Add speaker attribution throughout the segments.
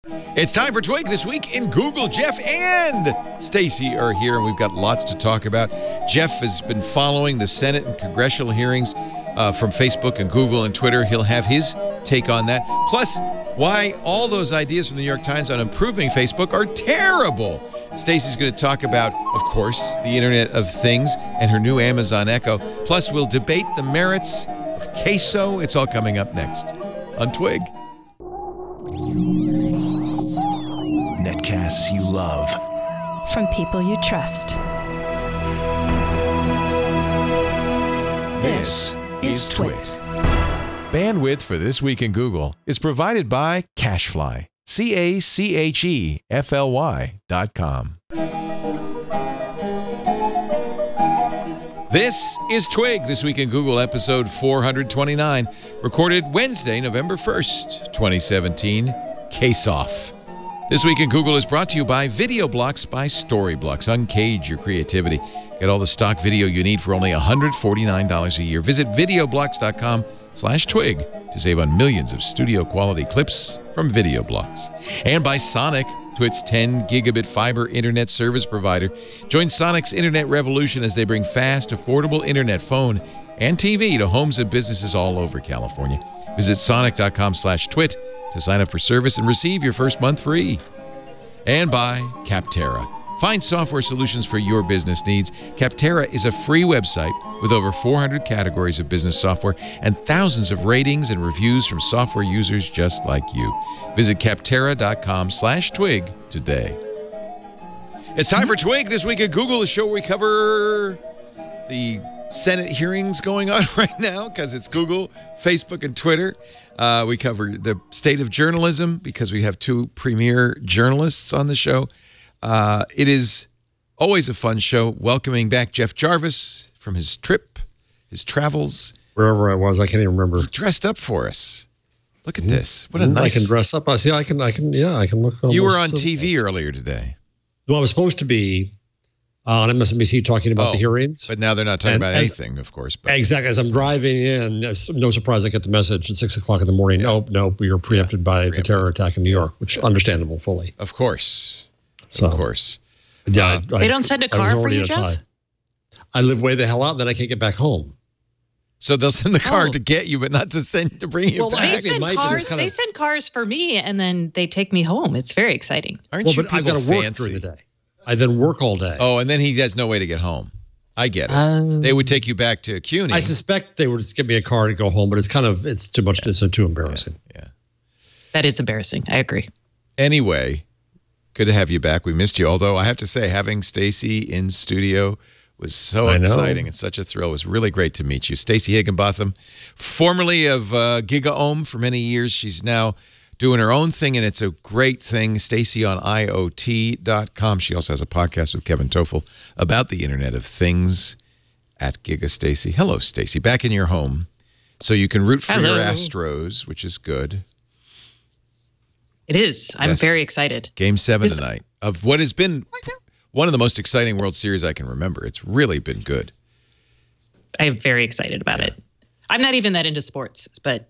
Speaker 1: It's time for Twig This Week in Google. Jeff and Stacy are here, and we've got lots to talk about. Jeff has been following the Senate and congressional hearings from Facebook and Google and Twitter. He'll have his take on that. Plus, why all those ideas from the New York Times on improving Facebook are terrible. Stacy's going to talk about, of course, the Internet of Things and her new Amazon Echo. Plus, we'll debate the merits of queso. It's all coming up next on Twig.
Speaker 2: Netcasts you love.
Speaker 3: From people you trust.
Speaker 2: This is Twig.
Speaker 1: Bandwidth for This Week in Google is provided by Cachefly. CACHEFLY.com. This is Twig, This Week in Google, episode 429, recorded Wednesday, November 1st, 2017, Quesoff. This Week in Google is brought to you by Video Blocks by Storyblocks. Uncage your creativity. Get all the stock video you need for only $149 a year. Visit videoblocks.com/twig to save on millions of studio-quality clips from Video Blocks. And by Sonic, Twit's 10-gigabit fiber internet service provider. Join Sonic's internet revolution as they bring fast, affordable internet, phone, and TV to homes and businesses all over California. Visit sonic.com/twit to sign up for service and receive your first month free. And by Capterra. Find software solutions for your business needs. Capterra is a free website with over 400 categories of business software and thousands of ratings and reviews from software users just like you. Visit capterra.com/twig today. It's time for Twig This Week at Google, a show where we cover the Senate hearings going on right now because it's Google, Facebook, and Twitter. We cover the state of journalism because we have two premier journalists on the show. It is always a fun show. Welcoming back Jeff Jarvis from his trip, his travels.
Speaker 4: Wherever I was, I can't even remember.
Speaker 1: He dressed up for us. Look at this. What a nice...
Speaker 4: I can dress up. I can look.
Speaker 1: You were on TV earlier today.
Speaker 4: Well, I was supposed to be on MSNBC talking about the hearings.
Speaker 1: But now they're not talking about anything, of course. But.
Speaker 4: Exactly. As I'm driving in, no surprise, I get the message at 6 o'clock in the morning. Yeah. No, we were preempted by the terror attack in New York, which understandable fully.
Speaker 1: Of course.
Speaker 4: So,
Speaker 1: of course.
Speaker 4: Yeah,
Speaker 3: they don't send a car for you, Jeff?
Speaker 4: I live way the hell out, then I can't get back home.
Speaker 1: So they'll send the car to get you, but not to bring you back.
Speaker 3: They send cars for me, and then they take me home. It's very exciting.
Speaker 1: Aren't you
Speaker 4: but I've got to work during the day. I then work all day.
Speaker 1: Oh, and then he has no way to get home. I get it. They would take you back to CUNY.
Speaker 4: I suspect they would just give me a car to go home, but it's too much. Yeah. It's too embarrassing.
Speaker 1: Yeah.
Speaker 3: That is embarrassing. I agree.
Speaker 1: Anyway, good to have you back. We missed you. Although I have to say, having Stacy in studio was so exciting and such a thrill. It was really great to meet you. Stacy Higginbotham, formerly of GigaOM for many years. She's now doing her own thing, and it's a great thing. Stacy on IoT.com. She also has a podcast with Kevin Toffel about the Internet of Things at Giga Stacy. Hello, Stacy. Back in your home. So you can root for your Astros, which is good.
Speaker 3: It is. I'm very excited.
Speaker 1: Game 7 tonight of what has been one of the most exciting World Series I can remember. It's really been good.
Speaker 3: I'm very excited about it. I'm not even that into sports, but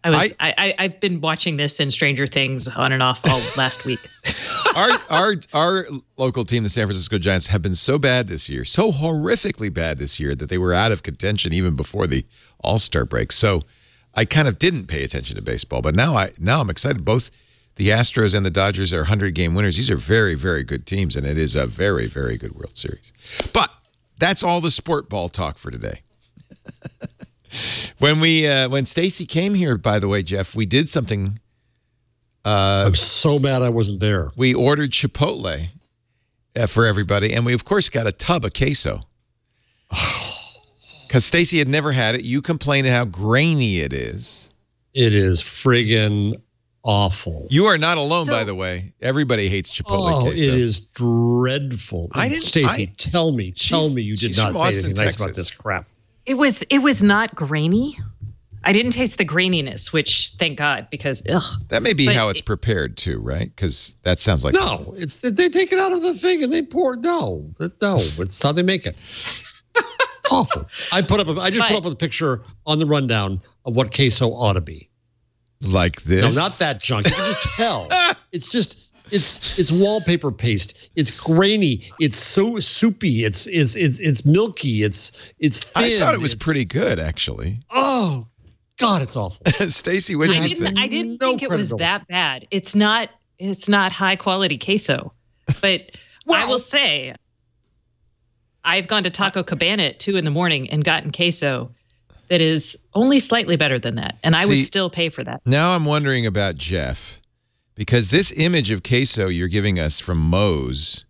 Speaker 3: I've been watching this and Stranger Things on and off all last week.
Speaker 1: Our local team, the San Francisco Giants, have been so bad this year, so horrifically bad this year that they were out of contention even before the All-Star break. So I kind of didn't pay attention to baseball, but now I'm excited. Both the Astros and the Dodgers are 100-game winners. These are very, very good teams, and it is a very, very good World Series. But that's all the sport ball talk for today. When Stacy came here, by the way, Jeff, we did something.
Speaker 4: I'm so mad I wasn't there.
Speaker 1: We ordered Chipotle for everybody, and we, of course, got a tub of queso. Because Stacy had never had it. You complained how grainy it is.
Speaker 4: It is friggin' awful.
Speaker 1: You are not alone, by the way. Everybody hates Chipotle queso.
Speaker 4: It is dreadful. Stacy, tell me you did not say anything nice about this crap.
Speaker 3: It was not grainy. I didn't taste the graininess, which thank God, because
Speaker 1: that may be how it's prepared too, right? Because that sounds like
Speaker 4: they take it out of the thing and they pour it's how they make it. It's awful. I just put up a picture on the rundown of what queso ought to be.
Speaker 1: Like this?
Speaker 4: No, not that junk. You can just tell. It's wallpaper paste. It's grainy. It's so soupy. It's milky. It's thin.
Speaker 1: I thought it was pretty good, actually.
Speaker 4: Oh, God, it's awful.
Speaker 1: Stacey, what did you think?
Speaker 3: I didn't think it was that bad. It's not high quality queso, but I will say, I've gone to Taco Cabana at 2 a.m. and gotten queso that is only slightly better than that, and I would still pay for that.
Speaker 1: Now I'm wondering about Jeff, because this image of queso you're giving us from Moe's.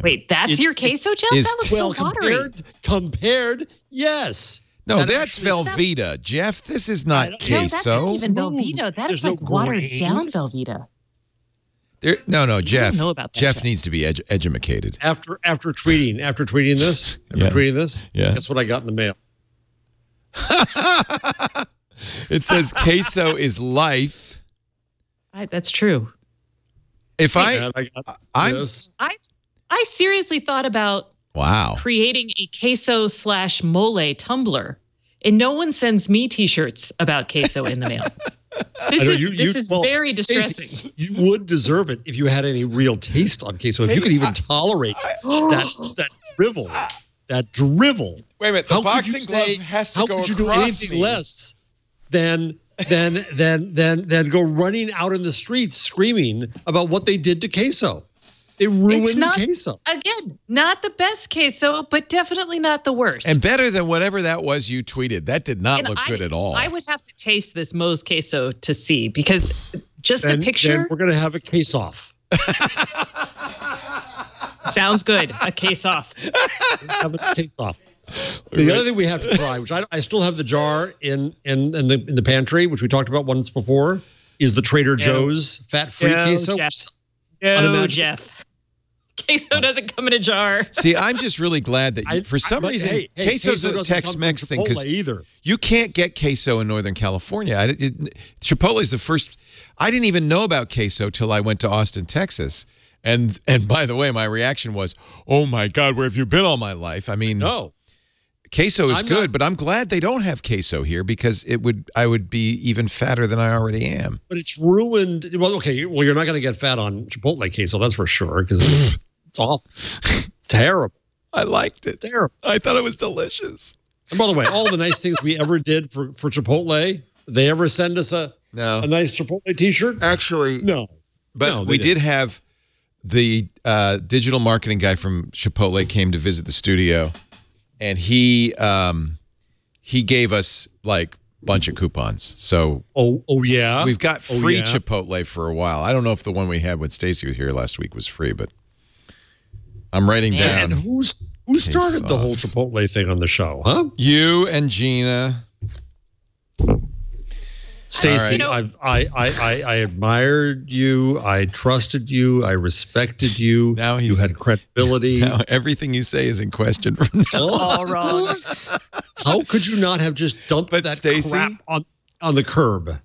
Speaker 3: Wait, that's your queso, Jeff? That was so watery.
Speaker 4: Compared, yes.
Speaker 1: No, that's Velveeta. Jeff, this is not queso.
Speaker 3: No, that's not even Velveeta. That is like watered down Velveeta.
Speaker 1: No, Jeff.
Speaker 3: I don't know about that,
Speaker 1: Jeff needs to be educated.
Speaker 4: After tweeting this, guess what I got in the mail?
Speaker 1: It says queso is life.
Speaker 3: That's true.
Speaker 1: I
Speaker 3: seriously thought about creating a queso/mole tumbler, and no one sends me T-shirts about queso in the mail. This is very distressing.
Speaker 4: Stacey, you would deserve it if you had any real taste on queso. If you could even tolerate that drivel. That drivel.
Speaker 1: Wait a minute. The boxing glove has to go across me. How could you do anything
Speaker 4: less than go running out in the streets screaming about what they did to queso? They ruined queso.
Speaker 3: Again, not the best queso, but definitely not the worst.
Speaker 1: And better than whatever that was you tweeted. That did not look good at all.
Speaker 3: I would have to taste this Moe's queso to see, because just the picture.
Speaker 4: Then we're going to have a Quesoff.
Speaker 3: Sounds good. A Quesoff.
Speaker 4: Have a Quesoff. The other thing we have to try, which I still have the jar in the pantry, which we talked about once before, is the Trader Joe's fat-free queso.
Speaker 3: Jeff. Queso doesn't come in a jar.
Speaker 1: See, I'm just really glad that for some reason, queso's a Tex-Mex thing, because you can't get queso in Northern California. Chipotle's the first. I didn't even know about queso till I went to Austin, Texas. And by the way, my reaction was, "Oh my God, where have you been all my life?" I mean,
Speaker 4: no.
Speaker 1: Queso is good, but I'm glad they don't have queso here, because I would be even fatter than I already am.
Speaker 4: But it's ruined. Well, okay. Well, you're not going to get fat on Chipotle queso, that's for sure, because it's awful. It's terrible.
Speaker 1: I liked it.
Speaker 4: Terrible.
Speaker 1: I thought it was delicious.
Speaker 4: And by the way, all the nice things we ever did for Chipotle, they ever send us a nice Chipotle T-shirt?
Speaker 1: Actually,
Speaker 4: no.
Speaker 1: But we did have the digital marketing guy from Chipotle came to visit the studio. And he gave us like a bunch of coupons. So
Speaker 4: yeah,
Speaker 1: we've got free Chipotle for a while. I don't know if the one we had when Stacey was here last week was free, but I'm writing down.
Speaker 4: And who started the whole Chipotle thing on the show? Huh?
Speaker 1: You and Gina.
Speaker 4: Stacey, I admired you. I trusted you. I respected you.
Speaker 1: Now
Speaker 4: you had credibility.
Speaker 1: Now everything you say is in question from now on.
Speaker 3: All wrong.
Speaker 4: How could you not have just dumped that crap on the curb?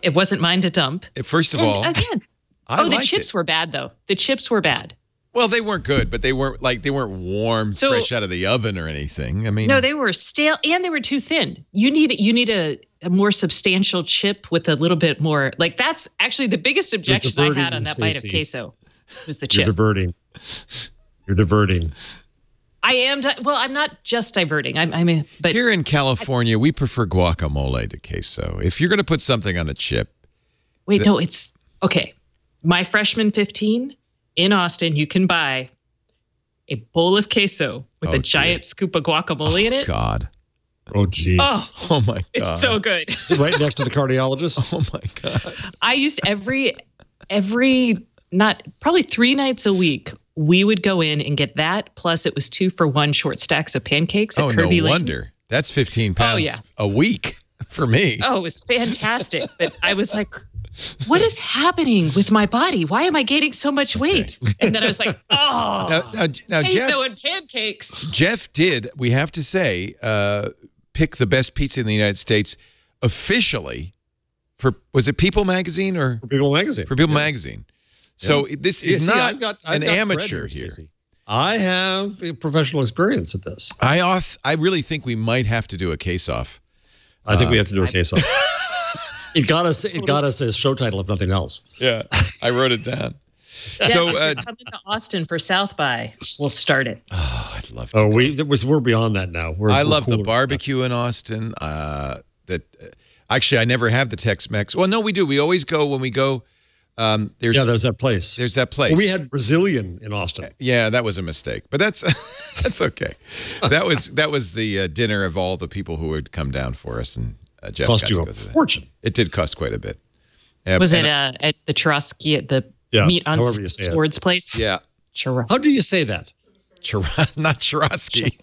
Speaker 3: It wasn't mine to dump.
Speaker 1: First of all,
Speaker 3: again, the chips were bad though. The chips were bad.
Speaker 1: Well, they weren't good, but they weren't warm, fresh out of the oven or anything. I mean,
Speaker 3: no, they were stale and they were too thin. You need a more substantial chip with a little bit more. Like, that's actually the biggest objection I had on that bite of queso was the chip.
Speaker 4: You're diverting.
Speaker 3: I am. Well, I'm not just diverting. But
Speaker 1: here in California, we prefer guacamole to queso. If you're going to put something on a chip,
Speaker 3: no, it's okay. My freshman 15. In Austin, you can buy a bowl of queso with a giant scoop of guacamole in it.
Speaker 1: God.
Speaker 4: Oh, geez.
Speaker 1: Oh, my God.
Speaker 3: It's so good.
Speaker 4: Is it right next to the cardiologist?
Speaker 1: Oh, my God.
Speaker 3: I used probably 3 nights a week, we would go in and get that. Plus, it was 2-for-1 short stacks of pancakes at Kirby
Speaker 1: no
Speaker 3: Lane.
Speaker 1: wonder. That's 15 pounds a week for me.
Speaker 3: Oh, it was fantastic. But I was like, what is happening with my body? Why am I gaining so much weight? And then I was like, now queso
Speaker 1: Jeff,
Speaker 3: and pancakes.
Speaker 1: Jeff did, we have to say, pick the best pizza in the United States officially for, was it People Magazine or?
Speaker 4: For People Magazine.
Speaker 1: For People Magazine. So this is not an amateur here.
Speaker 4: I have a professional experience at this.
Speaker 1: I really think we might have to do a Quesoff.
Speaker 4: I think we have to do a Quesoff. It got us a show title, if nothing else.
Speaker 1: Yeah, I wrote it down.
Speaker 3: Yeah,
Speaker 1: So
Speaker 3: come into Austin for South by. We'll start it.
Speaker 1: Oh, I'd love to.
Speaker 4: Oh, we're beyond that now.
Speaker 1: I love the barbecue in Austin. Actually, I never have the Tex-Mex. Well, no, we do. We always go when we go.
Speaker 4: There's that place.
Speaker 1: There's that place.
Speaker 4: Well, we had Brazilian in Austin.
Speaker 1: Yeah, that was a mistake, but that's that's okay. That was the dinner of all the people who would come down for us, and Jeff
Speaker 4: cost
Speaker 1: got
Speaker 4: you
Speaker 1: to
Speaker 4: a
Speaker 1: go through that.
Speaker 4: fortune.
Speaker 1: It did cost quite a bit.
Speaker 3: Was it at the Churrasky at the meat on swords place?
Speaker 1: Yeah.
Speaker 4: How do you say that?
Speaker 1: Not Churrasky.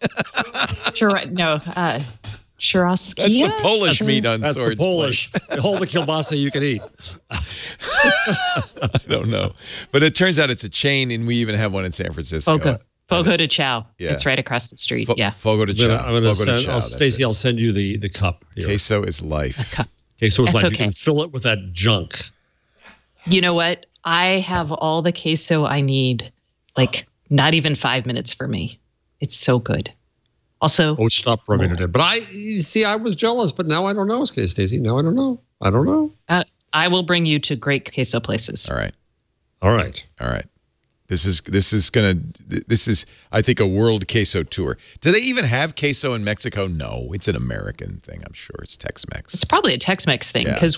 Speaker 3: Churrasky.
Speaker 1: That's the Polish meat on
Speaker 4: That's
Speaker 1: swords.
Speaker 4: The Polish. All the kielbasa you can eat.
Speaker 1: I don't know, but it turns out it's a chain, and we even have one in San Francisco.
Speaker 3: Fogo de Chao.
Speaker 1: Yeah.
Speaker 3: It's right across the street.
Speaker 1: Fogo de Chao.
Speaker 4: I'm going to send Stacey. I'll send you the cup. Here.
Speaker 1: Queso is life.
Speaker 4: Queso is life.
Speaker 3: Okay.
Speaker 4: You can fill it with that junk.
Speaker 3: You know what? I have all the queso I need. Like not even 5 minutes for me. It's so good. Also,
Speaker 4: stop rubbing it in. But I was jealous, but now I don't know, Stacey. Now I don't know. I don't know.
Speaker 3: I will bring you to great queso places.
Speaker 1: All right. This is I think a world queso tour. Do they even have queso in Mexico? No, it's an American thing. I'm sure it's Tex-Mex.
Speaker 3: It's probably a Tex-Mex thing because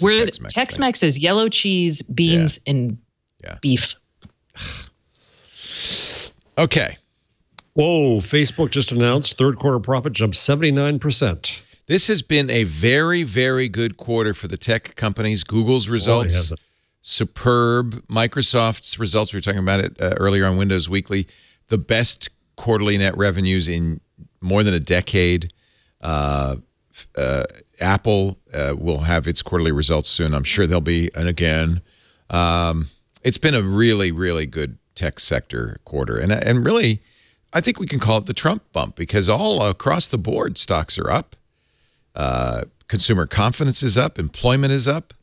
Speaker 3: Tex-Mex is yellow cheese, beans, and beef.
Speaker 1: Okay.
Speaker 4: Whoa, Facebook just announced third quarter profit jumped 79%.
Speaker 1: This has been a very, very good quarter for the tech companies. Google's results, superb. Microsoft's results, we were talking about it earlier on Windows Weekly, the best quarterly net revenues in more than a decade. Apple will have its quarterly results soon. I'm sure they'll be, and again, it's been a really, really good tech sector quarter. And really, I think we can call it the Trump bump because all across the board, stocks are up. Consumer confidence is up. Employment is up.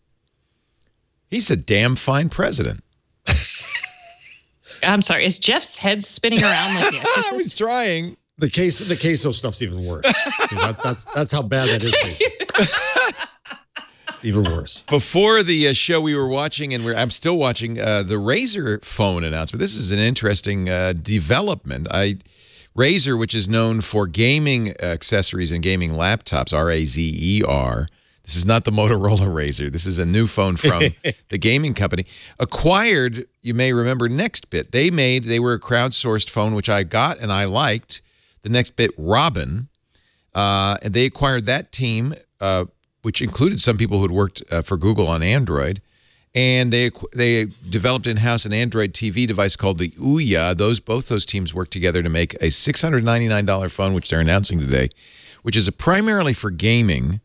Speaker 1: He's a damn fine president.
Speaker 3: I'm sorry. Is Jeff's head spinning around like the Exorcist?
Speaker 1: I was trying.
Speaker 4: The queso stuff's even worse. See, that's how bad that is. Even worse.
Speaker 1: Before the show, we were watching, and I'm still watching the Razer phone announcement. This is an interesting development. Razer, which is known for gaming accessories and gaming laptops, R-A-Z-E-R. This is not the Motorola Razer. This is a new phone from the gaming company. Acquired, you may remember, Nextbit. They were a crowdsourced phone, which I got and I liked. The Nextbit Robin. And they acquired that team, which included some people who had worked for Google on Android. And they developed in-house an Android TV device called the Ouya. Both those teams worked together to make a $699 phone, which they're announcing today, which is primarily for gaming,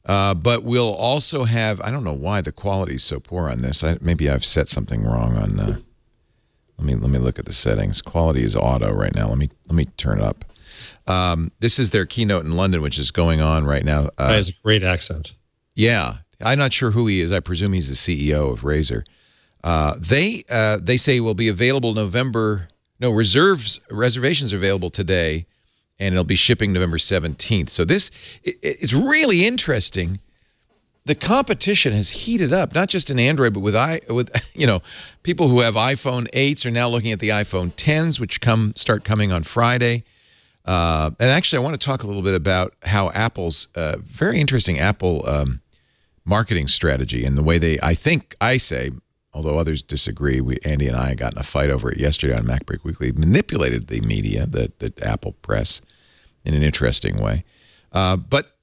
Speaker 1: but will also have, I don't know why the quality is so poor on this. Maybe I've set something wrong on, let me look at the settings. Quality is auto right now. Let me turn it up. This is their keynote in London, which is going on right now.
Speaker 4: That has a great accent.
Speaker 1: Yeah. I'm not sure who he is. I presume he's the CEO of Razer. They say will be available November. No, reservations are available today, and it'll be shipping November 17th. So it's really interesting. The competition has heated up, not just in Android, but with people who have iPhone 8s are now looking at the iPhone 10s, which start coming on Friday. And actually, I want to talk a little bit about how Apple's very interesting marketing strategy and the way I say, although others disagree, Andy and I got in a fight over it yesterday on MacBreak Weekly, manipulated the media, the Apple press, in an interesting way. And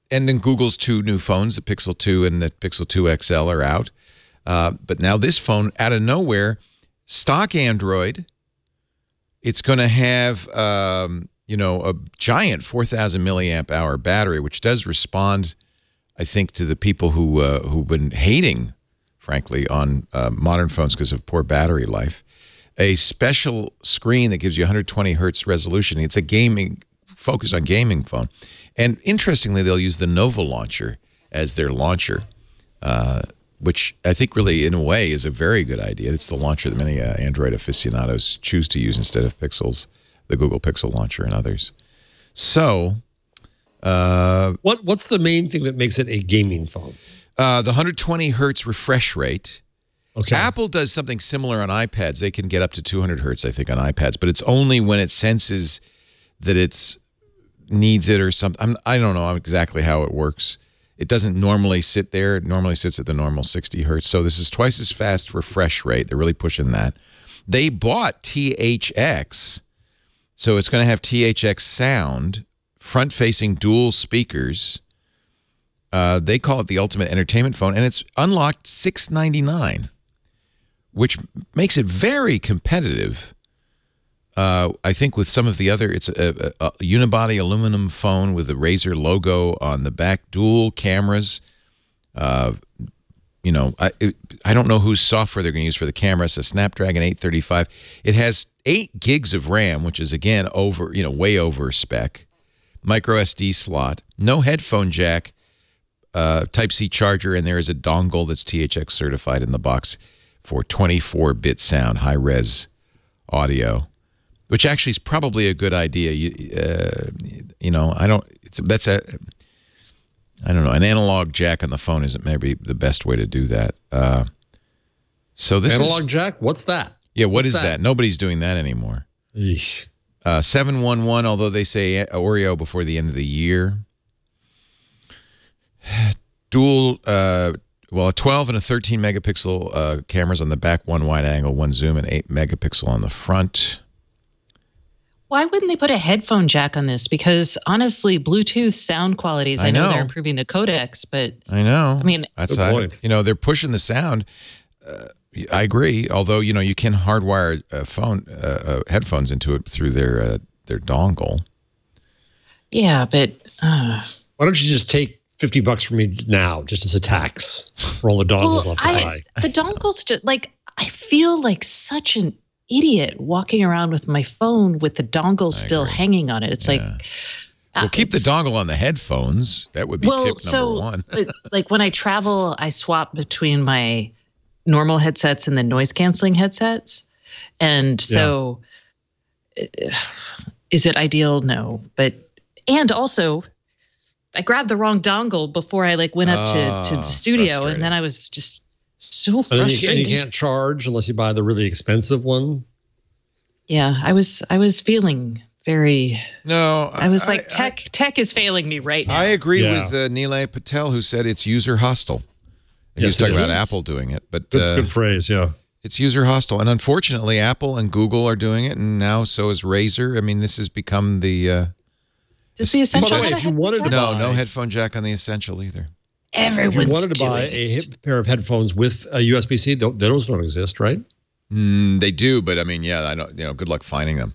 Speaker 1: then Google's two new phones, the Pixel 2 and the Pixel 2 XL are out. But now this phone, out of nowhere, stock Android, it's going to have a giant 4,000 milliamp hour battery, which does respond, I think, to the people who've been hating, frankly, on modern phones because of poor battery life. A special screen that gives you 120 hertz resolution. It's a focused on gaming phone. And interestingly, they'll use the Nova launcher as their launcher, which I think really, in a way, is a very good idea. It's the launcher that many Android aficionados choose to use instead of Pixels, the Google Pixel launcher and others. So...
Speaker 4: what's the main thing that makes it a gaming phone?
Speaker 1: The 120 hertz refresh rate.
Speaker 4: Okay.
Speaker 1: Apple does something similar on iPads. They can get up to 200 hertz, I think, on iPads, but it's only when it senses that it needs it or something. I don't know exactly how it works. It doesn't normally sit there. It normally sits at the normal 60 hertz. So this is twice as fast refresh rate. They're really pushing that. They bought THX, so it's going to have THX sound, front-facing dual speakers. They call it the ultimate entertainment phone, and it's unlocked $699, which makes it very competitive. I think with some of the other, it's a unibody aluminum phone with the Razer logo on the back, dual cameras. You know, I don't know whose software they're going to use for the camera. It's a Snapdragon 835. It has 8 gigs of RAM, which is again way over spec. Micro SD slot, no headphone jack, Type-C charger, and there is a dongle that's THX certified in the box for 24-bit sound, high-res audio, which actually is probably a good idea. I don't know. An analog jack on the phone isn't maybe the best way to do that. So this
Speaker 4: analog jack. What's that?
Speaker 1: Yeah, what's that? Nobody's doing that anymore. 711. Although they say Oreo before the end of the year. Dual, a 12 and a 13 megapixel cameras on the back, 1 wide angle, 1 zoom, and 8 megapixel on the front.
Speaker 3: Why wouldn't they put a headphone jack on this? Because honestly, Bluetooth sound qualities, I know they're improving the codecs, but
Speaker 1: I know.
Speaker 3: I mean,
Speaker 1: that's they're pushing the sound. I agree. Although, you can hardwire headphones into it through their dongle.
Speaker 3: Yeah, but
Speaker 4: why don't you just take $50 from me now, just as a tax for all the dongles left to buy?
Speaker 3: The dongles, just I feel like such an idiot walking around with my phone with the dongle still hanging on it. It's like,
Speaker 1: well, keep the dongle on the headphones. That would be tip number one.
Speaker 3: Like when I travel, I swap between my normal headsets and the noise canceling headsets. And so is it ideal? No, and also I grabbed the wrong dongle before I went up to the studio, and then I was just so frustrated.
Speaker 4: And you can't charge unless you buy the really expensive one.
Speaker 3: Yeah, I was feeling very.
Speaker 1: No,
Speaker 3: I was like, tech is failing me right now.
Speaker 1: I agree with Nilay Patel, who said it's user hostile. He was talking about Apple doing it, but
Speaker 4: good phrase, yeah.
Speaker 1: It's user hostile, and unfortunately, Apple and Google are doing it, and now so is Razer. I mean, this has become the.
Speaker 3: Does the Essential?
Speaker 4: By the way, if you wanted to buy,
Speaker 1: no headphone jack on the Essential either.
Speaker 3: Everyone's
Speaker 4: if you wanted to buy a pair of headphones with a USB-C, those don't exist, right?
Speaker 1: They do, but I mean, I don't. Good luck finding them.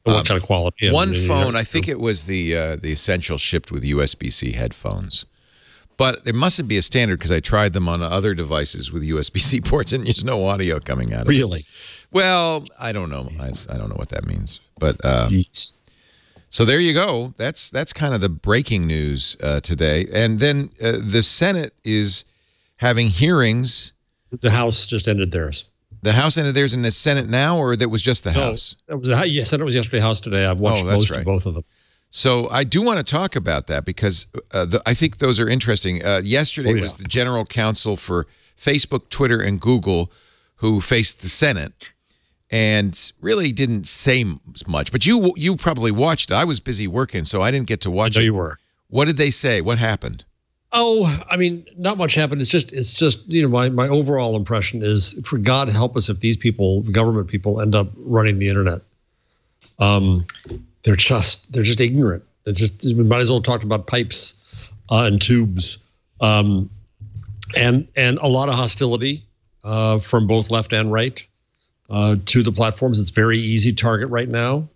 Speaker 4: What kind of quality?
Speaker 1: One phone, I think it was the Essential shipped with USB-C headphones, but there mustn't be a standard because I tried them on other devices with USB-C ports and there's no audio coming out of it.
Speaker 4: Really?
Speaker 1: Well, I don't know. I don't know what that means, but. So there you go. That's kind of the breaking news today. And then the Senate is having hearings.
Speaker 4: The House just ended theirs.
Speaker 1: The House ended theirs in the Senate now, or that was just the House?
Speaker 4: That was Senate was yesterday, House today. I've watched most of both of them.
Speaker 1: So I do want to talk about that because I think those are interesting. Yesterday was the general counsel for Facebook, Twitter, and Google who faced the Senate. And really didn't say much, but you probably watched it. I was busy working, so I didn't get to watch it.
Speaker 4: You were.
Speaker 1: What did they say? What happened?
Speaker 4: Oh, I mean, not much happened. It's just my overall impression is, for God help us if these people, the government people, end up running the internet. They're just ignorant. It's just, we might as well talk about pipes and tubes, and a lot of hostility from both left and right. To the platforms. It's very easy target right now.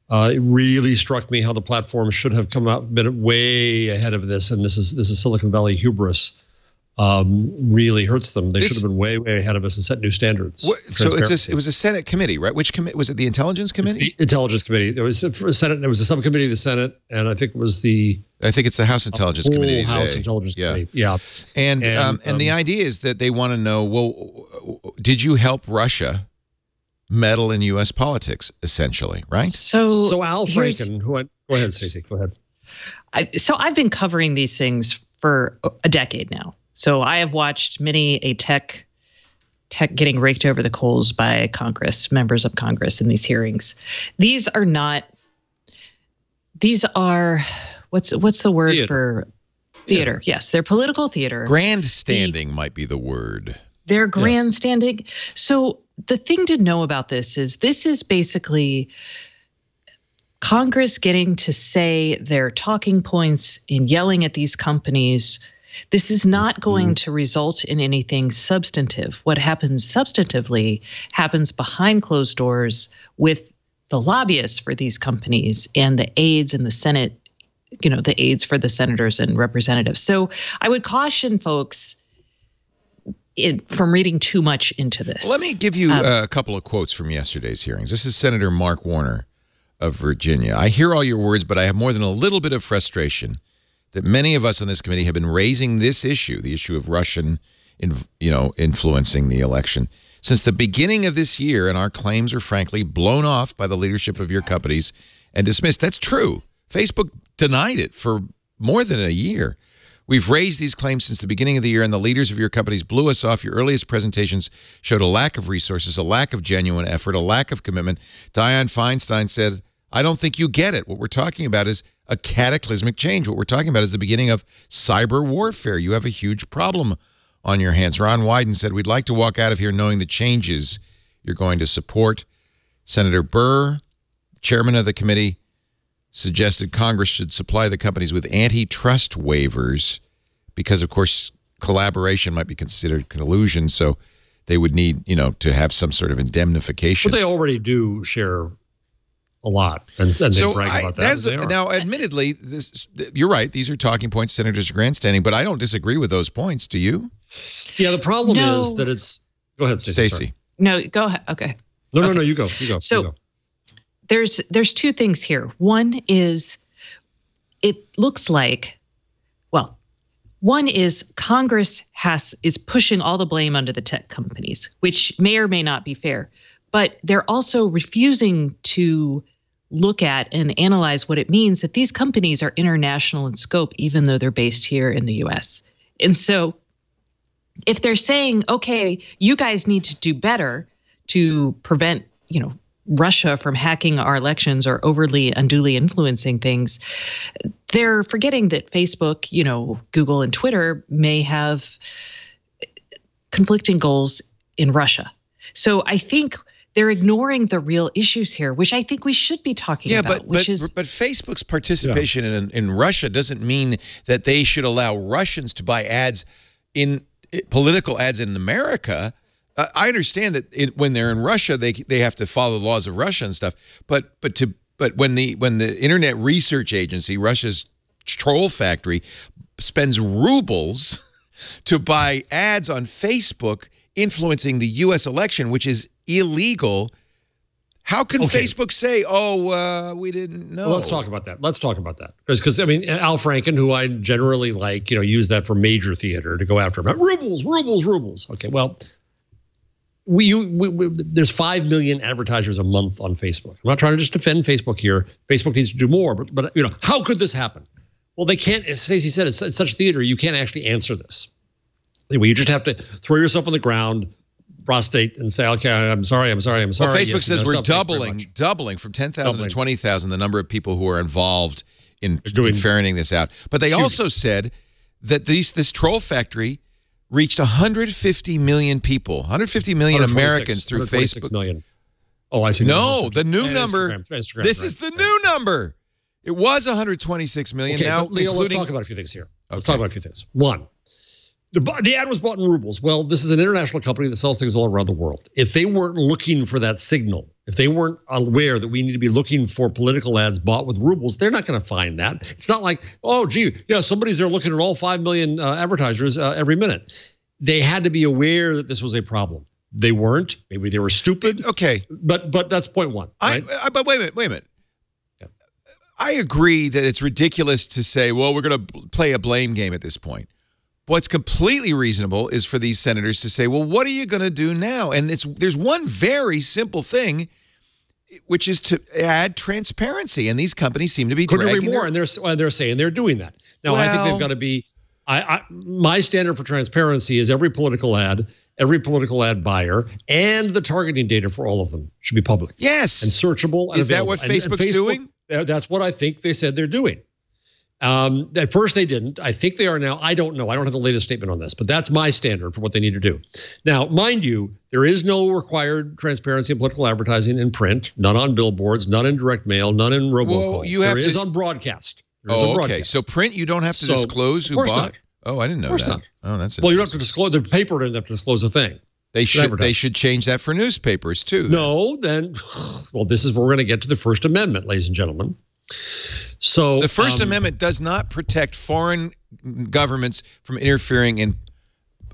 Speaker 4: It really struck me how the platforms should have been way ahead of this, and this is Silicon Valley hubris. Really hurts them. They should have been way ahead of us and set new standards.
Speaker 1: So it was a Senate committee, right? Which committee was it? The Intelligence Committee?
Speaker 4: It's the Intelligence Committee. There was a Senate. There was a subcommittee of the Senate, and I think it was
Speaker 1: I think it's the House Intelligence Committee.
Speaker 4: House Intelligence Committee. Yeah.
Speaker 1: And the idea is that they want to know, well, did you help Russia meddle in U.S. politics, essentially, right?
Speaker 4: So Al Franken, go ahead, Stacey, go ahead.
Speaker 3: So I've been covering these things for a decade now, So I have watched many a tech getting raked over the coals by members of Congress in these hearings. These are, what's the word for theater? Yes, they're political theater.
Speaker 1: Grandstanding might be the word.
Speaker 3: They're grandstanding. Yes. So the thing to know about this is basically Congress getting to say their talking points and yelling at these companies. This is not going to result in anything substantive. What happens substantively happens behind closed doors with the lobbyists for these companies and the aides in the Senate, the aides for the senators and representatives. So I would caution folks from reading too much into this.
Speaker 1: Well, let me give you a couple of quotes from yesterday's hearings. This is Senator Mark Warner of Virginia. I hear all your words, but I have more than a little bit of frustration that many of us on this committee have been raising this issue, the issue of Russian, influencing the election, since the beginning of this year, and our claims are frankly blown off by the leadership of your companies and dismissed. That's true. Facebook denied it for more than a year. We've raised these claims since the beginning of the year, and the leaders of your companies blew us off. Your earliest presentations showed a lack of resources, a lack of genuine effort, a lack of commitment. Dianne Feinstein said, I don't think you get it. What we're talking about is a cataclysmic change. What we're talking about is the beginning of cyber warfare. You have a huge problem on your hands. Ron Wyden said, we'd like to walk out of here knowing the changes you're going to support. Senator Burr, chairman of the committee, suggested Congress should supply the companies with antitrust waivers because, of course, collaboration might be considered collusion, so they would need, to have some sort of indemnification.
Speaker 4: But they already do share a lot, and they brag about that.
Speaker 1: Now, admittedly, you're right. These are talking points. Senators are grandstanding, but I don't disagree with those points. Do you?
Speaker 4: Yeah, the problem is that it's... Go ahead, Stacey.
Speaker 3: No, go ahead. Okay.
Speaker 4: No, you go.
Speaker 3: So there's two things here. One is it looks like, one is Congress is pushing all the blame onto the tech companies, which may or may not be fair, but they're also refusing to look at and analyze what it means that these companies are international in scope, even though they're based here in the U.S. And so if they're saying, okay, you guys need to do better to prevent, Russia from hacking our elections or unduly influencing things, they're forgetting that Facebook, Google and Twitter may have conflicting goals in Russia. So I think they're ignoring the real issues here, which I think we should be talking about. But
Speaker 1: Facebook's participation in Russia doesn't mean that they should allow Russians to buy ads political ads in America. I understand that when they're in Russia, they have to follow the laws of Russia and stuff. But when the Internet Research Agency, Russia's troll factory, spends rubles to buy ads on Facebook influencing the U.S. election, which is illegal, how can Facebook say, we didn't know?
Speaker 4: Well, let's talk about that. Because Al Franken, who I generally like, use that for major theater to go after him. Rubles. Okay, well, there's 5 million advertisers a month on Facebook. I'm not trying to just defend Facebook here. Facebook needs to do more, but how could this happen? Well, they can't. As Stacey said, it's such theater. You can't actually answer this. You just have to throw yourself on the ground, prostate, and say, "Okay, I'm sorry." Well,
Speaker 1: Facebook says we're doubling from 10,000 to 20,000 the number of people who are involved in ferreting this out. But they also said that this troll factory reached 150 million people, 150 million Americans through Facebook.
Speaker 4: Million. Oh, I see.
Speaker 1: No, the new number.
Speaker 4: Instagram,
Speaker 1: this is the new number. It was 126 million.
Speaker 4: Okay,
Speaker 1: now,
Speaker 4: Leo, let's talk about a few things here. Let's talk about a few things. One, the ad was bought in rubles. Well, this is an international company that sells things all around the world. If they weren't looking for that signal, if they weren't aware that we need to be looking for political ads bought with rubles, they're not going to find that. It's not like, somebody's there looking at all 5 million advertisers every minute. They had to be aware that this was a problem. They weren't. Maybe they were stupid.
Speaker 1: Okay.
Speaker 4: But that's point one. Right?
Speaker 1: But wait a minute. Yeah. I agree that it's ridiculous to say, well, we're going to play a blame game at this point. What's completely reasonable is for these senators to say, well, what are you going to do now? And there's one very simple thing, which is to add transparency. And these companies seem to be
Speaker 4: dragging more, and they're saying they're doing that. Now, I think they've got to be My standard for transparency is every political ad buyer, and the targeting data for all of them should be public.
Speaker 1: Yes.
Speaker 4: And searchable. And
Speaker 1: is
Speaker 4: available.
Speaker 1: That what Facebook's doing?
Speaker 4: That's what I think they said they're doing. At first they didn't. I think they are now. I don't know. I don't have the latest statement on this, but that's my standard for what they need to do. Now, mind you, there is no required transparency in political advertising in print, none on billboards, none in direct mail, none in robocalls. There is on broadcast.
Speaker 1: Okay. So print, you don't have to disclose who bought? Not. Oh, I didn't know that. Not. Oh, that's
Speaker 4: well, you don't have to disclose. The paper doesn't have to disclose a thing.
Speaker 1: They should change that for newspapers too.
Speaker 4: No, well, this is where we're going to get to the First Amendment, ladies and gentlemen. So
Speaker 1: the First Amendment does not protect foreign governments from interfering in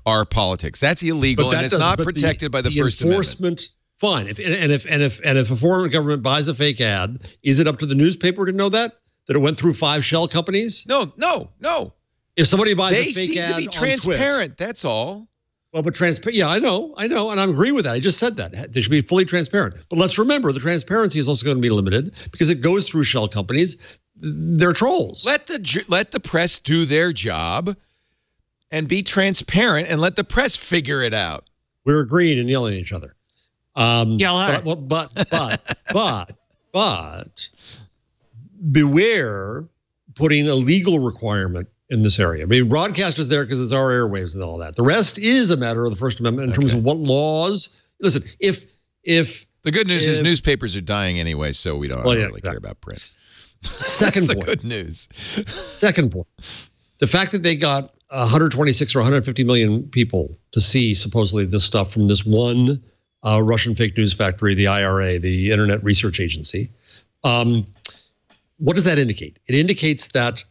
Speaker 1: our politics. That's illegal, and it's not protected by the First Amendment.
Speaker 4: Fine. If a foreign government buys a fake ad, is it up to the newspaper to know that it went through 5 shell companies?
Speaker 1: No.
Speaker 4: If somebody buys a fake ad,
Speaker 1: they need to be transparent. That's all.
Speaker 4: Well, but transparent. Yeah, I know, and I agree with that. I just said that they should be fully transparent. But let's remember, the transparency is also going to be limited because it goes through shell companies. They're trolls.
Speaker 1: Let the press do their job, and be transparent, and let the press figure it out.
Speaker 4: We're agreeing and yelling at each other.
Speaker 3: Y'all are.
Speaker 4: But beware putting a legal requirement in this area. I mean, broadcast is there because it's our airwaves and all that. The rest is a matter of the First Amendment in terms of what laws. Listen, if
Speaker 1: the good news is newspapers are dying anyway, so we don't really care about print.
Speaker 4: Second point.
Speaker 1: The good news.
Speaker 4: Second point. The fact that they got 126 or 150 million people to see supposedly this stuff from this one Russian fake news factory, the IRA, the Internet Research Agency. What does that indicate? It indicates that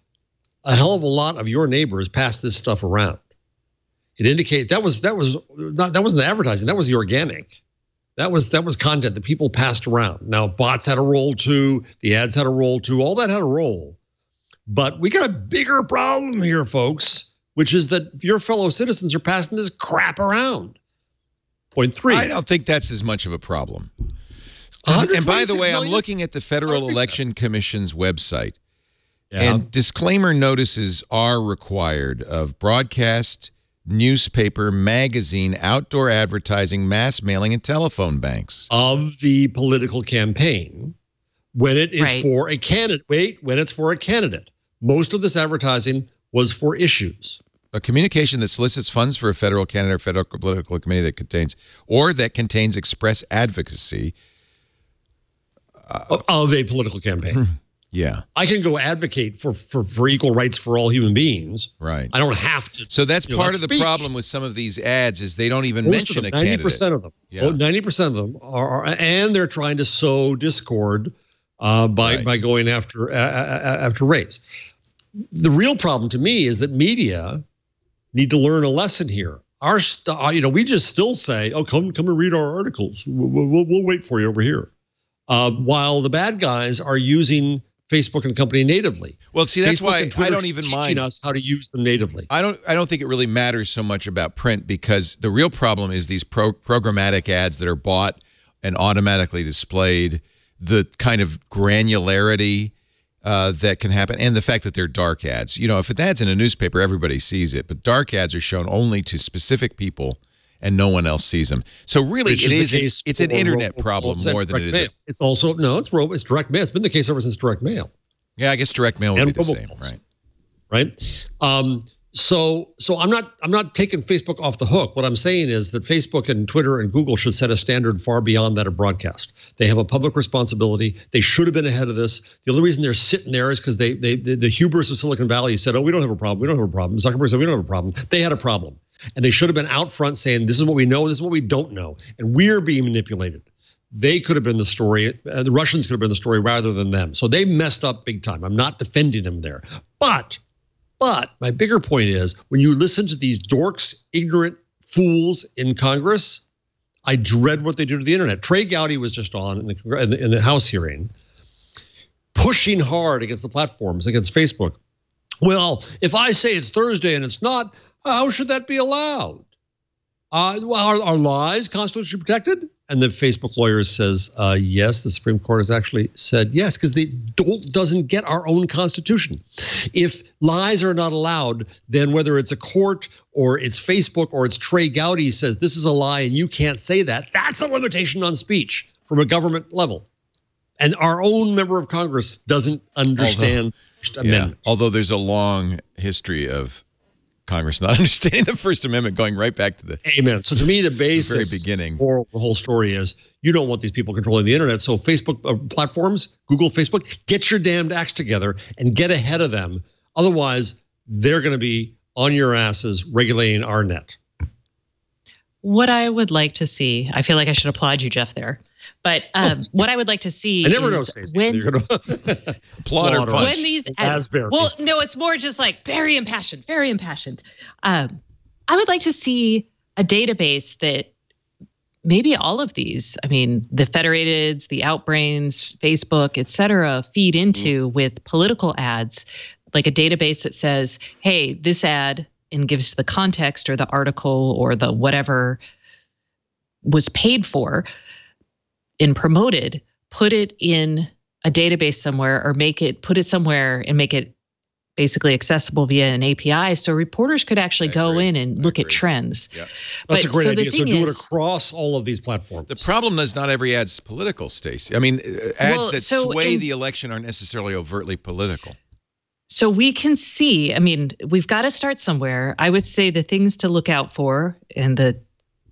Speaker 4: a hell of a lot of your neighbors pass this stuff around. It indicates that wasn't advertising. That was the organic. That was content that people passed around. Now bots had a role too. The ads had a role too. All that had a role. But we got a bigger problem here, folks, which is that your fellow citizens are passing this crap around. Point 3.
Speaker 1: I don't think that's as much of a problem. And by the way, I'm looking at the Federal Election Commission's website. Yeah. And disclaimer notices are required of broadcast, newspaper, magazine, outdoor advertising, mass mailing, and telephone banks.
Speaker 4: Of the political campaign when it is for a candidate. When it's for a candidate. Most of this advertising was for issues.
Speaker 1: A communication that solicits funds for a federal candidate or federal political committee that contains express advocacy
Speaker 4: of a political campaign.
Speaker 1: Yeah,
Speaker 4: I can go advocate for equal rights for all human beings.
Speaker 1: Right.
Speaker 4: I don't have to.
Speaker 1: So that's part of the problem with some of these ads is they don't even mention a candidate.
Speaker 4: 90% of them. Yeah. 90% of them are, and they're trying to sow discord by going after race. The real problem to me is that media need to learn a lesson here. We just still say, "Oh, come and read our articles. We'll wait for you over here," while the bad guys are using Facebook and company natively.
Speaker 1: Well, see, that's why I don't even mind
Speaker 4: teaching us how to use them natively.
Speaker 1: I don't think it really matters so much about print because the real problem is these programmatic ads that are bought and automatically displayed, the kind of granularity that can happen, and the fact that they're dark ads. You know, if an ad's in a newspaper, everybody sees it, but dark ads are shown only to specific people and no one else sees them. So really, it's an internet problem more than it is.
Speaker 4: It's also it's direct mail. It's been the case ever since direct mail.
Speaker 1: Yeah, I guess direct mail would be the same,
Speaker 4: right? So I'm not taking Facebook off the hook. What I'm saying is that Facebook and Twitter and Google should set a standard far beyond that of broadcast. They have a public responsibility. They should have been ahead of this. The only reason they're sitting there is because the hubris of Silicon Valley said, "Oh, we don't have a problem. We don't have a problem." Zuckerberg said, "We don't have a problem." They had a problem. And they should have been out front saying, "This is what we know, this is what we don't know." And we're being manipulated. They could have been the story. The Russians could have been the story rather than them. So they messed up big time. I'm not defending them there. But my bigger point is, when you listen to these dorks, ignorant fools in Congress, I dread what they do to the internet. Trey Gowdy was just on in the House hearing, pushing hard against the platforms, against Facebook. Well, if I say it's Thursday and it's not, how should that be allowed? Well, are lies constitutionally protected? And the Facebook lawyer says, yes, the Supreme Court has actually said yes, because they doesn't get our own Constitution. If lies are not allowed, then whether it's a court or it's Facebook or it's Trey Gowdy says this is a lie and you can't say that, that's a limitation on speech from a government level. And our own member of Congress doesn't understand amendment.
Speaker 1: Although there's a long history of Congress not understanding the First Amendment, going right back to the
Speaker 4: amen. So to me, the basis,
Speaker 1: very beginning,
Speaker 4: moral of the whole story is you don't want these people controlling the internet. So Facebook platforms, Google, Facebook, get your damned acts together and get ahead of them. Otherwise, they're going to be on your asses regulating our net.
Speaker 3: What I would like to see, I feel like I should applaud you, Jeff, there. But what I would like to see
Speaker 4: I never
Speaker 3: is
Speaker 4: know, Stacey,
Speaker 3: when
Speaker 1: applaud or punch.
Speaker 3: When these well, no, it's more just like very impassioned, very impassioned. I would like to see a database that maybe all of these, I mean, the Federateds, the Outbrains, Facebook, et cetera, feed into with political ads, like a database that says, hey, this ad, and gives the context or the article or the whatever was paid for and promoted, put it in a database somewhere or put it somewhere and make it basically accessible via an API so reporters could actually go in and look at trends.
Speaker 1: Yeah.
Speaker 4: That's a great idea. So do it across all of these platforms.
Speaker 1: The problem is not every ad's political, Stacey. I mean, ads that sway the election aren't necessarily overtly political.
Speaker 3: So we can see, I mean, we've got to start somewhere. I would say the things to look out for and the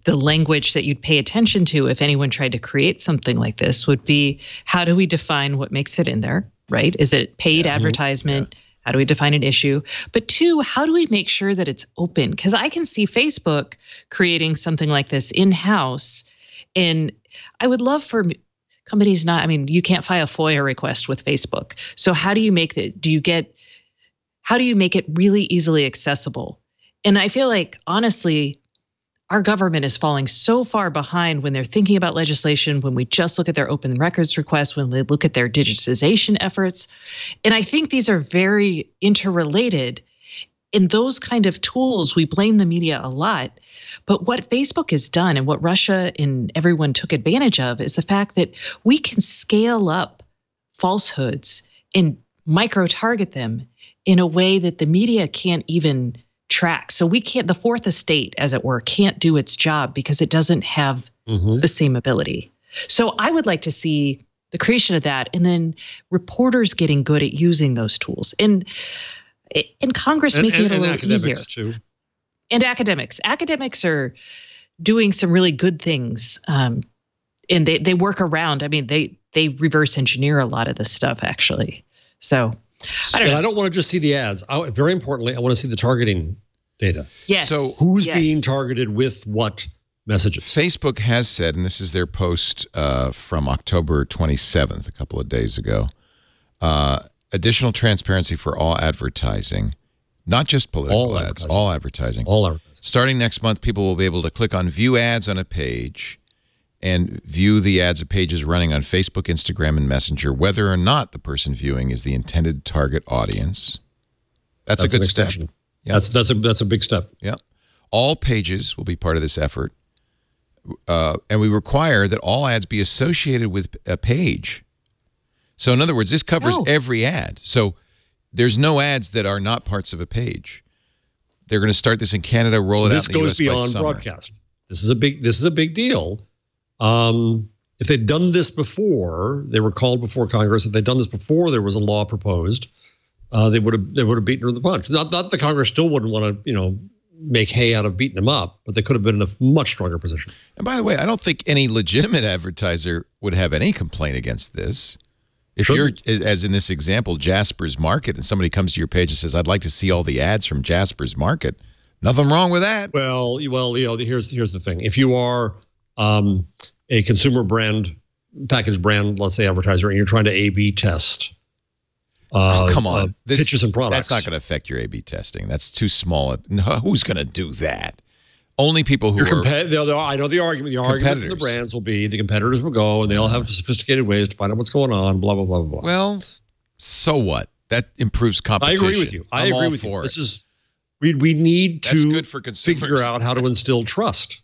Speaker 3: language that you'd pay attention to if anyone tried to create something like this would be, how do we define what makes it in there, right? Is it paid advertisement? Yeah. How do we define an issue? But two, how do we make sure that it's open? Because I can see Facebook creating something like this in-house. And I would love for companies not, I mean, you can't file a FOIA request with Facebook. So how do you make it, how do you make it really easily accessible? And I feel like, honestly, our government is falling so far behind when they're thinking about legislation, when we just look at their open records requests, when we look at their digitization efforts. And I think these are very interrelated. In those kind of tools, we blame the media a lot. But what Facebook has done and what Russia and everyone took advantage of is the fact that we can scale up falsehoods and micro-target them in a way that the media can't even track. So we can't, the fourth estate, as it were, can't do its job because it doesn't have the same ability. So I would like to see the creation of that and then reporters getting good at using those tools. And in Congress making it a little easier.
Speaker 4: Too.
Speaker 3: And academics. Academics are doing some really good things. And they work around, I mean, they reverse engineer a lot of this stuff, actually. So I don't want
Speaker 4: to just see the ads. Very importantly, I want to see the targeting data.
Speaker 3: Yes.
Speaker 4: So who's being targeted with what messages?
Speaker 1: Facebook has said, and this is their post from October 27th, a couple of days ago, additional transparency for all advertising, not just political ads, all advertising.
Speaker 4: All advertising.
Speaker 1: Starting next month, people will be able to click on View Ads on a page and view the ads of pages running on Facebook, Instagram, and Messenger, whether or not the person viewing is the intended target audience. That's a good step.
Speaker 4: Yeah. That's a big step.
Speaker 1: Yeah. All pages will be part of this effort. And we require that all ads be associated with a page. So in other words, this covers every ad. So there's no ads that are not parts of a page. They're going to start this in Canada, roll it out in the US by summer.
Speaker 4: This goes beyond broadcast. This is a big deal. If they'd done this before, they were called before Congress. If they'd done this before there was a law proposed, they would have beaten her to the punch. Not the Congress still wouldn't want to, make hay out of beating them up, but they could have been in a much stronger position.
Speaker 1: And by the way, I don't think any legitimate advertiser would have any complaint against this. If you're, as in this example, Jasper's Market, and somebody comes to your page and says, "I'd like to see all the ads from Jasper's Market," nothing wrong with that.
Speaker 4: Well, here's the thing: if you are a consumer brand, package brand, let's say advertiser, and you're trying to A/B test.
Speaker 1: Come on,
Speaker 4: pitches and products.
Speaker 1: That's not going to affect your A/B testing. That's too small. No, who's going to do that? Only people who are.
Speaker 4: I know the argument. The argument from the brands will be the competitors will go and they'll have sophisticated ways to find out what's going on. Blah blah blah blah.
Speaker 1: Well, so what? That improves competition.
Speaker 4: I agree with you. I agree with you. This is we need to
Speaker 1: That's good for consumers.
Speaker 4: Figure out how to instill trust.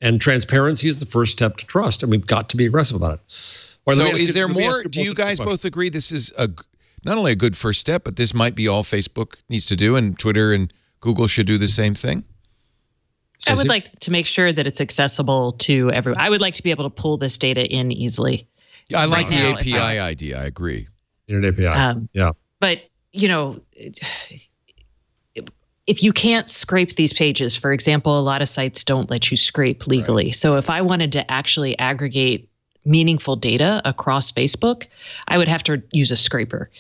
Speaker 4: And transparency is the first step to trust, and we've got to be aggressive about it.
Speaker 1: So is there more? Do you guys both agree this is not only a good first step, but this might be all Facebook needs to do, and Twitter and Google should do the same thing?
Speaker 3: I would like to make sure that it's accessible to everyone. I would like to be able to pull this data in easily.
Speaker 1: Yeah, I like the API idea. I agree.
Speaker 4: Internet API. Yeah.
Speaker 3: But, you know, if you can't scrape these pages, for example, a lot of sites don't let you scrape legally. Right. So if I wanted to actually aggregate meaningful data across Facebook, I would have to use a scraper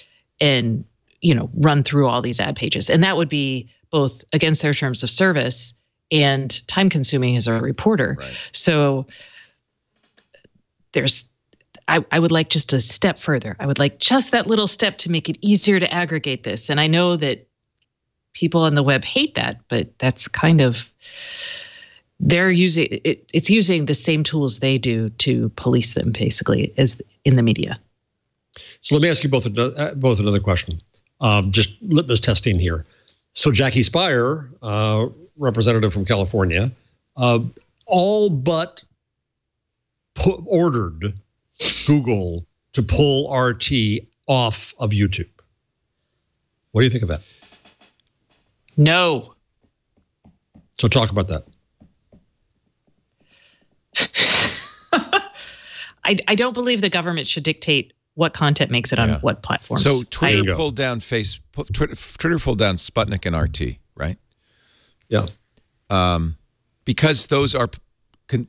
Speaker 3: and, you know, run through all these ad pages. And that would be both against their terms of service and time consuming as a reporter. Right. So I would like just a step further. I would like just that little step to make it easier to aggregate this. And I know that people on the web hate that, but that's kind of, they're using it. It's using the same tools they do to police them, basically, as in the media.
Speaker 4: So let me ask you both another question. Just litmus testing here. So Jackie Speier, representative from California, all but ordered Google to pull RT off of YouTube. What do you think of that?
Speaker 3: No.
Speaker 4: So talk about that.
Speaker 3: I don't believe the government should dictate what content makes it on what platforms.
Speaker 1: So Twitter pulled down Twitter pulled down Sputnik and RT, right?
Speaker 4: Yeah.
Speaker 1: Because those are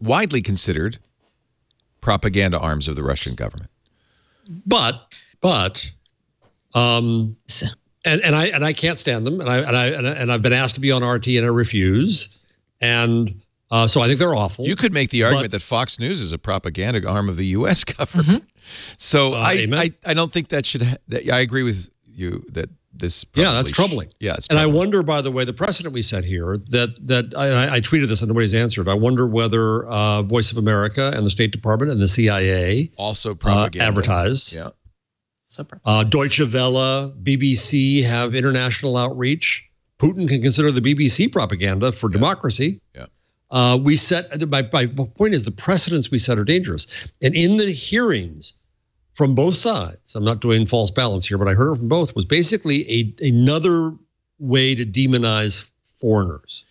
Speaker 1: widely considered propaganda arms of the Russian government.
Speaker 4: But and I can't stand them, and I've been asked to be on RT and I refuse, and so I think they're awful.
Speaker 1: You could make the argument that Fox News is a propaganda arm of the U.S. government. Mm-hmm. So I don't think that should. I agree with you that this.
Speaker 4: That's troubling.
Speaker 1: Yeah, it's
Speaker 4: troubling. And I wonder, by the way, the precedent we set here that I tweeted this and nobody's answered. I wonder whether Voice of America and the State Department and the CIA
Speaker 1: also propaganda
Speaker 4: advertise.
Speaker 1: Yeah.
Speaker 4: Deutsche Welle, BBC have international outreach. Putin can consider the BBC propaganda for democracy.
Speaker 1: Yeah.
Speaker 4: We set, my point is the precedents we set are dangerous. And in the hearings from both sides, I'm not doing false balance here, but I heard it from both, was basically another way to demonize foreigners.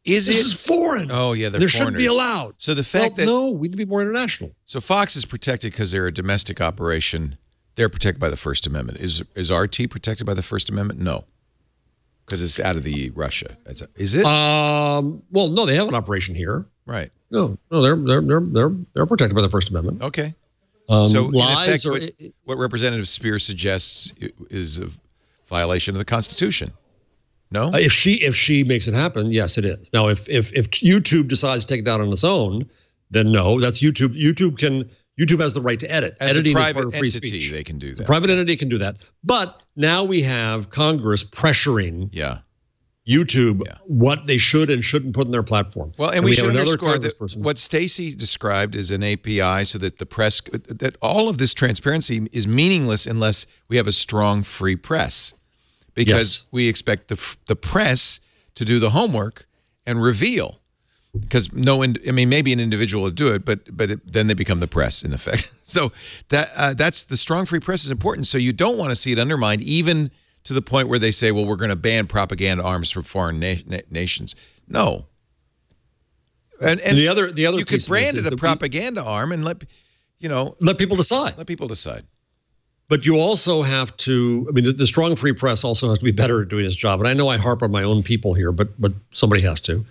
Speaker 1: This
Speaker 4: is foreign.
Speaker 1: Oh, yeah, they're
Speaker 4: there
Speaker 1: foreigners.
Speaker 4: Shouldn't be allowed.
Speaker 1: So the fact that...
Speaker 4: No, we need to be more international.
Speaker 1: So Fox is protected because they're a domestic operation. They're protected by the First Amendment. Is RT protected by the First Amendment? No. Because it's out of the Russia. Is it?
Speaker 4: Well, no, they have an operation here.
Speaker 1: Right.
Speaker 4: No, they're protected by the First Amendment.
Speaker 1: Okay. So
Speaker 4: lies
Speaker 1: in effect, what Representative Spear suggests is a violation of the Constitution. No.
Speaker 4: If she makes it happen, yes, it is. Now, if YouTube decides to take it down on its own, then no. That's YouTube. YouTube has the right to edit.
Speaker 1: As
Speaker 4: Editing
Speaker 1: a private
Speaker 4: is part of free
Speaker 1: entity,
Speaker 4: speech.
Speaker 1: they can do that.
Speaker 4: A private entity can do that. But now we have Congress pressuring YouTube what they should and shouldn't put in their platform.
Speaker 1: Well, and we should underscore that what Stacey described as an API so that the press, that all of this transparency is meaningless unless we have a strong free press. Because we expect the press to do the homework and reveal. Because maybe an individual would do it, but then they become the press in effect. So that's the strong free press is important. So you don't want to see it undermined, even to the point where they say, "Well, we're going to ban propaganda arms from foreign nations." No. And
Speaker 4: the other
Speaker 1: you could brand it a propaganda arm and let
Speaker 4: people decide.
Speaker 1: Let people decide.
Speaker 4: But you also have to. I mean, the strong free press also has to be better at doing its job. And I know I harp on my own people here, but somebody has to.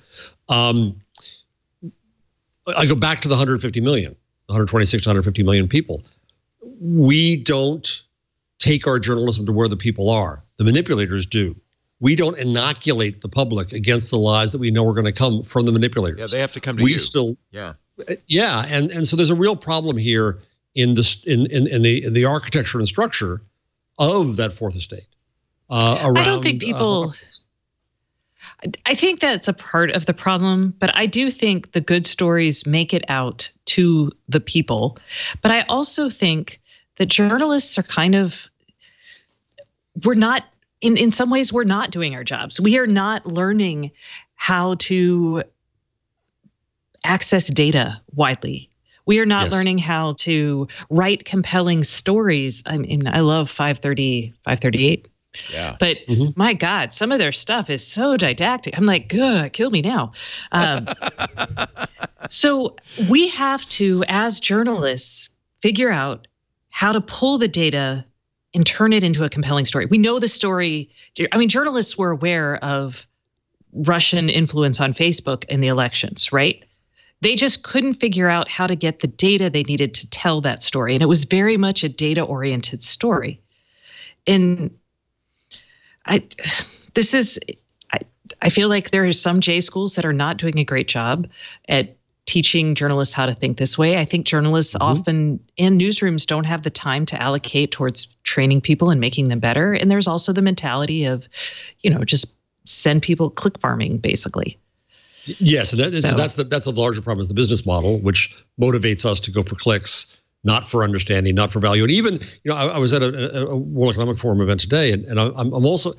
Speaker 4: I go back to the 150 million, 126 to 150 million people. We don't take our journalism to where the people are. The manipulators do. We don't inoculate the public against the lies that we know are going to come from the manipulators.
Speaker 1: Yeah, they have to come to you.
Speaker 4: And so there's a real problem here in the architecture and structure of that fourth estate. Around,
Speaker 3: I don't think people. I think that's a part of the problem, but I do think the good stories make it out to the people. But I also think that journalists are we're not, in some ways, we're not doing our jobs. We are not learning how to access data widely. We are not
Speaker 4: Yes.
Speaker 3: learning how to write compelling stories. I mean, I love 530, 538.
Speaker 1: Yeah.
Speaker 3: But my God, some of their stuff is so didactic. I'm like, good, kill me now. So we have to, as journalists, figure out how to pull the data and turn it into a compelling story. We know the story. I mean, journalists were aware of Russian influence on Facebook in the elections, right? They just couldn't figure out how to get the data they needed to tell that story. And it was very much a data-oriented story. And I feel like there are some J schools that are not doing a great job at teaching journalists how to think this way. I think journalists often in newsrooms don't have the time to allocate towards training people and making them better. And there's also the mentality of, just send people click farming, basically.
Speaker 4: Yes, and that's a larger problem is the business model, which motivates us to go for clicks, not for understanding, not for value. And even, I was at a World Economic Forum event today, and I'm also,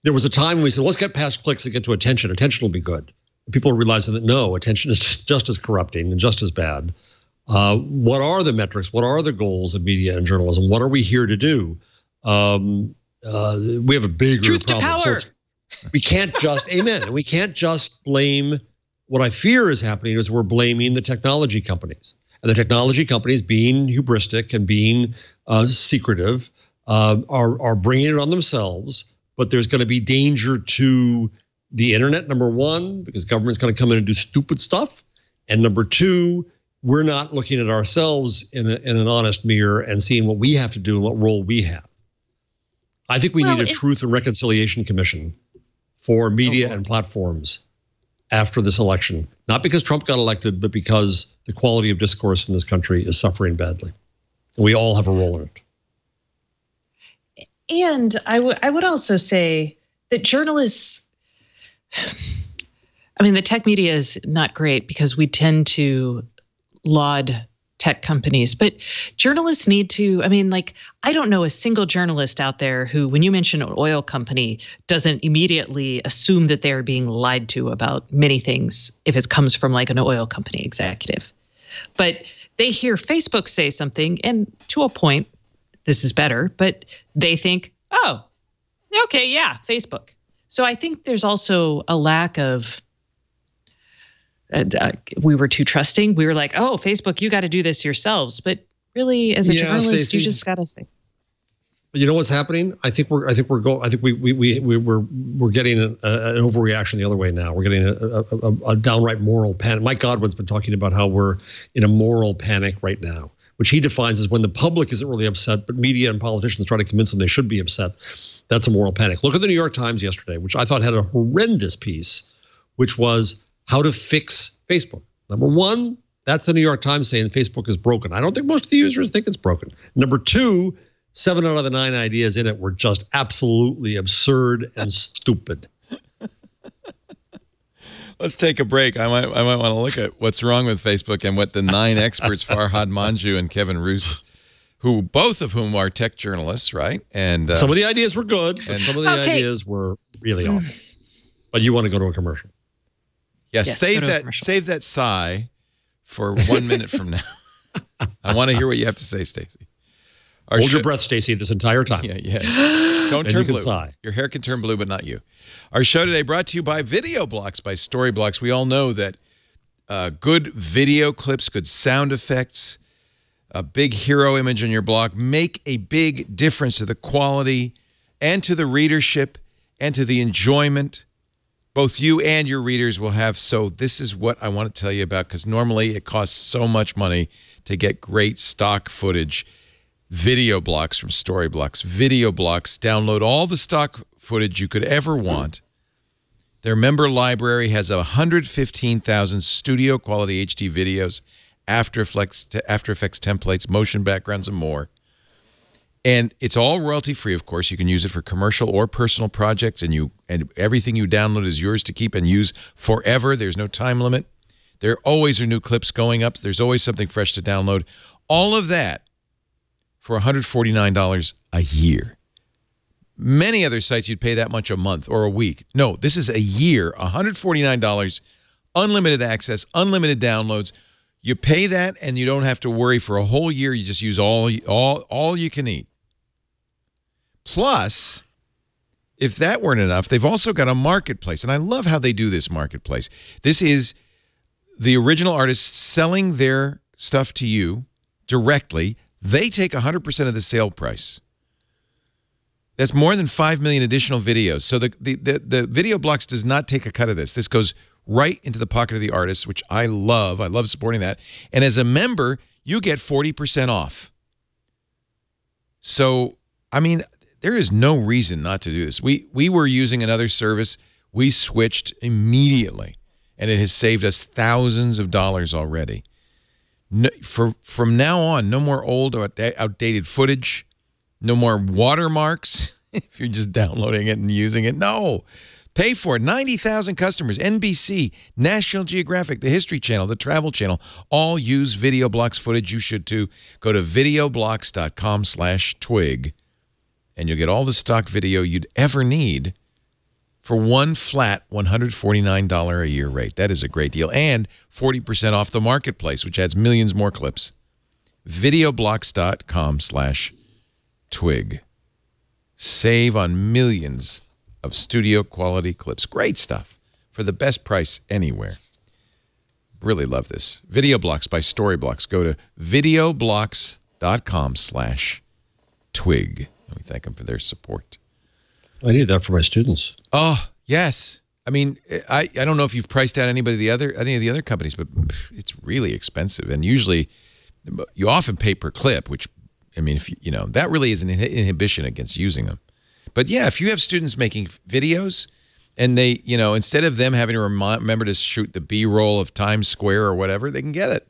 Speaker 4: there was a time when we said, let's get past clicks and get to attention. Attention will be good. People are realizing that no, attention is just as corrupting and just as bad. What are the metrics? What are the goals of media and journalism? What are we here to do? We have a bigger
Speaker 3: Truth
Speaker 4: problem.
Speaker 3: to power.
Speaker 4: We can't just, amen. And we can't just blame, what I fear is happening is we're blaming the technology companies. And the technology companies being hubristic and being secretive are bringing it on themselves. But there's going to be danger to the internet, number one, because government's going to come in and do stupid stuff. And number two, we're not looking at ourselves in an honest mirror and seeing what we have to do and what role we have. I think we need a Truth and Reconciliation Commission for media and platforms after this election, not because Trump got elected, but because the quality of discourse in this country is suffering badly. And we all have a role in it.
Speaker 3: And I would also say that journalists, I mean, the tech media is not great because we tend to laud tech companies, but journalists need to, I don't know a single journalist out there who, when you mention an oil company, doesn't immediately assume that they're being lied to about many things if it comes from like an oil company executive. But they hear Facebook say something, and to a point, this is better, but they think, oh, okay, yeah, Facebook. So I think there's also a lack of, we were too trusting. We were like, oh, Facebook, you got to do this yourselves. But really, as a journalist, Stacey, you just got to say.
Speaker 4: But you know what's happening? I think we're getting an overreaction the other way now. We're getting a downright moral panic. Mike Godwin's been talking about how we're in a moral panic right now, which he defines as when the public isn't really upset, but media and politicians try to convince them they should be upset. That's a moral panic. Look at the New York Times yesterday, which I thought had a horrendous piece, which was how to fix Facebook. Number one, that's the New York Times saying Facebook is broken. I don't think most of the users think it's broken. Number two, 7 out of the 9 ideas in it were just absolutely absurd and stupid.
Speaker 1: Let's take a break. I might want to look at what's wrong with Facebook and what the 9 experts, Farhad Manjoo and Kevin Roos, who both of whom are tech journalists, right? And
Speaker 4: some of the ideas were good, and some of the ideas were really awful. But you want to go to a commercial.
Speaker 1: Yes, save that sigh for 1 minute from now. I want to hear what you have to say, Stacey.
Speaker 4: Hold your breath, Stacey, this entire time.
Speaker 1: Yeah. Don't turn blue. Sigh. Your hair can turn blue, but not you. Our show today brought to you by Video Blocks, by Storyblocks. We all know that good video clips, good sound effects, a big hero image on your blog make a big difference to the quality and to the readership and to the enjoyment both you and your readers will have. So this is what I want to tell you about, because normally it costs so much money to get great stock footage. Video Blocks from Storyblocks. Video Blocks, download all the stock footage you could ever want. Their member library has 115,000 studio quality HD videos, After Effects templates, motion backgrounds, and more. And it's all royalty free, of course. You can use it for commercial or personal projects, and everything you download is yours to keep and use forever. There's no time limit. There always are new clips going up. There's always something fresh to download. All of that for $149 a year. Many other sites you'd pay that much a month or a week. No, this is a year, $149 unlimited access, unlimited downloads. You pay that, and you don't have to worry for a whole year. You just use all you can eat. Plus, if that weren't enough, they've also got a marketplace, and I love how they do this marketplace. This is the original artists selling their stuff to you directly. They take 100% of the sale price. That's more than 5 million additional videos. So the Video Blocks does not take a cut of this. This goes right into the pocket of the artist, which I love. I love supporting that. And as a member, you get 40% off. So, I mean, there is no reason not to do this. We were using another service. We switched immediately, and it has saved us thousands of dollars already. No, from now on, no more old or outdated footage. No more watermarks if you're just downloading it and using it. No. Pay for it. 90,000 customers. NBC, National Geographic, the History Channel, the Travel Channel, all use Video Blocks footage. You should too. Go to videoblocks.com/twig, and you'll get all the stock video you'd ever need for one flat $149 a year rate. That is a great deal. And 40% off the marketplace, which adds millions more clips. Videoblocks.com/twig. Save on millions of studio quality clips. Great stuff for the best price anywhere. Really love this. Video Blocks by Storyblocks. Go to videoblocks.com/twig. And we thank them for their support.
Speaker 4: I need that for my students.
Speaker 1: Oh, yes. I mean, I don't know if you've priced out any of the other companies, but it's really expensive. And usually you often pay per clip, which, I mean, if you know, that really is an inhibition against using them. But yeah, if you have students making videos and they, you know, instead of them having to remember to shoot the B-roll of Times Square or whatever, they can get it.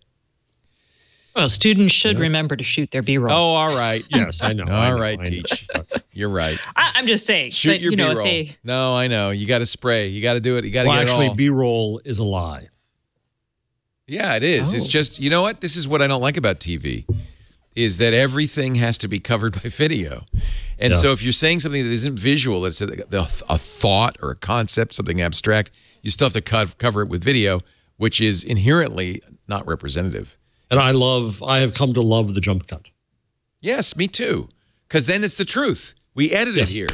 Speaker 3: Well, students should remember to shoot their B-roll.
Speaker 1: Oh, all right.
Speaker 4: Yes, I know.
Speaker 1: All right, Teach. You're right.
Speaker 3: I'm just saying.
Speaker 1: Shoot your B-roll.
Speaker 3: If
Speaker 1: No, I know. You got to spray. You got to do it. You got to get it all.
Speaker 4: Actually, B-roll is a lie.
Speaker 1: Yeah, it is. It's just, you know what? This is what I don't like about TV, is that everything has to be covered by video. And so if you're saying something that isn't visual, it's a thought or a concept, something abstract, you still have to cover it with video, which is inherently not representative.
Speaker 4: And I have come to love the jump cut.
Speaker 1: Yes, me too. Because then it's the truth. We edit it here.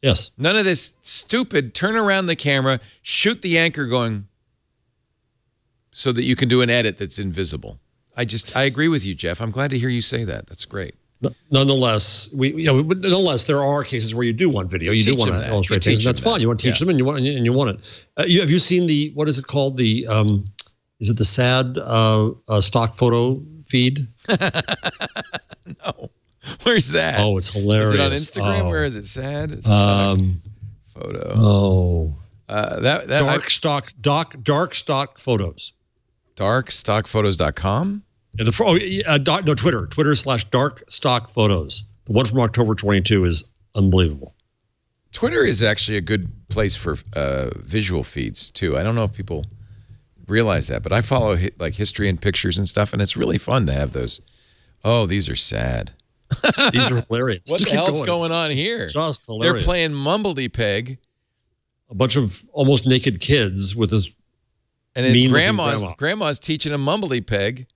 Speaker 4: Yes.
Speaker 1: None of this stupid turn around the camera, shoot the anchor going so that you can do an edit that's invisible. I agree with you, Jeff. I'm glad to hear you say that. That's great.
Speaker 4: Nonetheless, there are cases where you do want video. You do want to illustrate things. That's fine. You want to teach them, and you want it. Have you seen what is it called? Is it the sad stock photo feed?
Speaker 1: No. Where's that?
Speaker 4: Oh, it's hilarious.
Speaker 1: Is it on Instagram?
Speaker 4: Oh.
Speaker 1: Where is it? Sad stock photo.
Speaker 4: Oh.
Speaker 1: Dark stock
Speaker 4: photos.
Speaker 1: Darkstockphotos.com?
Speaker 4: No, Twitter. Twitter/dark stock photos. The one from October 22 is unbelievable.
Speaker 1: Twitter is actually a good place for visual feeds too. I don't know if people realize that, but I follow like history and pictures and stuff, and it's really fun to have those. Oh, these are sad.
Speaker 4: These are hilarious.
Speaker 1: What the hell's going on here?
Speaker 4: Just hilarious.
Speaker 1: They're playing Mumbledy-Peg.
Speaker 4: A bunch of almost naked kids with this.
Speaker 1: And then grandma's teaching a Mumbledy-Peg.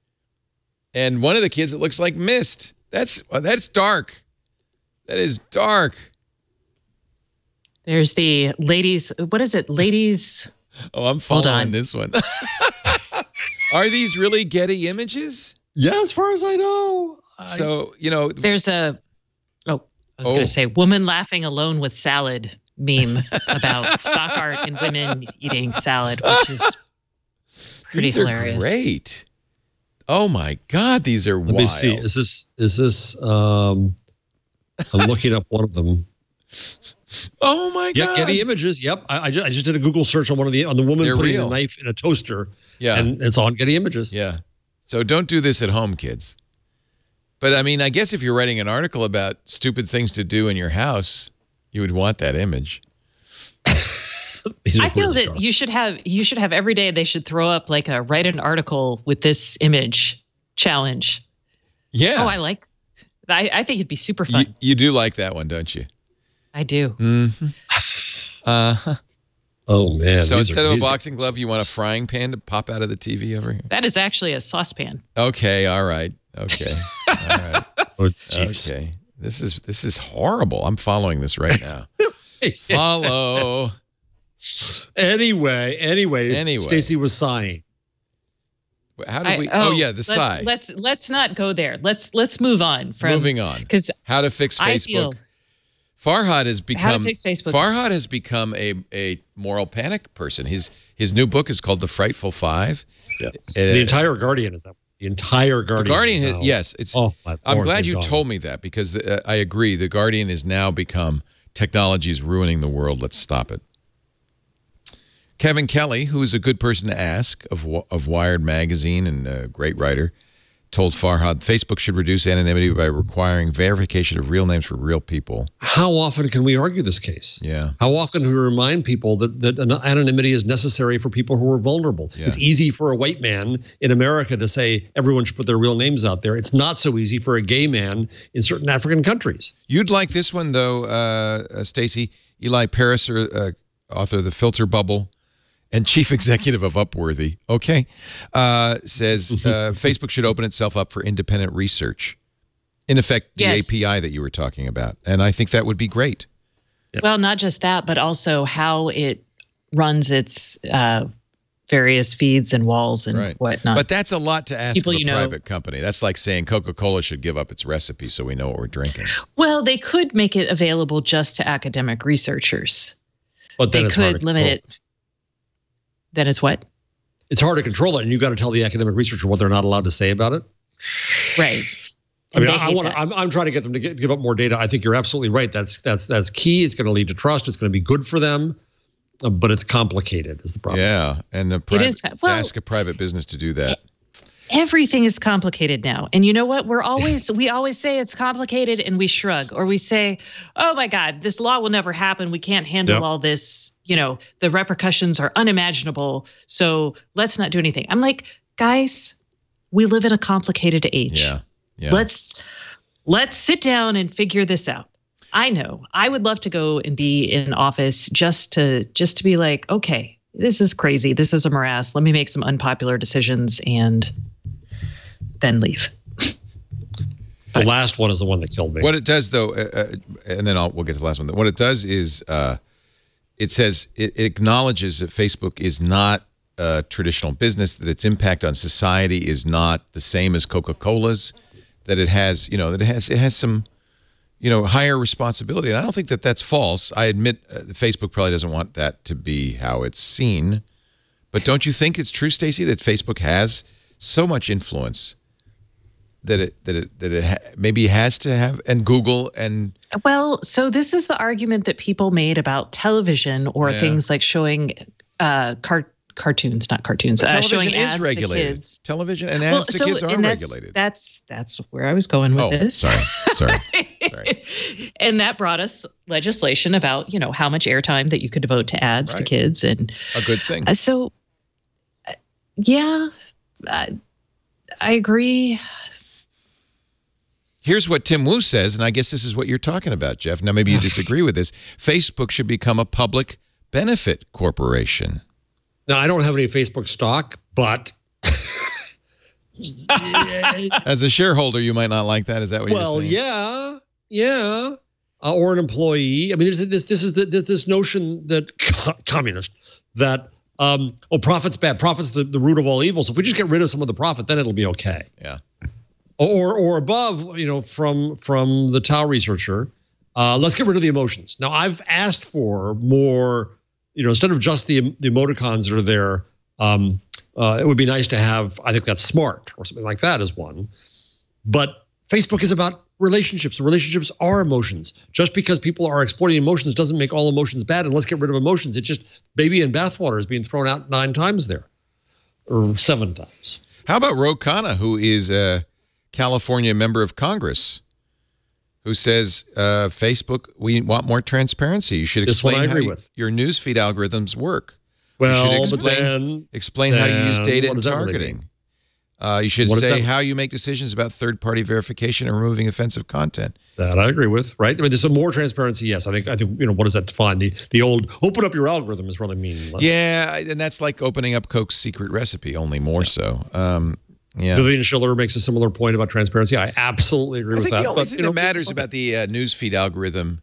Speaker 1: And one of the kids, it looks like Mist. That's dark. That is dark.
Speaker 3: There's the ladies. What is it? Ladies.
Speaker 1: Oh, I'm following this one. Are these really Getty images?
Speaker 4: Yeah, as far as I know.
Speaker 1: So, you know.
Speaker 3: There's I was going to say, woman laughing alone with salad meme about stock art and women eating salad, which is pretty hilarious.
Speaker 1: These are great. Oh my God, these are wild.
Speaker 4: Let me see. Is this I'm looking up one of them.
Speaker 1: Oh my God.
Speaker 4: Yeah, Getty Images. Yep. I just did a Google search on the woman putting a knife in a toaster.
Speaker 1: Yeah.
Speaker 4: And it's on Getty Images.
Speaker 1: Yeah. So don't do this at home, kids. But I mean, I guess if you're writing an article about stupid things to do in your house, you would want that image.
Speaker 3: I feel that you should have every day they should throw up like a write an article with this image challenge.
Speaker 1: Yeah.
Speaker 3: Oh, I think it'd be super fun.
Speaker 1: You do like that one, don't you?
Speaker 3: I do.
Speaker 1: Mm-hmm.
Speaker 4: Oh, Oh, man.
Speaker 1: So instead of a boxing glove, you want a frying pan to pop out of the TV over here?
Speaker 3: That is actually a saucepan.
Speaker 1: Okay, all right. Okay. All right.
Speaker 4: Oh, geez.
Speaker 1: Okay. This is horrible. I'm following this right now. Follow.
Speaker 4: Anyway. Stacey was sighing.
Speaker 1: How did we? The sigh.
Speaker 3: Let's not go there. Let's move on.
Speaker 1: Moving on.
Speaker 3: Because
Speaker 1: how to fix Facebook. Farhad has become
Speaker 3: how to fix Facebook.
Speaker 1: Farhad has become a moral panic person. His new book is called The Frightful Five.
Speaker 4: Yes. The entire Guardian is that. The entire Guardian.
Speaker 1: The Guardian, yes. It's.
Speaker 4: Oh, my
Speaker 1: I'm
Speaker 4: Lord,
Speaker 1: glad you told me that because I agree. The Guardian has now become technology is ruining the world. Let's stop it. Kevin Kelly, who is a good person to ask of Wired magazine and a great writer, told Farhad Facebook should reduce anonymity by requiring verification of real names for real people.
Speaker 4: How often can we argue this case?
Speaker 1: Yeah.
Speaker 4: How often do we remind people that anonymity is necessary for people who are vulnerable? Yeah. It's easy for a white man in America to say everyone should put their real names out there. It's not so easy for a gay man in certain African countries.
Speaker 1: You'd like this one, though, Stacey. Eli Pariser, author of The Filter Bubble and chief executive of Upworthy, says Facebook should open itself up for independent research. In effect, the API that you were talking about. And I think that would be great.
Speaker 3: Well, not just that, but also how it runs its various feeds and walls and whatnot.
Speaker 1: But that's a lot to ask of a private company. That's like saying Coca-Cola should give up its recipe so we know what we're drinking.
Speaker 3: Well, they could make it available just to academic researchers.
Speaker 4: But then
Speaker 3: they could limit it. Then it's what?
Speaker 4: It's hard to control it, and you got to tell the academic researcher what they're not allowed to say about it.
Speaker 3: Right.
Speaker 4: I mean, I'm trying to get them to give up more data. I think you're absolutely right. That's key. It's going to lead to trust. It's going to be good for them, but it's complicated is the problem.
Speaker 1: Yeah, and ask a private business to do that.
Speaker 3: Everything is complicated now. And you know what? we always say it's complicated and we shrug, or we say, oh my God, this law will never happen. We can't handle all this. The repercussions are unimaginable. So let's not do anything. I'm like, guys, we live in a complicated age.
Speaker 1: Yeah.
Speaker 3: Let's sit down and figure this out. I know I would love to go and be in office just to be like, okay, this is crazy. This is a morass. Let me make some unpopular decisions and then leave.
Speaker 4: The last one is the one that killed me.
Speaker 1: What it does, though, and then we'll get to the last one. What it does is it says it acknowledges that Facebook is not a traditional business, that its impact on society is not the same as Coca-Cola's, that it has, it has some, higher responsibility. And I don't think that that's false. I admit Facebook probably doesn't want that to be how it's seen. But don't you think it's true, Stacey, that Facebook has so much influence that it maybe has to have, and Google and
Speaker 3: so this is the argument that people made about television or things like showing cartoons, not cartoons. Showing ads to kids.
Speaker 1: Television and ads to kids are regulated.
Speaker 3: That's where I was going with this.
Speaker 1: Sorry.
Speaker 3: And that brought us legislation about how much airtime that you could devote to ads to kids, and
Speaker 1: a good thing.
Speaker 3: I agree.
Speaker 1: Here's what Tim Wu says, and I guess this is what you're talking about, Jeff. Now, maybe you disagree with this. Facebook should become a public benefit corporation.
Speaker 4: Now, I don't have any Facebook stock, but
Speaker 1: as a shareholder, you might not like that. Is that what you're saying?
Speaker 4: Well, yeah. Or an employee. I mean, there's this notion that communist that profit's bad. Profit's the root of all evil. So if we just get rid of some of the profit, then it'll be okay.
Speaker 1: Yeah.
Speaker 4: Or above, from the Tao researcher, let's get rid of the emotions. Now, I've asked for more. Instead of just the emoticons that are there, it would be nice to have, I think that's smart or something like that is one. But Facebook is about relationships. Relationships are emotions. Just because people are exploiting emotions doesn't make all emotions bad. And let's get rid of emotions. It's just baby in bathwater is being thrown out 9 times there, or 7 times.
Speaker 1: How about Ro Khanna, who is a California member of Congress, who says, Facebook, we want more transparency. You should explain how your newsfeed algorithms work.
Speaker 4: Well,
Speaker 1: explain how you use data and targeting. You should say how you make decisions about third-party verification and removing offensive content.
Speaker 4: That I agree with, right? I mean, there's some more transparency. Yes, I think what does that define? The old open up your algorithm is really meaningless.
Speaker 1: Yeah, and that's like opening up Coke's secret recipe, only more so. Yeah.
Speaker 4: Vivian Schiller makes a similar point about transparency. I absolutely agree with that.
Speaker 1: I think the only thing that matters about the newsfeed algorithm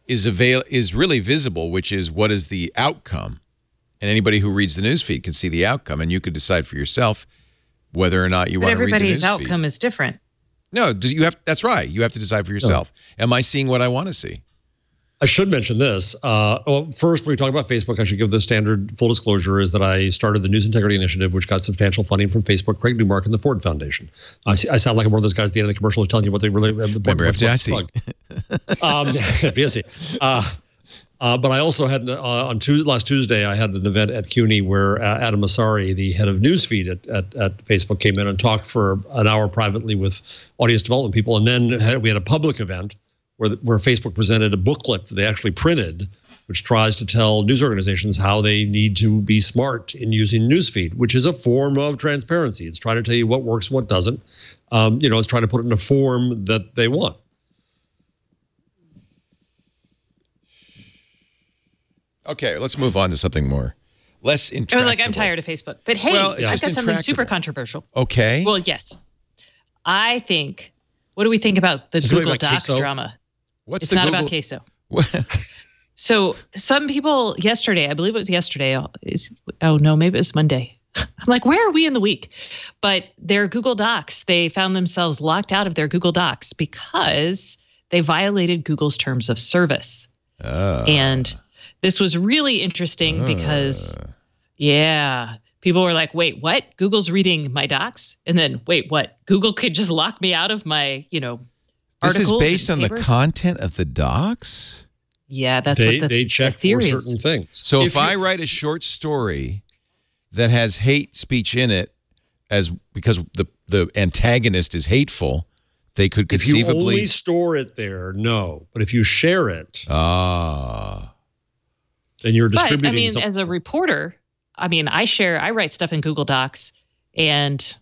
Speaker 1: is really visible, which is what is the outcome, and anybody who reads the newsfeed can see the outcome, and you could decide for yourself whether or not you want to read the newsfeed.
Speaker 3: Everybody's outcome is different.
Speaker 1: No, that's right. You have to decide for yourself. No. Am I seeing what I want to see?
Speaker 4: I should mention this. Well, first, when we talk about Facebook, I should give the standard full disclosure is that I started the News Integrity Initiative, which got substantial funding from Facebook, Craig Newmark, and the Ford Foundation. I sound like I'm one of those guys at the end of the commercial who's telling you what they really
Speaker 1: remember FDIC.
Speaker 4: FDIC. But I also had last Tuesday, I had an event at CUNY where Adam Asari, the head of newsfeed at Facebook, came in and talked for an hour privately with audience development people. And then we had a public event where Facebook presented a booklet that they actually printed, which tries to tell news organizations how they need to be smart in using newsfeed, which is a form of transparency. It's trying to tell you what works and what doesn't. It's trying to put it in a form that they want.
Speaker 1: Okay, let's move on to something more. Less intractable.
Speaker 3: I was like, I'm tired of Facebook. But hey, I've got something super controversial.
Speaker 1: Okay.
Speaker 3: Well, yes. I think, what do we think about the Google Docs drama?
Speaker 1: It's
Speaker 3: not about queso. So some people yesterday, I believe it was yesterday. Maybe it was Monday. I'm like, where are we in the week? But their Google Docs, they found themselves locked out of their Google Docs because they violated Google's terms of service. And this was really interesting because, people were like, wait, what? Google's reading my docs? And then, wait, what? Google could just lock me out of my,
Speaker 1: This is
Speaker 3: articles
Speaker 1: based
Speaker 3: and
Speaker 1: on
Speaker 3: papers?
Speaker 1: the content of the docs?
Speaker 3: Yeah, that's
Speaker 4: they
Speaker 3: what
Speaker 4: they check for certain things.
Speaker 1: So if I write a short story that has hate speech in it, because the antagonist is hateful, they could conceivably.
Speaker 4: If you only store it there, no. But if you share it, then you're distributing.
Speaker 3: But I mean, as a reporter, I write stuff in Google Docs, and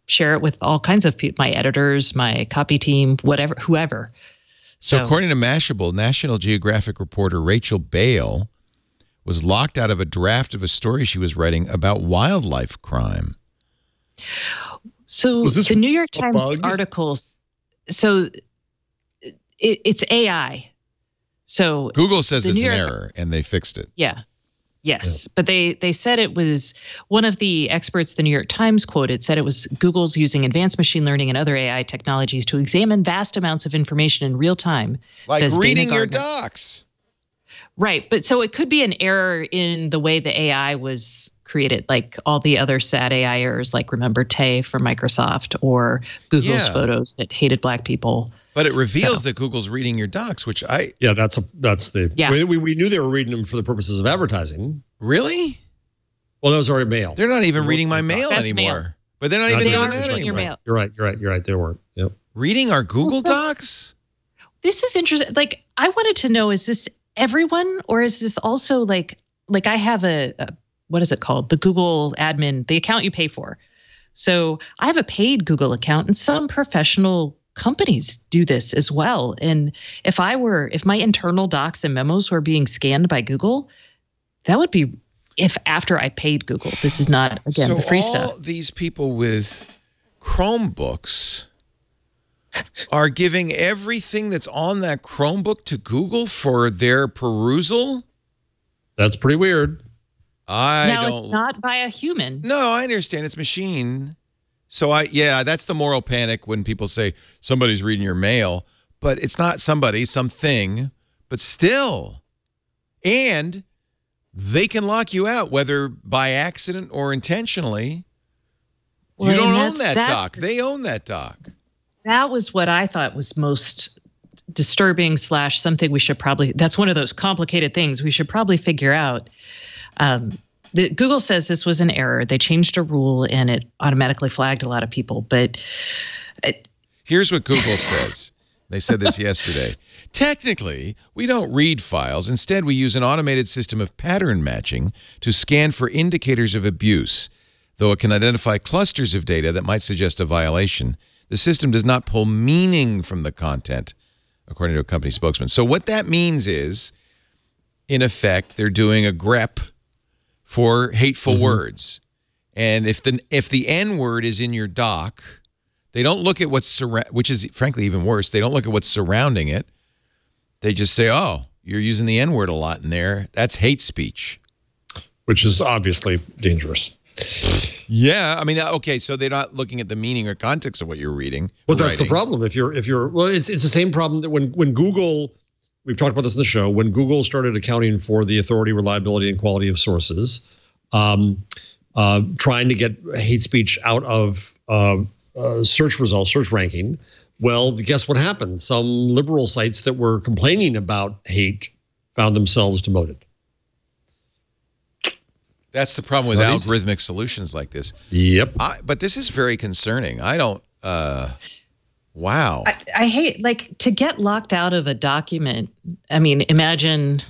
Speaker 3: share it with all kinds of people, my editors, my copy team, whoever.
Speaker 1: So according to Mashable, National Geographic reporter Rachel Bale was locked out of a draft of a story she was writing about wildlife crime.
Speaker 3: So the New York Times articles, so it's AI. So
Speaker 1: Google says it's an error, and they fixed it.
Speaker 3: Yeah. Yes, but they said it was one of the experts the New York Times quoted said it was Google's using advanced machine learning and other AI technologies to examine vast amounts of information in real time.
Speaker 1: Like reading your docs.
Speaker 3: Right, but so it could be an error in the way the AI was created, like all the other sad AI errors, like remember Tay from Microsoft or Google's photos that hated black people.
Speaker 1: But it reveals that Google's reading your docs, which
Speaker 4: we knew they were reading them for the purposes of advertising.
Speaker 1: Really?
Speaker 4: Well, that was already mail.
Speaker 1: They're not even reading my mail anymore.
Speaker 3: Mail.
Speaker 1: But they're not even doing that anymore.
Speaker 3: Your mail.
Speaker 4: You're right. They weren't. Yep.
Speaker 1: Reading our Google Docs?
Speaker 3: This is interesting. Like, I wanted to know, is this everyone, or is this also like I have a what is it called? The Google admin, the account you pay for. So I have a paid Google account, and some professional companies do this as well. And if my internal docs and memos were being scanned by Google, that would be after I paid Google. This is not, again, the free stuff.
Speaker 1: So all these people with Chromebooks are giving everything that's on that Chromebook to Google for their perusal?
Speaker 4: That's pretty weird.
Speaker 3: It's not by a human.
Speaker 1: No, I understand. It's machine. So that's the moral panic when people say somebody's reading your mail, but it's not somebody, something, but still. And they can lock you out, whether by accident or intentionally. You don't own that doc. They own that doc.
Speaker 3: That was what I thought was most disturbing / something we should probably, that's one of those complicated things we should probably figure out. Google says this was an error. They changed a rule and it automatically flagged a lot of people. But
Speaker 1: here's what Google says. They said this yesterday. Technically, we don't read files. Instead, we use an automated system of pattern matching to scan for indicators of abuse. Though it can identify clusters of data that might suggest a violation, the system does not pull meaning from the content, according to a company spokesman. So what that means is, in effect, they're doing a grep for hateful words. And if the N word is in your doc, they don't look at what's which is frankly even worse. They don't look at what's surrounding it. They just say, "Oh, you're using the N word a lot in there. That's hate speech,"
Speaker 4: which is obviously dangerous.
Speaker 1: Yeah, I mean, okay, so they're not looking at the meaning or context of what you're reading.
Speaker 4: Well, that's the problem. If you're well, it's the same problem that when Google, we've talked about this in the show, when Google started accounting for the authority, reliability, and quality of sources, trying to get hate speech out of search results, search ranking. Well, guess what happened? Some liberal sites that were complaining about hate found themselves demoted.
Speaker 1: That's the problem with algorithmic solutions like this.
Speaker 4: Yep.
Speaker 3: But
Speaker 1: this is very concerning. I don't, wow.
Speaker 3: I hate, like, to get locked out of a document. I mean, imagine,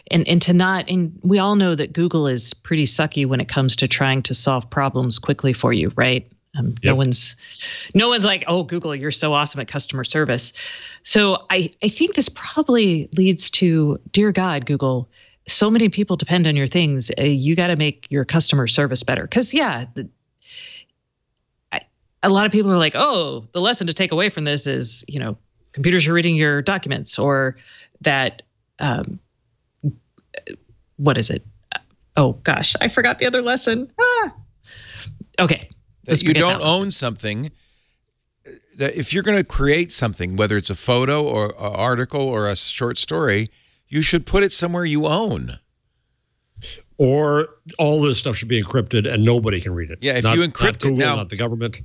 Speaker 3: and to not, and we all know that Google is pretty sucky when it comes to trying to solve problems quickly for you, right? Yep. No one's like, "Oh, Google, you're so awesome at customer service." So I think this probably leads to, dear God, Google, so many people depend on your things. You got to make your customer service better. Because, yeah, a lot of people are like, "Oh, the lesson to take away from this is, computers are reading your documents," or that, what is it? Oh, gosh, I forgot the other lesson. Okay.
Speaker 1: That you don't own something. That if you're going to create something, whether it's a photo or an article or a short story, you should put it somewhere you own.
Speaker 4: Or all this stuff should be encrypted and nobody can read it.
Speaker 1: Yeah, if you encrypt
Speaker 4: not Google,
Speaker 1: it now,
Speaker 4: not the government,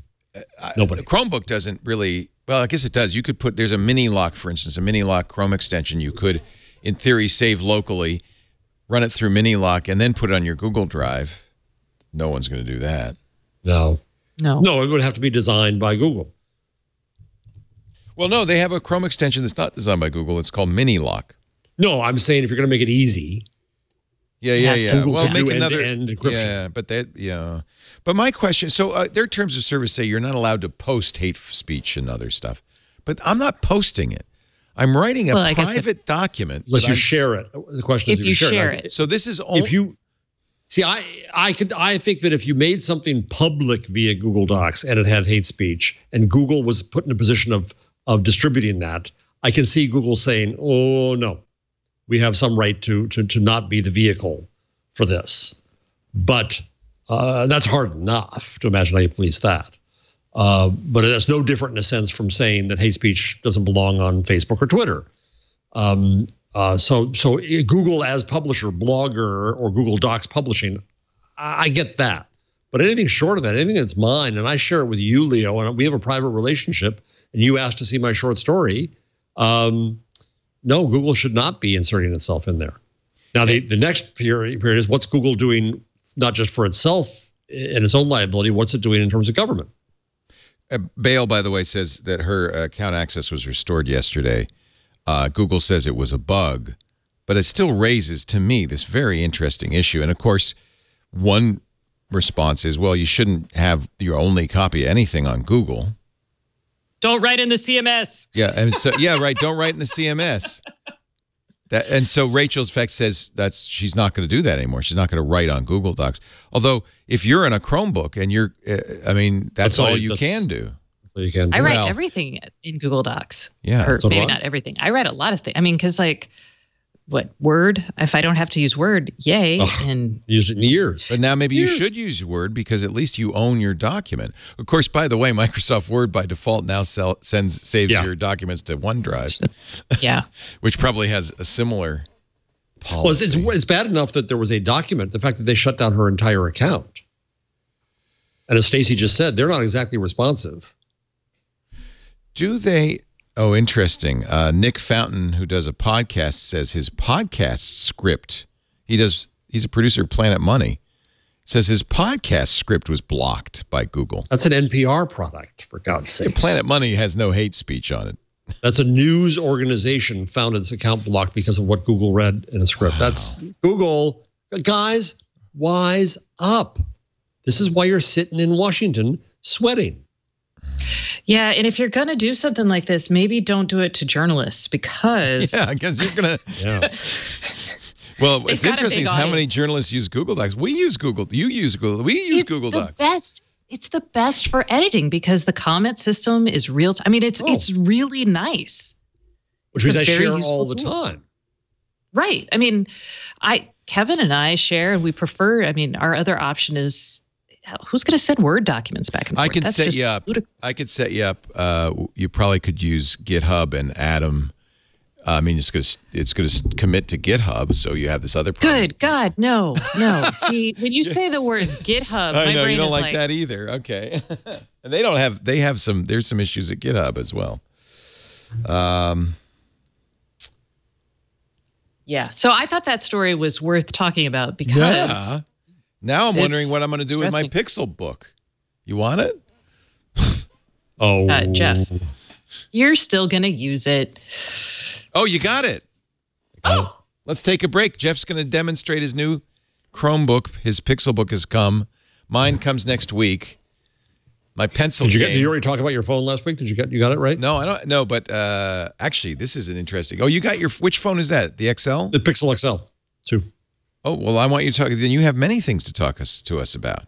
Speaker 4: nobody.
Speaker 1: Chromebook doesn't really. Well, I guess it does. You could put, there's a mini lock, for instance, a mini lock Chrome extension. You could, in theory, save locally, run it through mini lock, and then put it on your Google Drive. No one's going to do that.
Speaker 4: No, it would have to be designed by Google.
Speaker 1: Well, no, they have a Chrome extension that's not designed by Google. It's called Mini Lock.
Speaker 4: No, I'm saying if you're going to make it easy.
Speaker 1: Yeah.
Speaker 4: Google
Speaker 1: well, make
Speaker 4: another encryption.
Speaker 1: But my question, so their terms of service say you're not allowed to post hate speech and other stuff. But I'm not posting it. I'm writing a private document.
Speaker 4: Unless you share it. The question is if you share it.
Speaker 1: So this is only...
Speaker 4: If you... See, I think that if you made something public via Google Docs and it had hate speech and Google was put in a position of distributing that, I can see Google saying, "Oh, no, we have some right to not be the vehicle for this." But that's hard enough to imagine how you police that. But that's no different in a sense from saying that hate speech doesn't belong on Facebook or Twitter. So Google as publisher, Blogger, or Google Docs publishing, I get that. But anything short of that, anything that's mine, and I share it with you, Leo, and we have a private relationship, and you asked to see my short story, no, Google should not be inserting itself in there. Now, the next period is what's Google doing, not just for itself and its own liability, what's it doing in terms of government?
Speaker 1: Bale, by the way, says that her account access was restored yesterday. Google says it was a bug, but it still raises, to me, this very interesting issue. And, of course, one response is, well, you shouldn't have your only copy of anything on Google.
Speaker 3: Don't write in the CMS.
Speaker 1: Yeah, and so right. Don't write in the CMS. And so Rachel's Fact says she's not going to do that anymore. She's not going to write on Google Docs. Although, if you're in a Chromebook and you're, that's all you can do.
Speaker 4: You can.
Speaker 3: I write everything in Google Docs.
Speaker 1: Yeah.
Speaker 3: Or maybe not everything. I write a lot of things. I mean, because Word? If I don't have to use Word, yay. And
Speaker 4: used it in years.
Speaker 1: But now maybe you should use Word because at least you own your document. Of course, by the way, Microsoft Word by default now saves your documents to OneDrive.
Speaker 3: Yeah.
Speaker 1: Which probably has a similar policy.
Speaker 4: Well, it's bad enough that there was a document, the fact that they shut down her entire account. And as Stacey just said, they're not exactly responsive.
Speaker 1: Do they? Oh, interesting. Nick Fountain, who does a podcast, says his podcast script, he's a producer of Planet Money, says his podcast script was blocked by Google.
Speaker 4: That's an NPR product, for God's sake.
Speaker 1: Planet Money has no hate speech on it.
Speaker 4: That's a news organization found its account blocked because of what Google read in a script. Wow. That's Google. Guys, wise up. This is why you're sitting in Washington sweating.
Speaker 3: Yeah, and if you're going to do something like this, maybe don't do it to journalists because...
Speaker 1: Yeah, I guess you're going to...
Speaker 4: Yeah.
Speaker 1: Well, what's interesting is how many journalists use Google Docs. We use Google. You use Google. We use Google Docs.
Speaker 3: It's the best for editing because the comment system is real time. I mean, it's really nice.
Speaker 4: Which means I share all the time.
Speaker 3: Right. I mean, Kevin and I share, and we prefer. I mean, our other option is who's going to send Word documents back and forth?
Speaker 1: I can set you up. I could set you up. You probably could use GitHub and Atom. I mean, it's going to commit to GitHub, so you have this other problem.
Speaker 3: Good God, no. See, when you say the words GitHub,
Speaker 1: I know
Speaker 3: my brain
Speaker 1: you don't
Speaker 3: is
Speaker 1: like that either. Okay, and they have some. There's some issues at GitHub as well.
Speaker 3: Yeah. So I thought that story was worth talking about because
Speaker 1: now I'm wondering what I'm going to do with my Pixel book. You want it?
Speaker 3: Jeff, you're still going to use it.
Speaker 1: Oh, you got it.
Speaker 3: Oh.
Speaker 1: Let's take a break. Jeff's going to demonstrate his new Chromebook. His Pixel book has come. Mine comes next week. My pencil.
Speaker 4: Did you already talk about your phone last week? You got it right?
Speaker 1: No, I don't. No, but actually, this is an interesting. Oh, you got which phone is that? The XL?
Speaker 4: The Pixel XL 2.
Speaker 1: Oh, well, I want you to talk. Then you have many things to talk to us about.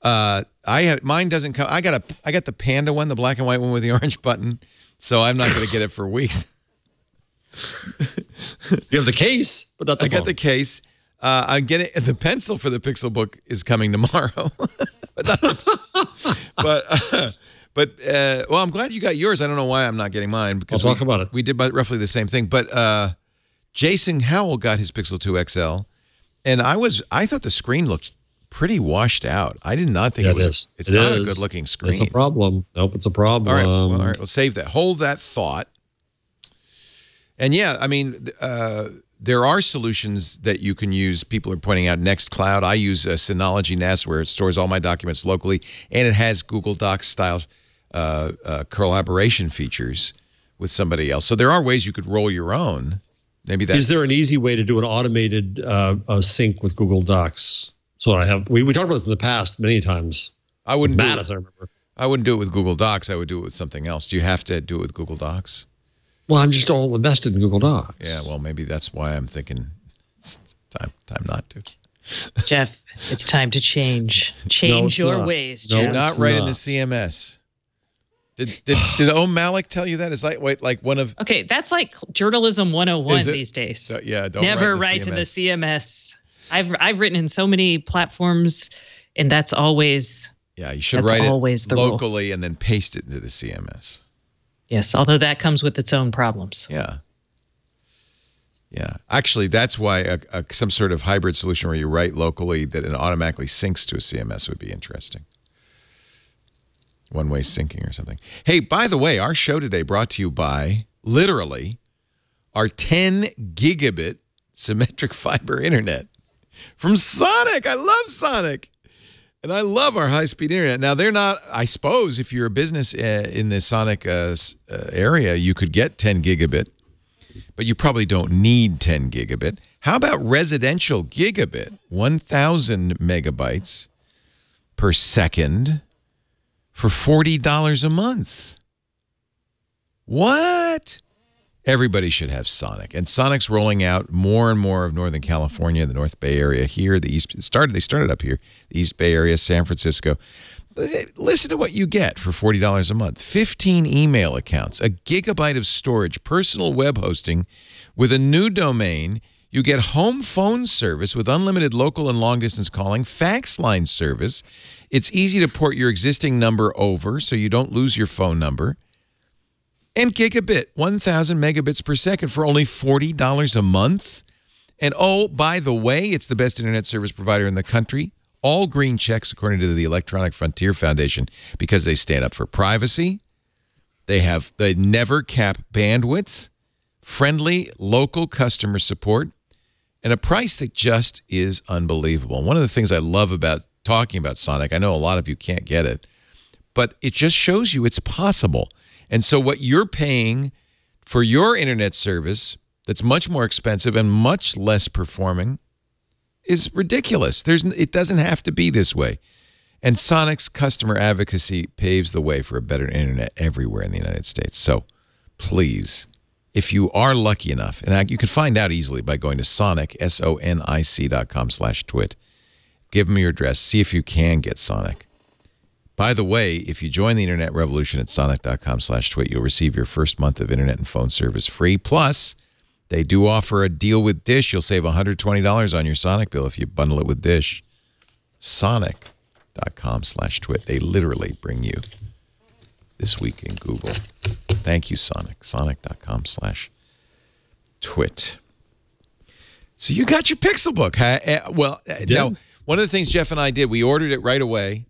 Speaker 1: Mine doesn't come. I got the Panda one, the black and white one with the orange button. So I'm not going to get it for weeks.
Speaker 4: You have the case, but not the phone.
Speaker 1: I got the case. I'm getting the pencil for the Pixel book is coming tomorrow. but well, I'm glad you got yours. I don't know why I'm not getting mine because
Speaker 4: I'll talk about it.
Speaker 1: We did roughly the same thing. But Jason Howell got his Pixel 2 XL, and I thought the screen looked pretty washed out. I did not think it was. It's not a good looking screen.
Speaker 4: It's a problem. Nope, it's a problem.
Speaker 1: All right, we'll save that. Hold that thought. And yeah, I mean, there are solutions that you can use. People are pointing out Nextcloud. I use Synology Nest where it stores all my documents locally, and it has Google Docs style collaboration features with somebody else. So there are ways you could roll your own. Maybe that's.
Speaker 4: Is there an easy way to do an automated sync with Google Docs? So we talked about this in the past many times.
Speaker 1: I wouldn't.
Speaker 4: I remember.
Speaker 1: I wouldn't do it with Google Docs. I would do it with something else. Do you have to do it with Google Docs?
Speaker 4: Well, I'm just all invested in Google Docs.
Speaker 1: Yeah, well, maybe that's why I'm thinking it's time not to.
Speaker 3: Jeff, it's time to change. Change your ways, Jeff.
Speaker 1: You're not right in the CMS. Did O'Malley tell you that? Is that like one of...
Speaker 3: Okay, that's like journalism 101 these days.
Speaker 1: So, yeah, don't
Speaker 3: never write in the CMS. I've written in so many platforms, and that's always... Yeah,
Speaker 1: you should write it locally and then paste it into the CMS.
Speaker 3: Yes, although that comes with its own problems.
Speaker 1: Yeah. Yeah. Actually, that's why some sort of hybrid solution where you write locally that it automatically syncs to a CMS would be interesting. One-way syncing or something. Hey, by the way, our show today brought to you by, literally, our 10 gigabit symmetric fiber internet from Sonic. I love Sonic. And I love our high-speed internet. Now, they're not, I suppose, if you're a business in the Sonic area, you could get 10 gigabit, but you probably don't need 10 gigabit. How about residential gigabit, 1,000 megabytes per second for $40 a month? What? Everybody should have Sonic, and Sonic's rolling out more and more of Northern California, the North Bay area here, the East. They started up here, the East Bay area, San Francisco. Listen to what you get for $40 a month: 15 email accounts, a gigabyte of storage, personal web hosting with a new domain. You get home phone service with unlimited local and long distance calling, fax line service. It's easy to port your existing number over so you don't lose your phone number. And gigabit, 1,000 megabits per second for only $40 a month. And oh, by the way, it's the best internet service provider in the country. All green checks according to the Electronic Frontier Foundation because they stand up for privacy. They never cap bandwidth, friendly local customer support, and a price that just is unbelievable. And one of the things I love about talking about Sonic, I know a lot of you can't get it, but it just shows you it's possible. And so what you're paying for your internet service that's much more expensive and much less performing is ridiculous. It doesn't have to be this way. And Sonic's customer advocacy paves the way for a better internet everywhere in the United States. So please, if you are lucky enough, and you can find out easily by going to Sonic, SONIC.com/twit. Give them your address. See if you can get Sonic. By the way, if you join the internet revolution at sonic.com/twit, you'll receive your first month of internet and phone service free. Plus, they do offer a deal with Dish. You'll save $120 on your Sonic bill if you bundle it with Dish. Sonic.com/twit. They literally bring you This Week in Google. Thank you, Sonic. Sonic.com/twit. So you got your Pixelbook. Well, now, one of the things Jeff and I did, we ordered it right away,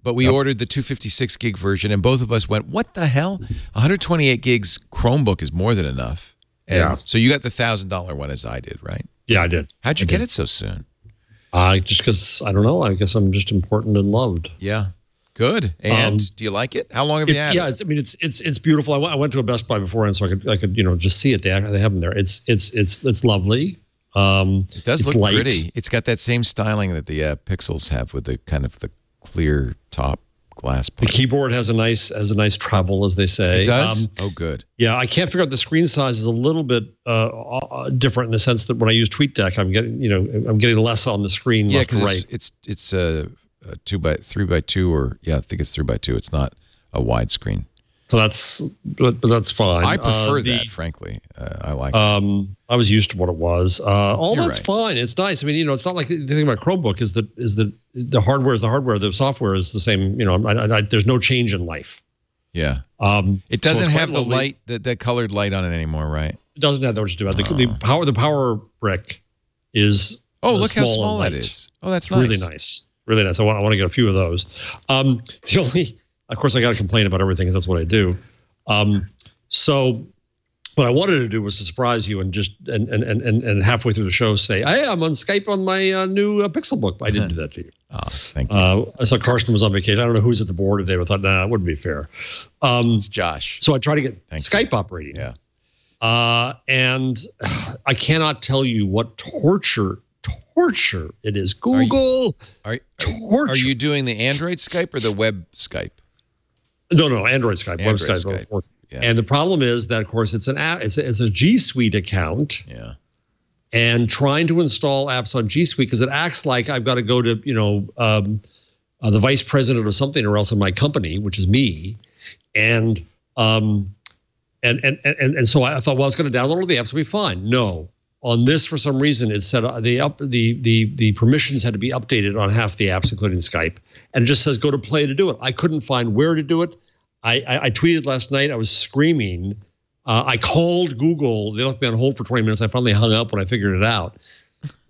Speaker 1: but we ordered the 256 gig version, and both of us went, what the hell? 128 gigs Chromebook is more than enough. And so you got the $1,000 one as I did, right?
Speaker 4: Yeah, I did.
Speaker 1: How'd you get it so soon?
Speaker 4: Just because, I don't know, I guess I'm just important and loved.
Speaker 1: Yeah. Good. And do you like it? How long have you had it?
Speaker 4: I mean, it's beautiful. I went to a Best Buy beforehand so I could just see it. They have them there. It's lovely.
Speaker 1: It does look
Speaker 4: light.
Speaker 1: pretty. It's got that same styling that the Pixels have with the kind of the clear top glass part.
Speaker 4: The keyboard has a nice travel, as they say.
Speaker 1: It does? Oh, good. Yeah,
Speaker 4: I can't figure out the screen size is a little bit different in the sense that when I use TweetDeck, I'm getting less on the screen left and right.
Speaker 1: It's 3x2 or I think it's 3x2. It's not a widescreen.
Speaker 4: So that's fine.
Speaker 1: I prefer that, frankly. I like it.
Speaker 4: I was used to what it was. All
Speaker 1: You're
Speaker 4: that's
Speaker 1: right.
Speaker 4: fine. It's nice. I mean, it's not like the thing about Chromebook is that the hardware is the hardware. The software is the same. There's no change in life.
Speaker 1: Yeah. It doesn't have the light, that colored light on it anymore, right?
Speaker 4: It doesn't have that much to do with it. The power brick is.
Speaker 1: Oh, look how small that is. Oh, that's nice.
Speaker 4: Really nice. Really nice. I want to get a few of those. Of course, I got to complain about everything because that's what I do. So what I wanted to do was to surprise you and just and halfway through the show say, "Hey, I'm on Skype on my new Pixelbook." I didn't do that to you.
Speaker 1: Oh, thank you.
Speaker 4: I saw Carson was on vacation. I don't know who's at the board today, but I thought, nah, it wouldn't be fair.
Speaker 1: It's Josh.
Speaker 4: So I try to get Skype operating.
Speaker 1: Yeah.
Speaker 4: And I cannot tell you what torture it is. Google. Torture.
Speaker 1: Are you doing the Android Skype or the web Skype?
Speaker 4: No, Android Skype, web Skype. Yeah. And the problem is that, of course, it's an app. It's a G Suite account.
Speaker 1: Yeah.
Speaker 4: And trying to install apps on G Suite because it acts like I've got to go to the vice president or something, or else in my company, which is me, and so I thought, well, it's going to download all the apps, it'll be fine. No. On this, for some reason, it said the permissions had to be updated on half the apps, including Skype, and it just says go to Play to do it. I couldn't find where to do it. I tweeted last night. I was screaming. I called Google. They left me on hold for 20 minutes. I finally hung up when I figured it out.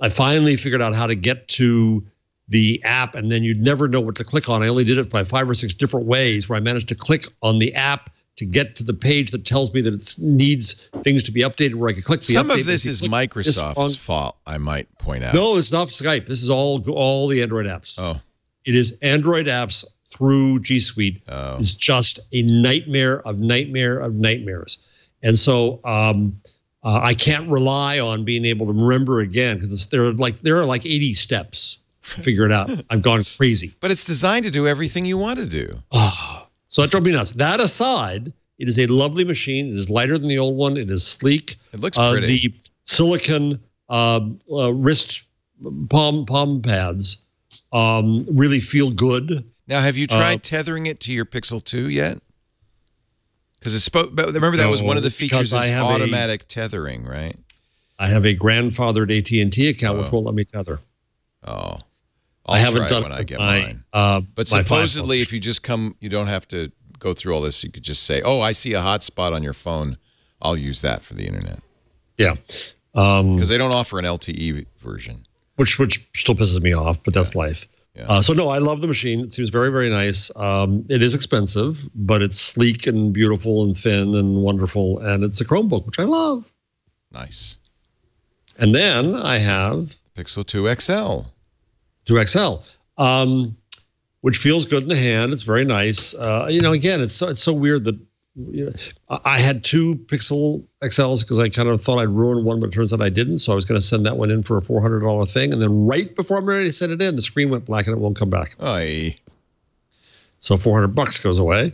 Speaker 4: I finally figured out how to get to the app, and then you'd never know what to click on. I only did it by 5 or 6 different ways where I managed to click on the app to get to the page that tells me that it needs things to be updated where I can click the update.
Speaker 1: Some of this is Microsoft's fault, I might point out.
Speaker 4: No, it's not Skype. This is all the Android apps.
Speaker 1: Oh.
Speaker 4: It is Android apps through G Suite.
Speaker 1: Oh.
Speaker 4: It's just a nightmare of nightmares. And so I can't rely on being able to remember again because there are like 80 steps to figure it out. I've gone crazy.
Speaker 1: But it's designed to do everything you want to do.
Speaker 4: So that drove me nuts. That aside, it is a lovely machine. It is lighter than the old one. It is sleek.
Speaker 1: It looks pretty.
Speaker 4: The silicon wrist palm pads really feel good.
Speaker 1: Now, have you tried tethering it to your Pixel 2 yet? Because remember that was one of the features is automatic tethering, right?
Speaker 4: I have a grandfathered AT&T account which won't let me tether.
Speaker 1: Oh.
Speaker 4: I haven't done
Speaker 1: it when I get mine. But supposedly, if you just come, you don't have to go through all this. You could just say, "Oh, I see a hotspot on your phone. I'll use that for the internet."
Speaker 4: Yeah,
Speaker 1: because they don't offer an LTE version,
Speaker 4: which still pisses me off. But that's life.
Speaker 1: Yeah.
Speaker 4: So no, I love the machine. It seems very, very nice. It is expensive, but it's sleek and beautiful and thin and wonderful, and it's a Chromebook, which I love.
Speaker 1: Nice.
Speaker 4: And then I have
Speaker 1: Pixel 2 XL.
Speaker 4: 2 XL, which feels good in the hand. It's very nice. Again, it's so weird that I had 2 Pixel XLs because I kind of thought I'd ruined one, but it turns out I didn't. So I was going to send that one in for a $400 thing, and then right before I'm ready to send it in, the screen went black and it won't come back.
Speaker 1: Oy.
Speaker 4: So $400 goes away.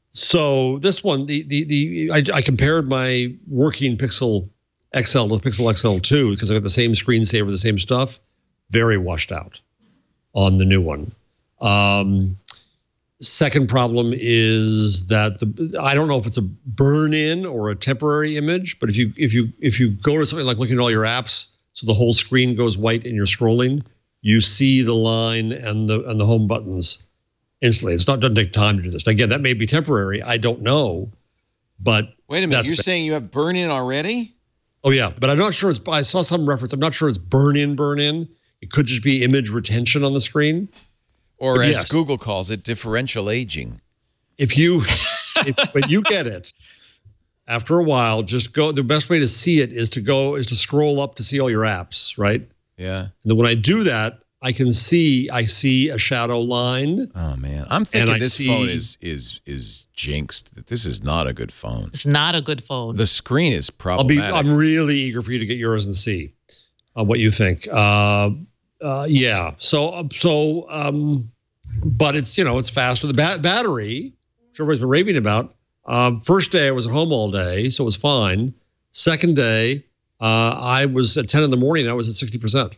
Speaker 4: So this one, I compared my working Pixel XL with Pixel XL2 because I got the same screensaver, the same stuff. Very washed out on the new one. Second problem is that I don't know if it's a burn-in or a temporary image, but if you go to something like looking at all your apps, so the whole screen goes white and you're scrolling, you see the line and the home buttons instantly. Doesn't take time to do this. Again, that may be temporary. I don't know, but
Speaker 1: wait a minute. You're saying you have burn-in already?
Speaker 4: Oh yeah, but I'm not sure. I saw some reference. I'm not sure it's burn-in. It could just be image retention on the screen.
Speaker 1: Or but as yes, Google calls it, differential aging.
Speaker 4: But you get it. After a while, just go. The best way to see it is to scroll up to see all your apps, right?
Speaker 1: Yeah.
Speaker 4: And then when I do that, I see a shadow line.
Speaker 1: Oh man, I'm thinking this phone is jinxed. This is not a good phone.
Speaker 3: It's not a good phone.
Speaker 1: The screen is problematic.
Speaker 4: I'm really eager for you to get yours and see what you think. Yeah. But it's it's faster. The battery, which everybody's been raving about. First day I was at home all day, so it was fine. Second day, I was at 10 in the morning. I was at 60%.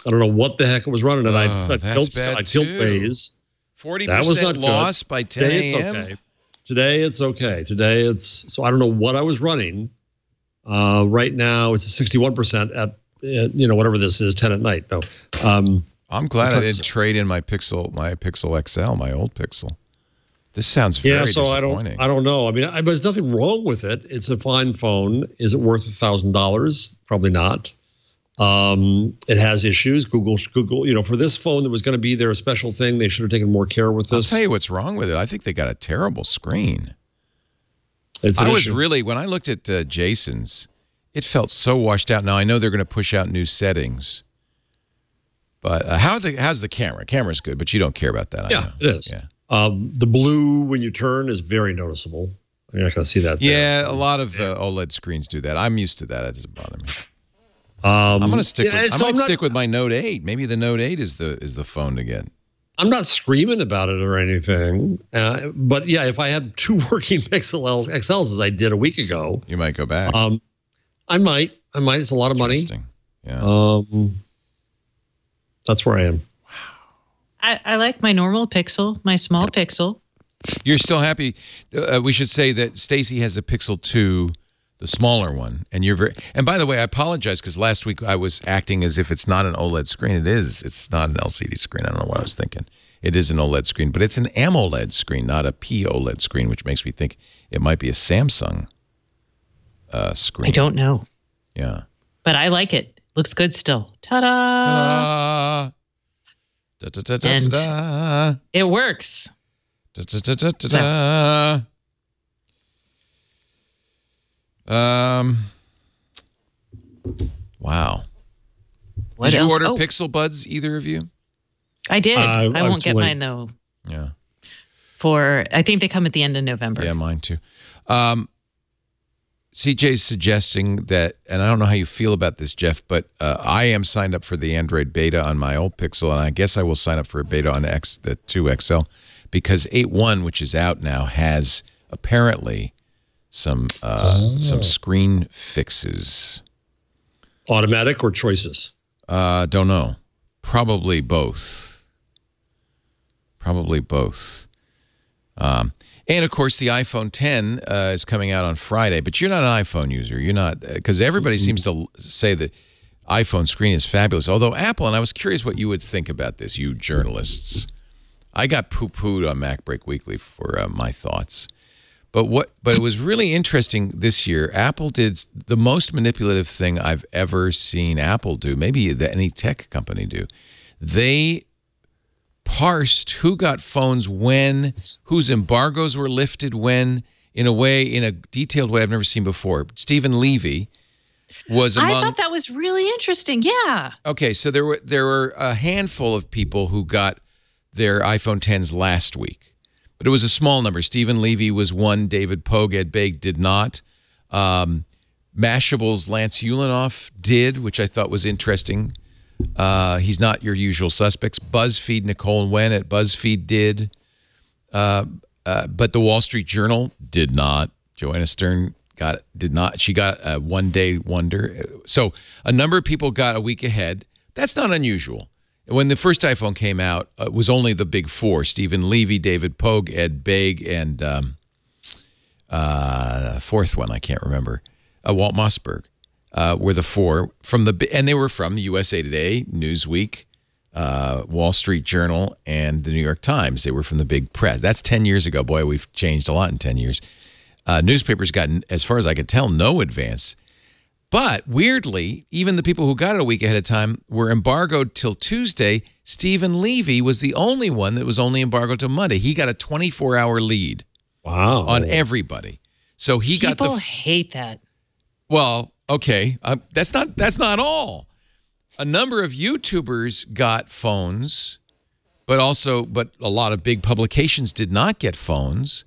Speaker 4: I don't know what the heck it was running. And I tilt ways.
Speaker 1: 40% loss by 10 a.m.
Speaker 4: Today it's okay. Today it's so I don't know what I was running. Right now it's 61% at whatever this is, 10 at night. No.
Speaker 1: I'm glad I didn't trade in my Pixel XL, my old Pixel. This sounds very disappointing.
Speaker 4: I don't know. I mean, there's nothing wrong with it. It's a fine phone. Is it worth $1,000? Probably not. It has issues. Google, for this phone that was going to be their special thing, they should have taken more care with this.
Speaker 1: I'll tell you what's wrong with it. I think they got a terrible screen. When I looked at Jason's, it felt so washed out. Now, I know they're going to push out new settings. But how's the camera? Camera's good, but you don't care about that.
Speaker 4: Yeah, it is. Yeah. The blue, when you turn, is very noticeable. You're not going to see that there.
Speaker 1: Yeah, a lot of OLED screens do that. I'm used to that. It doesn't bother me. I'm going to stick with my Note 8. Maybe the Note 8 is the phone to get.
Speaker 4: I'm not screaming about it or anything. But yeah, if I had two working Pixel XLs as I did a week ago.
Speaker 1: You might go back.
Speaker 4: I might. It's a lot of money.
Speaker 1: Yeah.
Speaker 4: That's where I am.
Speaker 3: Wow. I like my normal Pixel, my small Pixel.
Speaker 1: You're still happy. We should say that Stacy has a Pixel 2, the smaller one, and And by the way, I apologize because last week I was acting as if it's not an OLED screen. It is. It's not an LCD screen. I don't know what I was thinking. It is an OLED screen, but it's an AMOLED screen, not a POLED screen, which makes me think it might be a Samsung screen.
Speaker 3: I don't know.
Speaker 1: Yeah,
Speaker 3: but I like it. Looks good still. Ta-da!
Speaker 1: Ta-da!
Speaker 3: It works.
Speaker 1: Wow. Did you order Pixel Buds, either of you?
Speaker 3: I did. I won't get mine, though.
Speaker 1: Yeah.
Speaker 3: I think they come at the end of November.
Speaker 1: Yeah, mine too. CJ's suggesting that, and I don't know how you feel about this, Jeff, but I am signed up for the Android beta on my old Pixel, and I guess I will sign up for a beta on the 2 XL, because 8.1, which is out now, has apparently some screen fixes.
Speaker 4: Automatic or choices?
Speaker 1: Don't know. Probably both. Probably both. And, of course, the iPhone 10 is coming out on Friday, but you're not an iPhone user. You're not, because everybody seems to say that iPhone screen is fabulous, although Apple, and I was curious what you would think about this, you journalists. I got poo-pooed on MacBreak Weekly for my thoughts. But it was really interesting this year. Apple did the most manipulative thing I've ever seen Apple do, maybe any tech company do. They parsed who got phones when, whose embargoes were lifted when, in a detailed way I've never seen before. Stephen Levy was among...
Speaker 3: I thought that was really interesting. Yeah.
Speaker 1: Okay, so there were a handful of people who got their iPhone 10s last week, but it was a small number. Stephen Levy was one. David Pogue, Ed Baig did not. Mashable's Lance Ulanoff did, which I thought was interesting. He's not your usual suspects. BuzzFeed, Nicole Wen at BuzzFeed did. But the Wall Street Journal did not. Joanna Stern did not. She got a one-day wonder. So a number of people got a week ahead. That's not unusual. When the first iPhone came out, it was only the big four: Stephen Levy, David Pogue, Ed Begg, and fourth one I can't remember. Walt Mossberg were the four and they were from USA Today, Newsweek, Wall Street Journal, and the New York Times. They were from the big press. That's 10 years ago. Boy, we've changed a lot in 10 years. Newspapers got, as far as I could tell, no advance. But weirdly, even the people who got it a week ahead of time were embargoed till Tuesday. Stephen Levy was the only one that was only embargoed till Monday. He got a 24-hour lead.
Speaker 4: Wow.
Speaker 1: On everybody. So he got the...
Speaker 3: People hate that.
Speaker 1: Well, okay. That's not all. A number of YouTubers got phones, but a lot of big publications did not get phones.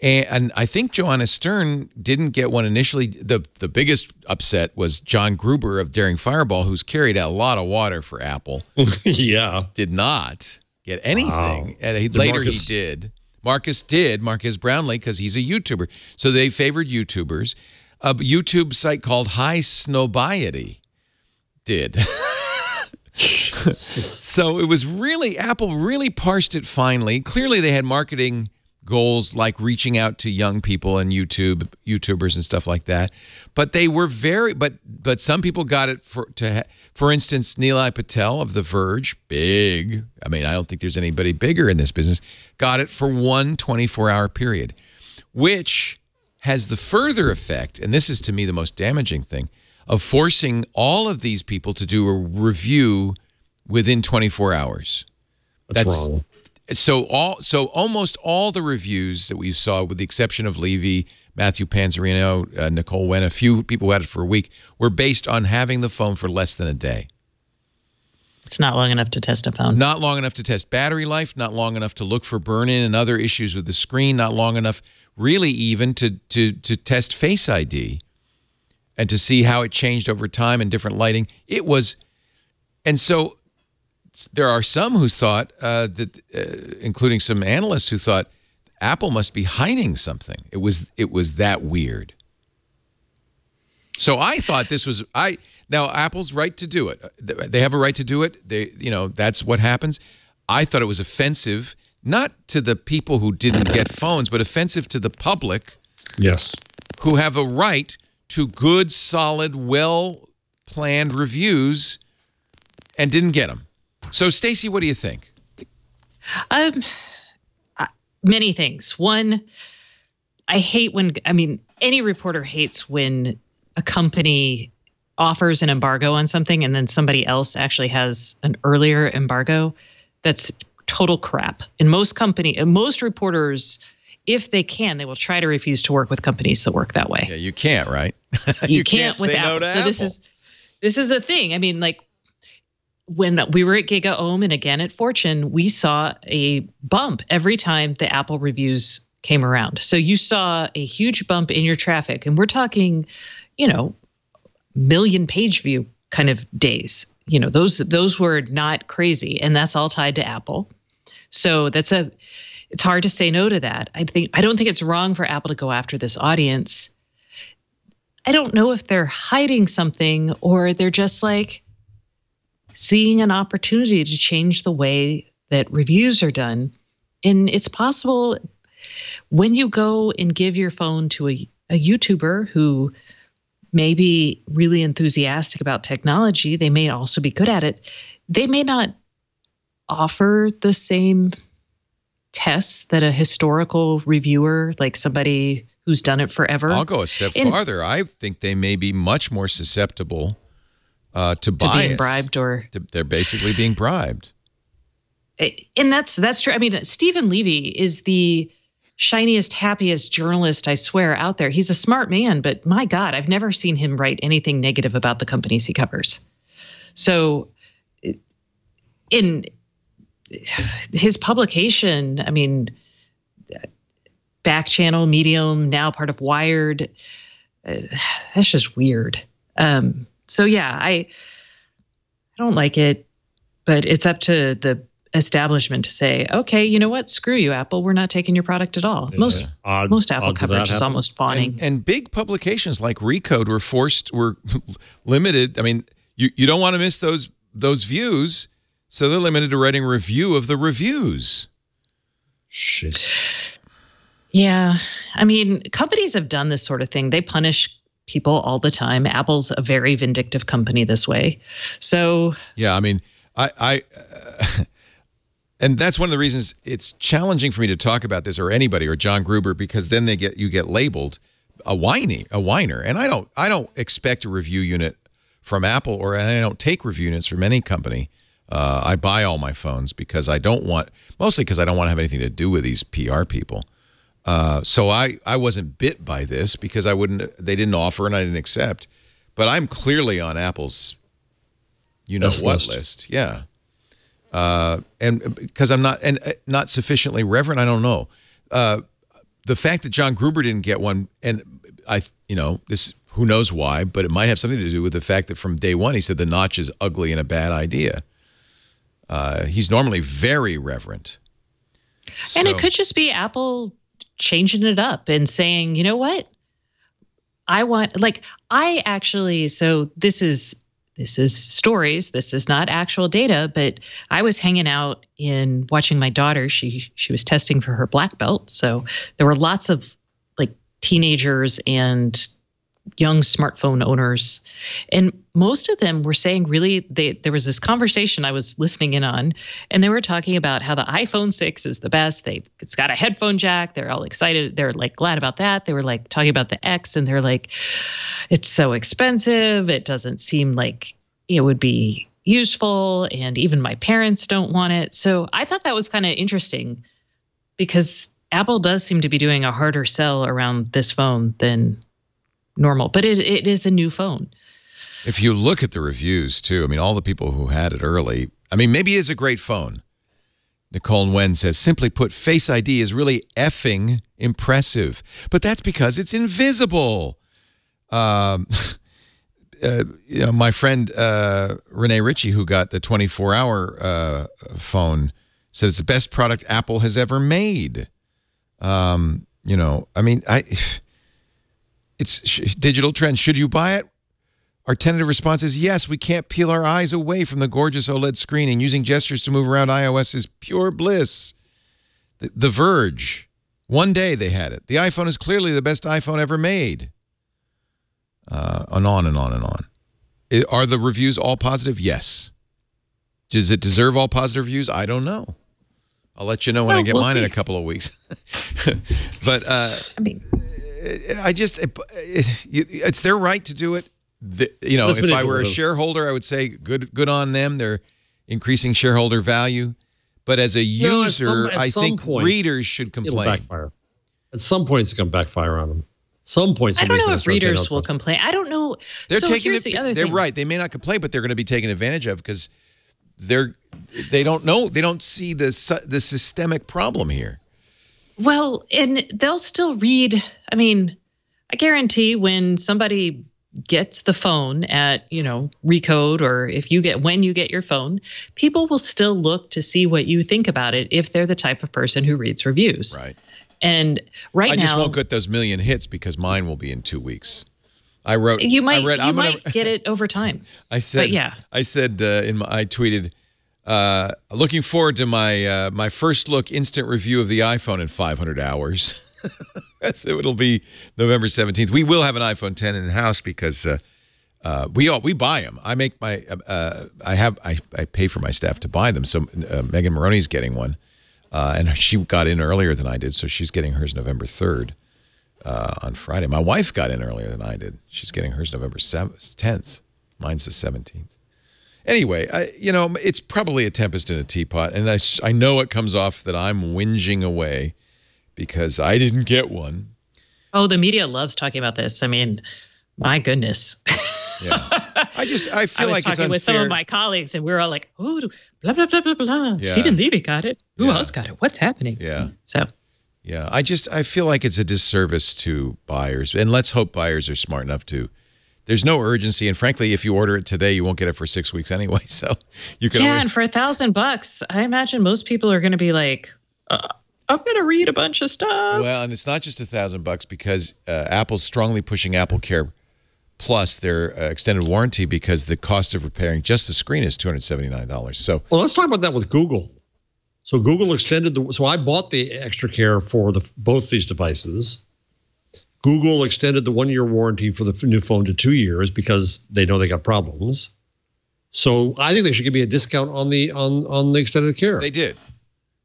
Speaker 1: And I think Joanna Stern didn't get one initially. The biggest upset was John Gruber of Daring Fireball, who's carried a lot of water for Apple.
Speaker 4: Yeah.
Speaker 1: Did not get anything.
Speaker 4: Wow.
Speaker 1: And later he did. Marcus Brownlee, because he's a YouTuber. So they favored YouTubers. A YouTube site called High Snobiety did. So it was really, Apple really parsed it finely. Clearly they had marketing goals like reaching out to young people and YouTubers and stuff like that. But they were but some people got it for instance, Nilay Patel of The Verge, big. I mean, I don't think there's anybody bigger in this business, got it for one 24-hour period, which has the further effect, and this is to me the most damaging thing, of forcing all of these people to do a review within 24 hours.
Speaker 4: That's wrong.
Speaker 1: So almost all the reviews that we saw, with the exception of Levy, Matthew Panzarino, Nicole Wen, a few people who had it for a week, were based on having the phone for less than a day.
Speaker 3: It's not long enough to test a phone.
Speaker 1: Not long enough to test battery life, not long enough to look for burn-in and other issues with the screen, not long enough really even to test Face ID and to see how it changed over time in different lighting. It was, and so there are some who thought that, including some analysts who thought Apple must be hiding something. It was that weird. So I thought this was now Apple's right to do it. They have a right to do it. That's what happens. I thought it was offensive, not to the people who didn't get phones, but offensive to the public.
Speaker 4: Yes. Who
Speaker 1: have a right to good, solid, well-planned reviews and didn't get them. So, Stacey, what do you think?
Speaker 3: Many things. One, I hate any reporter hates when a company offers an embargo on something and then somebody else actually has an earlier embargo. That's total crap. And most reporters, if they can, they will try to refuse to work with companies that work that way.
Speaker 1: Yeah, you can't, right?
Speaker 3: You can't with Apple. No, so this is a thing. I mean, like, when we were at Giga Ohm and again at Fortune, we saw a bump every time the Apple reviews came around. So you saw a huge bump in your traffic, and we're talking, million page view kind of days. Those were not crazy, and that's all tied to Apple. So it's hard to say no to that. I don't think it's wrong for Apple to go after this audience. I don't know if they're hiding something or they're just like seeing an opportunity to change the way that reviews are done. And it's possible when you go and give your phone to a YouTuber who may be really enthusiastic about technology, they may also be good at it. They may not offer the same tests that a historical reviewer, like somebody who's done it forever.
Speaker 1: I'll go a step farther. I think they may be much more susceptible to bias.
Speaker 3: Being bribed
Speaker 1: they're basically being bribed.
Speaker 3: And that's true. I mean, Stephen Levy is the shiniest, happiest journalist, I swear, out there. He's a smart man, but my God, I've never seen him write anything negative about the companies he covers. So in his publication, I mean, Back Channel, Medium, now part of Wired, that's just weird. So yeah, don't like it, but it's up to the establishment to say, okay, you know what? Screw you, Apple. We're not taking your product at all. Most Apple coverage is almost fawning.
Speaker 1: And big publications like Recode were limited. I mean, you don't want to miss those views, so they're limited to writing a review of the reviews.
Speaker 4: Shit.
Speaker 3: Yeah. I mean, companies have done this sort of thing. They punish people all the time. Apple's a very vindictive company this way. So
Speaker 1: yeah, I mean, and that's one of the reasons it's challenging for me to talk about this, or anybody, or John Gruber, because then you get labeled a whiner, and I don't expect a review unit from Apple, or I don't take review units from any company. I buy all my phones because mostly because I don't want to have anything to do with these PR people. So I wasn't bit by this because they didn't offer and I didn't accept, but I'm clearly on Apple's what list. Yeah. And because I'm not sufficiently reverent, I don't know. The fact that John Gruber didn't get one, and this, who knows why, but it might have something to do with the fact that from day one he said the notch is ugly and a bad idea. He's normally very reverent.
Speaker 3: And it could just be Apple changing it up and saying, you know what? So this is stories. This is not actual data, but I was hanging out watching my daughter. She was testing for her black belt. So there were lots of like teenagers and young smartphone owners. And most of them were saying there was this conversation I was listening in on, and they were talking about how the iPhone 6 is the best. It's got a headphone jack. They're all excited. They're like glad about that. They were like talking about the X, and they're like, it's so expensive. It doesn't seem like it would be useful. And even my parents don't want it. So I thought that was kind of interesting because Apple does seem to be doing a harder sell around this phone than normal, but it is a new phone.
Speaker 1: If you look at the reviews too, I mean, all the people who had it early, I mean, maybe it is a great phone. Nicole Nguyen says, simply put, Face ID is really effing impressive, but that's because it's invisible. My friend Renee Ritchie, who got the 24-hour phone, said it's the best product Apple has ever made. I mean, it's digital trend. Should you buy it? Our tentative response is yes. We can't peel our eyes away from the gorgeous OLED screening. Using gestures to move around iOS is pure bliss. The Verge. One day they had it. The iPhone is clearly the best iPhone ever made. And on and on and on. Are the reviews all positive? Yes. Does it deserve all positive reviews? I don't know. I'll let you know when I get mine in a couple of weeks. But I mean, it's their right to do it. If I were a shareholder, I would say good on them. They're increasing shareholder value. But as a user, I think readers should complain.
Speaker 4: Backfire. At some point, it's going to backfire on them. At some point,
Speaker 3: I don't know if readers will complain. I don't know.
Speaker 1: They're the other thing. They're right. They may not complain, but they're going to be taken advantage of because they don't know. They don't see the systemic problem here.
Speaker 3: Well, and they'll still read. I mean, I guarantee when somebody gets the phone at, Recode, or when you get your phone, people will still look to see what you think about it if they're the type of person who reads reviews.
Speaker 1: Right.
Speaker 3: And I
Speaker 1: just won't get those million hits because mine will be in 2 weeks. I might
Speaker 3: get it over time.
Speaker 1: I said, I tweeted, looking forward to my first look instant review of the iPhone in 500 hours. It'll be November 17th. We will have an iPhone 10 in the house because we buy them. I make I pay for my staff to buy them. So Megan Maroney's getting one, and she got in earlier than I did, so she's getting hers November 3rd on Friday. My wife got in earlier than I did. She's getting hers November 10th. Mine's the 17th. Anyway, it's probably a tempest in a teapot, and I know it comes off that I'm whinging away because I didn't get one.
Speaker 3: Oh, the media loves talking about this. I mean, my goodness.
Speaker 1: Yeah. I feel like it's unfair. I was talking with
Speaker 3: some of my colleagues, and we were all like, oh, blah, blah, blah, blah, blah. Yeah. Stephen Levy got it. Who else got it? What's happening?
Speaker 1: Yeah.
Speaker 3: So.
Speaker 1: Yeah. I feel like it's a disservice to buyers. And let's hope buyers are smart enough to there's no urgency. And frankly, if you order it today, you won't get it for 6 weeks anyway. So you can.
Speaker 3: Yeah, and for $1,000, I imagine most people are going to be like, I'm going to read a bunch of stuff.
Speaker 1: Well, and it's not just $1,000 because Apple's strongly pushing Apple Care Plus, their extended warranty, because the cost of repairing just the screen is $279. So,
Speaker 4: well, let's talk about that with Google. So Google extended so I bought the extra care for both these devices. Google extended the 1-year warranty for the new phone to 2 years because they know they got problems. So I think they should give me a discount on the extended care.
Speaker 1: They did.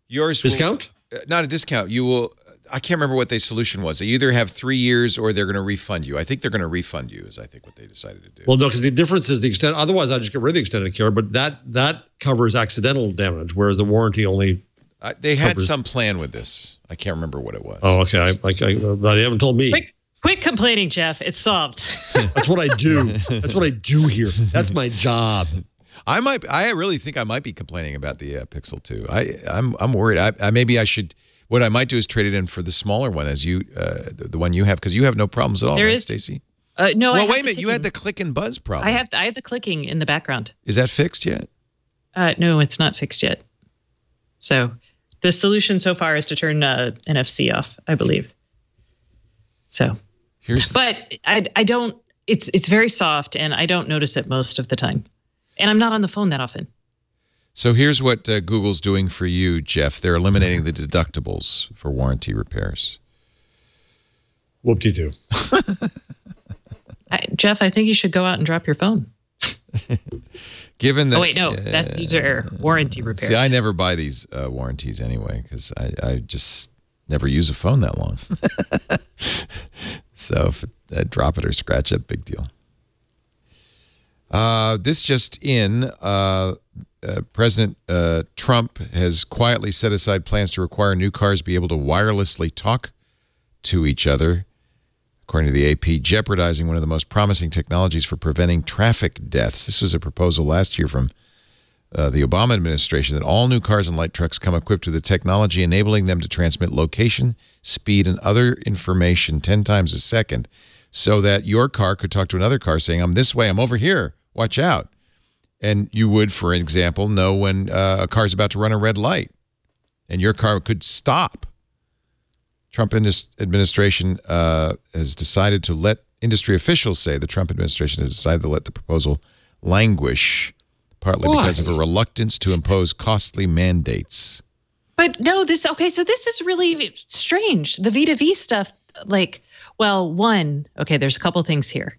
Speaker 1: Yours
Speaker 4: discount?
Speaker 1: Not a discount. You will. I can't remember what their solution was. They either have 3 years or they're going to refund you. I think they're going to refund you, is I think what they decided to do.
Speaker 4: Well, no, because the difference is the extent. Otherwise, I just get rid of the extended care, but that covers accidental damage, whereas the warranty only.
Speaker 1: They had some plan with this. I can't remember what it was.
Speaker 4: Oh, okay. They haven't told me.
Speaker 3: Quit complaining, Jeff. It's solved.
Speaker 4: That's what I do. That's what I do here. That's my job.
Speaker 1: I really think I might be complaining about the Pixel 2. I'm worried. Maybe I should. What I might do is trade it in for the smaller one, as you, the one you have, because you have no problems at all, right, Stacey?
Speaker 3: No.
Speaker 1: Well, wait a minute. You had the click and buzz problem.
Speaker 3: I have the clicking in the background.
Speaker 1: Is that fixed yet?
Speaker 3: No, it's not fixed yet. So the solution so far is to turn NFC off, I believe. So, but I don't. It's very soft, and I don't notice it most of the time, and I'm not on the phone that often.
Speaker 1: So here's what Google's doing for you, Jeff. They're eliminating the deductibles for warranty repairs.
Speaker 4: Whoop-de-doo.
Speaker 3: Jeff, I think you should go out and drop your phone.
Speaker 1: Given that,
Speaker 3: oh, wait, no. That's user warranty repairs.
Speaker 1: See, I never buy these warranties anyway because I just never use a phone that long. So if I drop it or scratch it, big deal. This just in, President Trump has quietly set aside plans to require new cars be able to wirelessly talk to each other, according to the AP, jeopardizing one of the most promising technologies for preventing traffic deaths. This was a proposal last year from the Obama administration that all new cars and light trucks come equipped with the technology enabling them to transmit location, speed, and other information 10 times a second so that your car could talk to another car saying, I'm this way, I'm over here, watch out. And you would, for example, know when a car's about to run a red light and your car could stop. Trump administration has decided to let industry officials say the Trump administration has decided to let the proposal languish, partly because of a reluctance to impose costly mandates.
Speaker 3: But no, so this is really strange. The V2V stuff, there's a couple things here.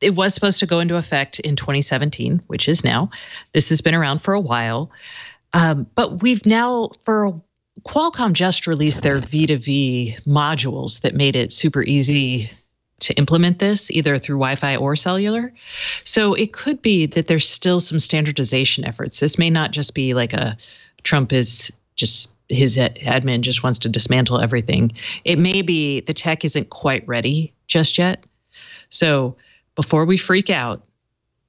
Speaker 3: It was supposed to go into effect in 2017, which is now. This has been around for a while. But we've now, Qualcomm just released their V2V modules that made it super easy to implement this, either through Wi-Fi or cellular. So it could be that there's still some standardization efforts. This may not just be like Trump is just, his admin just wants to dismantle everything. It may be the tech isn't quite ready just yet. So before we freak out,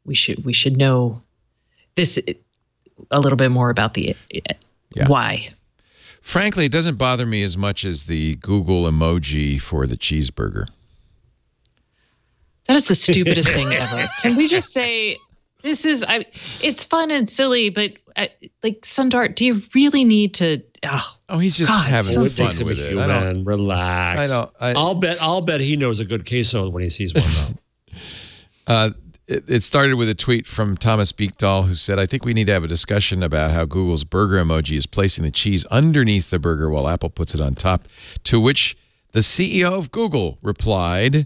Speaker 3: we should know this a little bit more about the why.
Speaker 1: Frankly, it doesn't bother me as much as the Google emoji for the cheeseburger.
Speaker 3: That is the stupidest thing ever. Can we just say this is? It's fun and silly, but Sundar, do you really need to?
Speaker 1: Oh, he's just having fun with it.
Speaker 4: Man, relax.
Speaker 1: I know.
Speaker 4: I'll bet he knows a good queso when he sees one. Though.
Speaker 1: It started with a tweet from Thomas Beekdahl, who said, I think we need to have a discussion about how Google's burger emoji is placing the cheese underneath the burger while Apple puts it on top, to which the CEO of Google replied,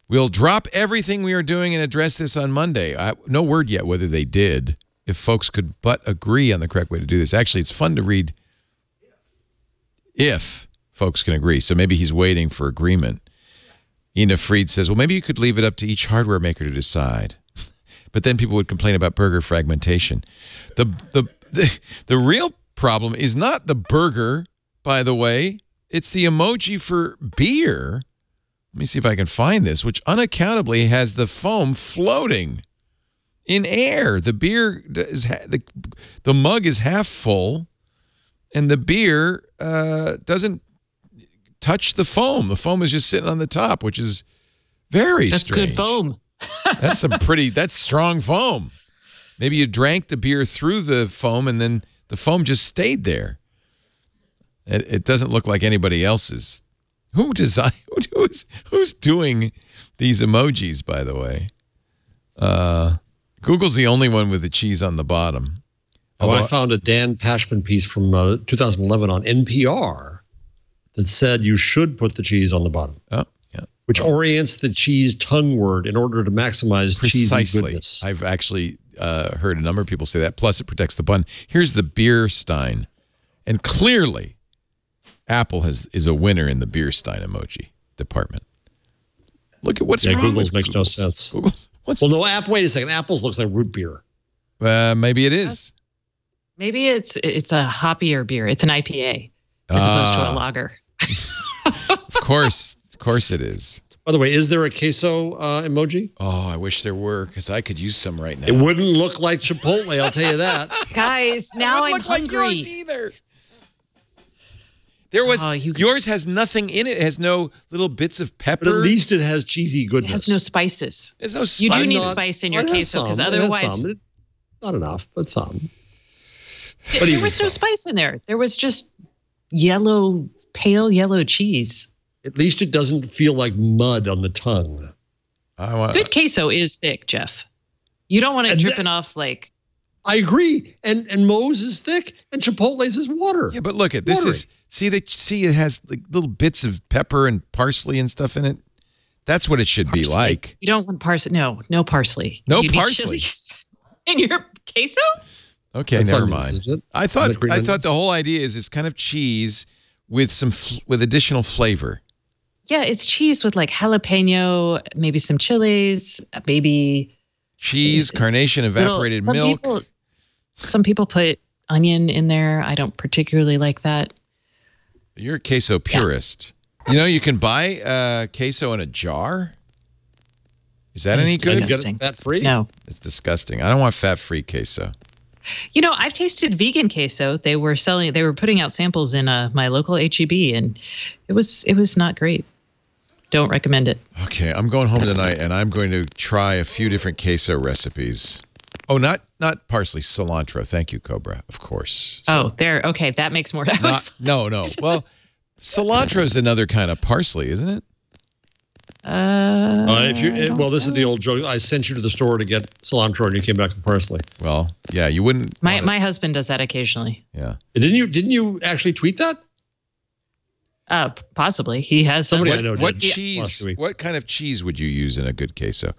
Speaker 1: we'll drop everything we are doing and address this on Monday. No word yet whether they did, if folks could but agree on the correct way to do this. Actually, it's fun to read if folks can agree. So maybe he's waiting for agreement. Ina Fried says, well, maybe you could leave it up to each hardware maker to decide. But then people would complain about burger fragmentation. The real problem is not the burger, by the way. It's the emoji for beer. Let me see if I can find this, which unaccountably has the foam floating in air. The beer is the mug is half full, and the beer doesn't touch the foam. The foam is just sitting on the top, which is Very
Speaker 3: That's
Speaker 1: strange.
Speaker 3: good foam.
Speaker 1: That's strong foam. Maybe you drank the beer through the foam and then the foam just stayed there. It doesn't look like anybody else's. Who's doing these emojis, by the way? Google's the only one with the cheese on the bottom.
Speaker 4: I found a Dan Pashman piece from 2011 on NPR that said you should put the cheese on the bottom.
Speaker 1: Oh, yeah.
Speaker 4: Which orients the cheese tongueward in order to maximize cheesy
Speaker 1: Precisely.
Speaker 4: goodness.
Speaker 1: I've actually heard a number of people say that. Plus, it protects the bun. Here's the beer stein. And clearly, Apple is a winner in the beer stein emoji department. Look at what's wrong
Speaker 4: Google's
Speaker 1: with
Speaker 4: makes no
Speaker 1: Google's.
Speaker 4: sense.
Speaker 1: What's
Speaker 4: Well, no, wait a second. Apple's looks like root beer.
Speaker 1: maybe it is.
Speaker 3: Maybe it's a hoppier beer. It's an IPA as opposed to a lager.
Speaker 1: Of course it is.
Speaker 4: By the way, is there a queso emoji?
Speaker 1: Oh, I wish there were, because I could use some right now.
Speaker 4: It wouldn't look like Chipotle, I'll tell you that.
Speaker 3: Guys, now I'm
Speaker 1: look like
Speaker 3: hungry.
Speaker 1: yours either. There was yours has nothing in it. It has no little bits of pepper.
Speaker 4: But at least it has cheesy
Speaker 3: It
Speaker 4: goodness.
Speaker 3: has no spices.
Speaker 1: There's no spice.
Speaker 3: You do need
Speaker 1: Not-
Speaker 3: spice in your
Speaker 4: It has
Speaker 3: queso because
Speaker 4: some. It has
Speaker 3: otherwise
Speaker 4: some. Not enough, but some.
Speaker 3: there was no spice in there. There was just pale yellow cheese.
Speaker 4: At least it doesn't feel like mud on the tongue.
Speaker 3: Good queso is thick, Jeff. You don't want it dripping off like.
Speaker 4: I agree. And Moe's is thick and Chipotle's is water.
Speaker 1: Yeah, but look at this. It has like little bits of pepper and parsley and stuff in it. That's what it should be like.
Speaker 3: You don't want parsley. No parsley.
Speaker 1: No
Speaker 3: You need
Speaker 1: parsley.
Speaker 3: chilies in your queso?
Speaker 1: Okay,
Speaker 4: That's
Speaker 1: never
Speaker 4: onions,
Speaker 1: mind.
Speaker 4: isn't it?
Speaker 1: I thought
Speaker 4: Green onions?
Speaker 1: the whole idea is it's kind of cheese with some with additional flavor.
Speaker 3: Yeah, it's cheese with like jalapeno, maybe some chilies, maybe
Speaker 1: Cheese, carnation, evaporated milk.
Speaker 3: Some people put onion in there. I don't particularly like that.
Speaker 1: You're a queso purist. Yeah. You know, you can buy queso in a jar. Is that any good?
Speaker 3: Disgusting.
Speaker 4: Fat-free?
Speaker 3: No.
Speaker 1: It's disgusting. I don't want fat-free queso.
Speaker 3: You know, I've tasted vegan queso. They were putting out samples in my local HEB, and it was not great. Don't recommend it.
Speaker 1: Okay, I'm going home tonight, and I'm going to try a few different queso recipes. Oh, not parsley, cilantro. Thank you, Cobra. Of course.
Speaker 3: Okay, that makes more sense.
Speaker 1: No. Well, cilantro is another kind of parsley, isn't it?
Speaker 4: This is the old joke. I sent you to the store to get cilantro, and you came back with parsley.
Speaker 1: Well, yeah, you wouldn't.
Speaker 3: My husband does that occasionally.
Speaker 1: Yeah.
Speaker 4: Didn't you actually tweet that?
Speaker 3: Possibly. He has
Speaker 4: Somebody
Speaker 3: some.
Speaker 4: I know
Speaker 1: What
Speaker 4: did.
Speaker 1: cheese? What kind of cheese would you use in a good queso?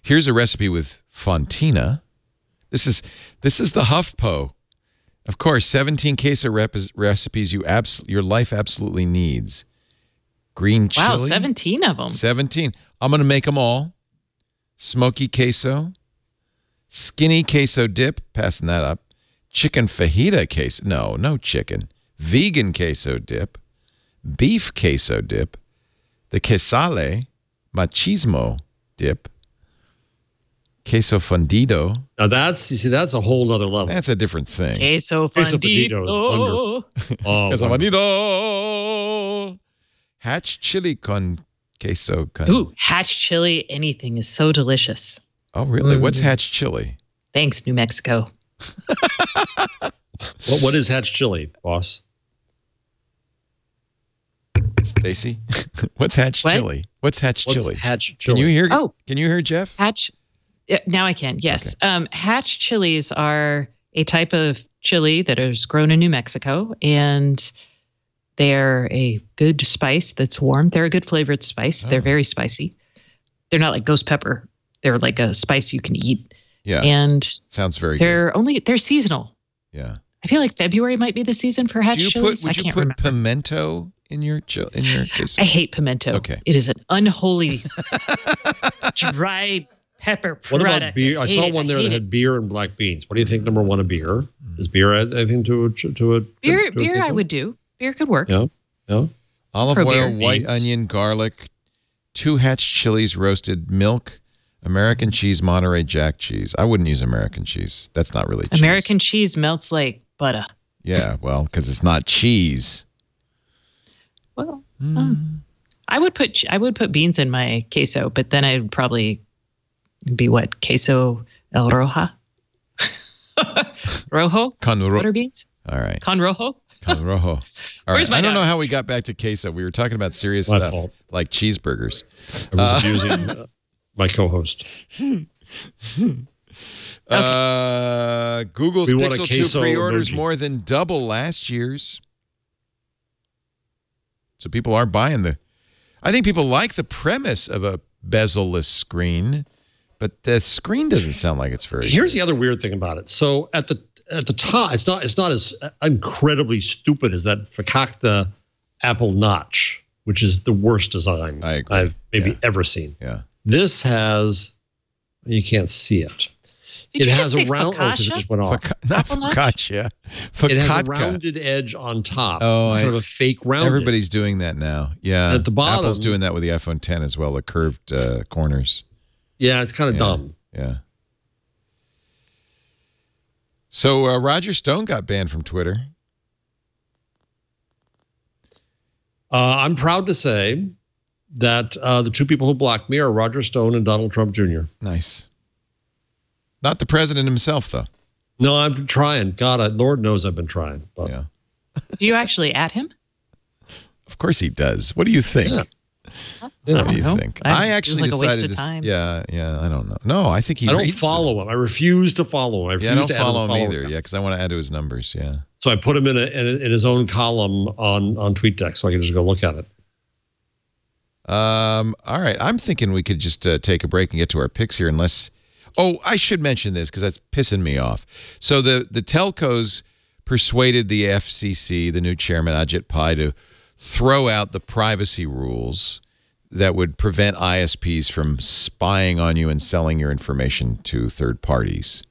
Speaker 1: Here's a recipe with fontina. This is the HuffPo. Of course, 17 queso recipes your life absolutely needs. Green chili.
Speaker 3: Wow, 17 of them.
Speaker 1: 17. I'm going to make them all. Smoky queso. Skinny queso dip. Passing that up. Chicken fajita queso. No chicken. Vegan queso dip. Beef queso dip. The quesale machismo dip. Queso fundido.
Speaker 4: Now that's a whole other level.
Speaker 1: That's a different thing.
Speaker 3: Queso
Speaker 4: Queso fundido
Speaker 3: fundido.
Speaker 4: is wonderful. Oh,
Speaker 1: Queso
Speaker 4: wonderful.
Speaker 1: fundido. Hatch chili con queso con.
Speaker 3: Ooh, hatch chili, anything is so delicious.
Speaker 1: Oh, really? What's hatch chili?
Speaker 3: Thanks, New Mexico.
Speaker 4: What is hatch chili, boss?
Speaker 1: Stacy? What's hatch
Speaker 3: What?
Speaker 1: chili? What's hatch chili?
Speaker 4: Hatch
Speaker 1: Can
Speaker 4: chili?
Speaker 1: you hear?
Speaker 3: Oh.
Speaker 1: Can you hear Jeff?
Speaker 3: Hatch. Now I can. Yes. Hatch chilies are a type of chili that is grown in New Mexico, and they're a good spice that's warm. They're a good flavored spice. They're very spicy. They're not like ghost pepper. They're like a spice you can eat.
Speaker 1: Yeah.
Speaker 3: And
Speaker 1: Sounds very good.
Speaker 3: they're seasonal.
Speaker 1: Yeah.
Speaker 3: I feel like February might be the season for hatch chilies.
Speaker 1: Would you put pimento in your queso?
Speaker 3: I hate pimento.
Speaker 1: Okay.
Speaker 3: It is an unholy dry pepper
Speaker 4: What
Speaker 3: product.
Speaker 4: about beer? I saw one there that had beer and black beans. What do you think? Number one, a beer. Does beer add anything to a
Speaker 3: beer?
Speaker 4: to a queso?
Speaker 3: I would do. Beer could work.
Speaker 4: Yeah.
Speaker 1: Olive
Speaker 3: For
Speaker 1: oil,
Speaker 3: beer.
Speaker 1: white
Speaker 4: Beans.
Speaker 1: onion, garlic, 2 hatch chilies, roasted milk, American cheese, Monterey Jack cheese. I wouldn't use American cheese. That's not really cheese.
Speaker 3: American cheese melts like butter.
Speaker 1: Yeah, well, because it's not cheese.
Speaker 3: Well, I would put beans in my queso, but then I'd probably be what? Queso el roja? Rojo? What are beans?
Speaker 1: All right.
Speaker 3: Con rojo?
Speaker 1: Con rojo. All
Speaker 3: Where's
Speaker 1: right.
Speaker 3: my
Speaker 1: I don't
Speaker 3: dog?
Speaker 1: know how we got back to queso. We were talking about serious
Speaker 4: My
Speaker 1: stuff
Speaker 4: fault.
Speaker 1: like cheeseburgers.
Speaker 4: I was abusing my co-host.
Speaker 1: Google's
Speaker 4: We want a
Speaker 1: Pixel 2
Speaker 4: queso
Speaker 1: pre-orders
Speaker 4: emoji.
Speaker 1: more than double last year's. So people are buying I think people like the premise of a bezel-less screen, but the screen doesn't sound like it's very
Speaker 4: Here's
Speaker 1: good.
Speaker 4: the other weird thing about it. So at the top, it's not as incredibly stupid as that fakakta Apple notch, which is the worst design
Speaker 1: I agree.
Speaker 4: I've maybe ever seen.
Speaker 1: Yeah.
Speaker 4: This has, you can't see it.
Speaker 3: Did
Speaker 4: It
Speaker 3: you
Speaker 4: has
Speaker 3: just say
Speaker 4: a round. Oh, 'cause it
Speaker 3: focaccia?
Speaker 4: just went off.
Speaker 1: Not
Speaker 3: Apple notch?
Speaker 1: focaccia.
Speaker 4: It has a
Speaker 1: Focaccia.
Speaker 4: rounded edge on top.
Speaker 1: Oh,
Speaker 4: it's kind of a fake round.
Speaker 1: Everybody's doing that now. Yeah.
Speaker 4: And at the bottom-
Speaker 1: Apple's doing that with the iPhone 10 as well, the curved corners.
Speaker 4: Yeah, it's kind of dumb.
Speaker 1: Yeah. So Roger Stone got banned from Twitter.
Speaker 4: I'm proud to say that the two people who blocked me are Roger Stone and Donald Trump Jr.
Speaker 1: Nice. Not the president himself, though.
Speaker 4: No, I'm trying. God, Lord knows I've been trying. But
Speaker 1: Yeah.
Speaker 3: Do you actually at him?
Speaker 1: Of course he does. What do you think?
Speaker 4: Yeah.
Speaker 1: What do you
Speaker 3: know.
Speaker 1: think?
Speaker 3: I-
Speaker 1: I
Speaker 3: it
Speaker 1: actually
Speaker 3: was like a waste
Speaker 1: decided
Speaker 3: of time.
Speaker 1: Yeah, I don't know. No, I think he
Speaker 4: I don't
Speaker 1: reads
Speaker 4: follow him. I refuse to follow him.
Speaker 1: them. Yeah, I don't follow him either. Yeah, because I want to add to his numbers. Yeah.
Speaker 4: So I put him in his own column on TweetDeck, so I can just go look at it.
Speaker 1: All right. I'm thinking we could just take a break and get to our picks here, unless. Oh, I should mention this because that's pissing me off. So the telcos persuaded the FCC, the new chairman Ajit Pai, to throw out the privacy rules that would prevent ISPs from spying on you and selling your information to third parties.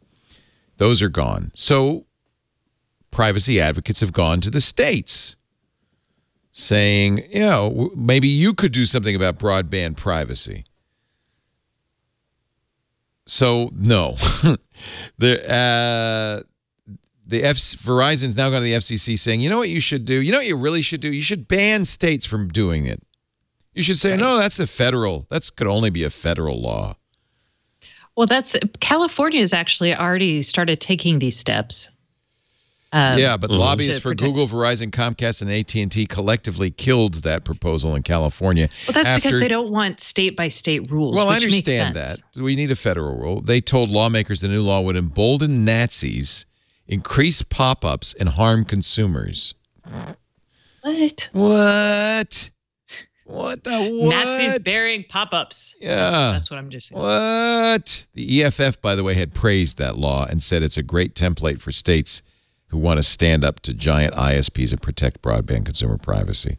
Speaker 1: Those are gone. So privacy advocates have gone to the states saying, maybe you could do something about broadband privacy. So no, Verizon's now gone to the FCC saying, you know what you should do? You know what you really should do? You should ban states from doing it. You should say, no, that's could only be a federal law.
Speaker 3: Well, California has actually already started taking these steps.
Speaker 1: But lobbyists
Speaker 3: To
Speaker 1: for
Speaker 3: protect-
Speaker 1: Google, Verizon, Comcast, and AT&T collectively killed that proposal in California.
Speaker 3: Well, that's because
Speaker 1: after-
Speaker 3: they don't want state-by-state rules.
Speaker 1: Well, I
Speaker 3: which makes
Speaker 1: understand
Speaker 3: sense.
Speaker 1: that. We need a federal rule. They told lawmakers the new law would embolden Nazis, increase pop-ups, and harm consumers.
Speaker 3: What?
Speaker 1: What the what?
Speaker 3: Nazis burying pop-ups.
Speaker 1: Yeah.
Speaker 3: That's what I'm just saying.
Speaker 1: What? The EFF, by the way, had praised that law and said it's a great template for states who want to stand up to giant ISPs and protect broadband consumer privacy.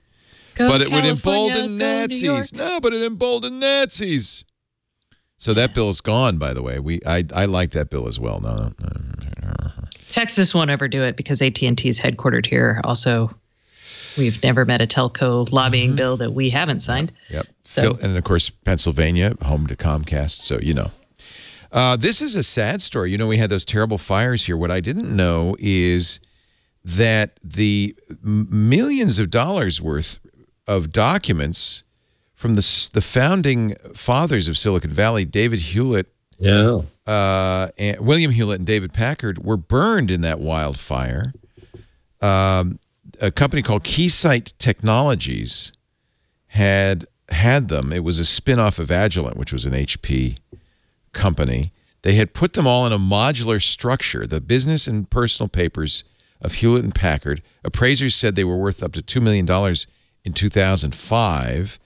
Speaker 1: But it would embolden Nazis. No, but it emboldened Nazis. So that bill is gone, by the way. I like that bill as well. No.
Speaker 3: Texas won't ever do it because AT&T is headquartered here. Also, we've never met a telco lobbying bill that we haven't signed.
Speaker 1: Yep.
Speaker 3: So-
Speaker 1: And of course, Pennsylvania, home to Comcast. So, this is a sad story. We had those terrible fires here. What I didn't know is that the millions of dollars worth of documents from the founding fathers of Silicon Valley, David Hewlett, and William Hewlett and David Packard, were burned in that wildfire. A company called Keysight Technologies had them. It was a spinoff of Agilent, which was an HP company. They had put them all in a modular structure. The business and personal papers of Hewlett and Packard. Appraisers said they were worth up to $2 million in 2005.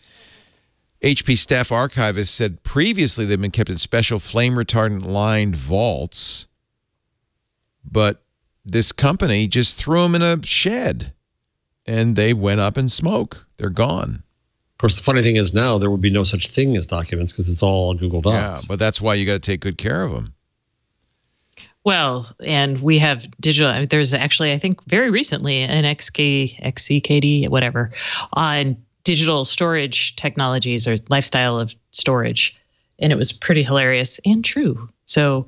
Speaker 1: HP staff archivists said previously they'd been kept in special flame retardant lined vaults, but this company just threw them in a shed and they went up in smoke. They're gone.
Speaker 4: Of course, the funny thing is now there would be no such thing as documents because it's all on Google Docs.
Speaker 1: Yeah, but that's why you got to take good care of them.
Speaker 3: Well, and we have digital. There's actually, I think, very recently an XCKD, whatever, on digital storage technologies or lifestyle of storage. And it was pretty hilarious and true. So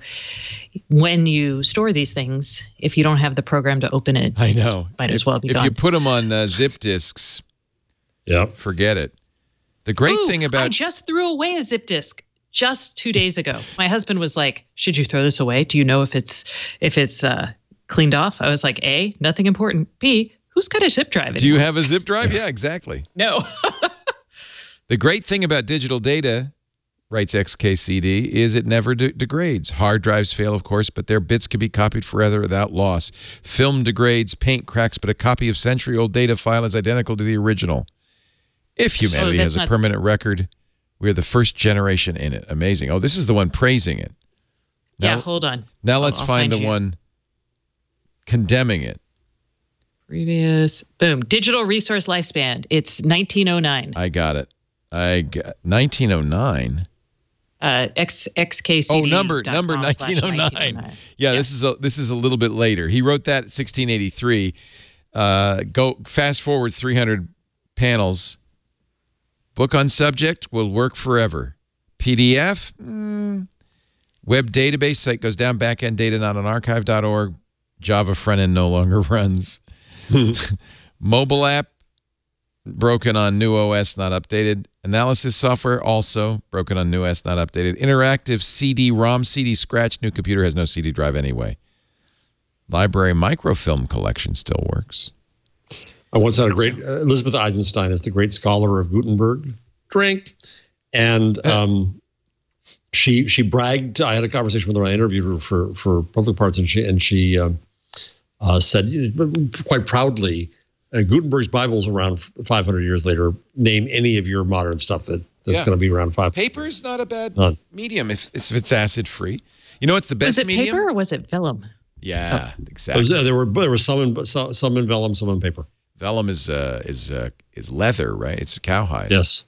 Speaker 3: when you store these things, if you don't have the program to open it, might as well be gone.
Speaker 1: If you put them on zip disks,
Speaker 4: Yep.
Speaker 1: forget it. The great thing
Speaker 3: I
Speaker 1: about
Speaker 3: just threw away a zip disk just 2 days ago. My husband was like, "Should you throw this away? Do you know if it's cleaned off?" I was like, A, nothing important. B, who's got a zip drive anymore?
Speaker 1: Do you have a zip drive? Yeah, exactly.
Speaker 3: No.
Speaker 1: The great thing about digital data, writes XKCD, is it never degrades. Hard drives fail, of course, but their bits can be copied forever without loss. Film degrades, paint cracks, but a copy of century-old data file is identical to the original. If humanity has a permanent record, we're the first generation in it. Amazing. Oh, this is the one praising it. Now,
Speaker 3: yeah, hold on.
Speaker 1: Now let's find the one condemning it.
Speaker 3: Previous. Boom. Digital resource lifespan. It's 1909.
Speaker 1: I got it. 1909.
Speaker 3: XKCD.
Speaker 1: Oh, number 1909. Yeah, this is a little bit later. He wrote that at 1683. Go fast forward 300 panels. Book on subject will work forever. PDF, web database site goes down. Backend data not on archive.org. Java front end no longer runs. Mobile app broken on new OS, not updated. Analysis software also broken on new OS, not updated. Interactive CD-ROM, CD scratch. New computer has no CD drive anyway. Library microfilm collection still works.
Speaker 4: I once had a great Elizabeth Eisenstein is the great scholar of Gutenberg. Drink, and she bragged. I had a conversation with her. I interviewed her for Public Parts, and she said quite proudly, Gutenberg's Bible's around 500 years later. Name any of your modern stuff that's going to be around 500.
Speaker 1: Paper is not a bad medium if it's acid free. You know what's the best medium?
Speaker 3: Was it paper or was it vellum?
Speaker 1: Yeah, exactly.
Speaker 4: There were some in vellum, some in paper.
Speaker 1: Vellum is leather, right? It's cowhide.
Speaker 4: Yes.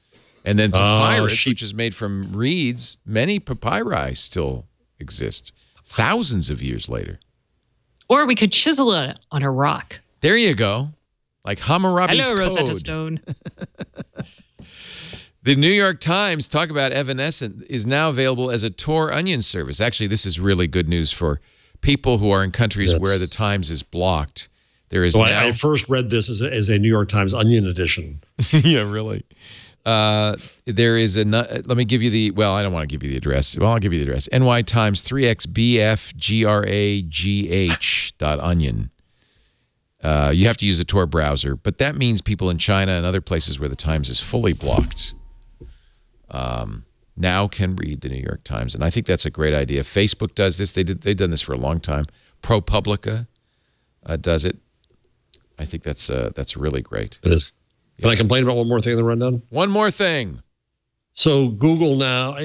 Speaker 1: And then papyrus, which is made from reeds, many papyri still exist thousands of years later.
Speaker 3: Or we could chisel it on a rock.
Speaker 1: There you go. Like Hammurabi's Code.
Speaker 3: Rosetta Stone.
Speaker 1: The New York Times, talk about evanescent, is now available as a Tor onion service. Actually, this is really good news for people who are in countries where the Times is blocked. There is
Speaker 4: I first read this as a New York Times Onion edition.
Speaker 1: Yeah, really. There is let me give you the, well, I don't want to give you the address. Well, I'll give you the address. NY Times 3xbfgragh.onion. You have to use a Tor browser, but that means people in China and other places where the Times is fully blocked now can read the New York Times, and I think that's a great idea. Facebook does this. They've done this for a long time. ProPublica does it. I think that's really great.
Speaker 4: It is. Can I complain about one more thing in the rundown?
Speaker 1: One more thing.
Speaker 4: So Google now,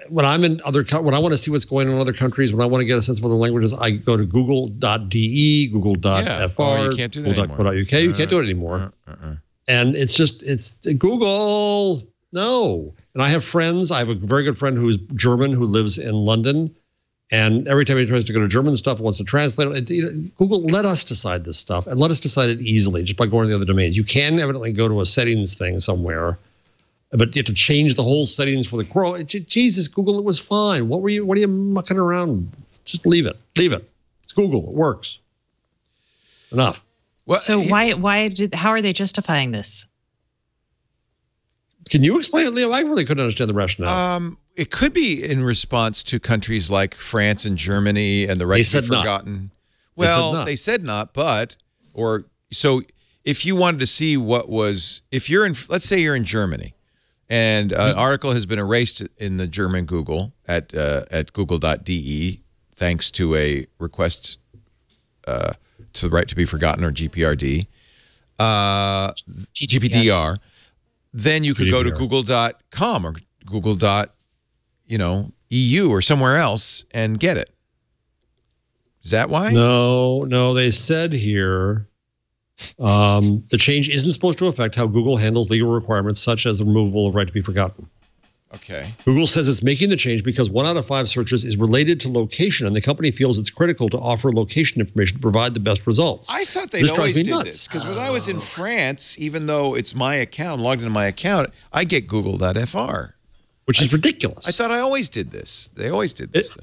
Speaker 4: when I'm in when I want to see what's going on in other countries, when I want to get a sense of other languages, I go to google.de, google.fr,
Speaker 1: you can't do that anymore.
Speaker 4: You can't do it anymore. And it's Google, no. And I have friends. I have a very good friend who is German who lives in London. And every time he tries to go to German stuff, wants to translate it, Google, let us decide this stuff and let us decide it easily just by going to the other domains. You can evidently go to a settings thing somewhere, but you have to change the whole settings for the Chrome. Jesus, Google, it was fine. What are you mucking around? Just leave it. Leave it. It's Google. It works. Enough.
Speaker 3: Well, so how are they justifying this?
Speaker 4: Can you explain it, Leo? I really couldn't understand the rationale.
Speaker 1: It could be in response to countries like France and Germany and the right to be forgotten. Well, they said not, so if you wanted to see what was, if you're in, let's say you're in Germany, and an article has been erased in the German Google at google.de thanks to a request to the right to be forgotten, or GPRD, GPDR. Then you could go to google.com or google.eu or somewhere else and get it. Is that why?
Speaker 4: No, they said here the change isn't supposed to affect how Google handles legal requirements such as the removal of right to be forgotten.
Speaker 1: Okay.
Speaker 4: Google says it's making the change because 1 out of 5 searches is related to location, and the company feels it's critical to offer location information to provide the best results.
Speaker 1: I thought they always did this, because when I was in France, even though it's my account, logged into my account, I get google.fr.
Speaker 4: Which is ridiculous.
Speaker 1: I thought I always did this. They always did this,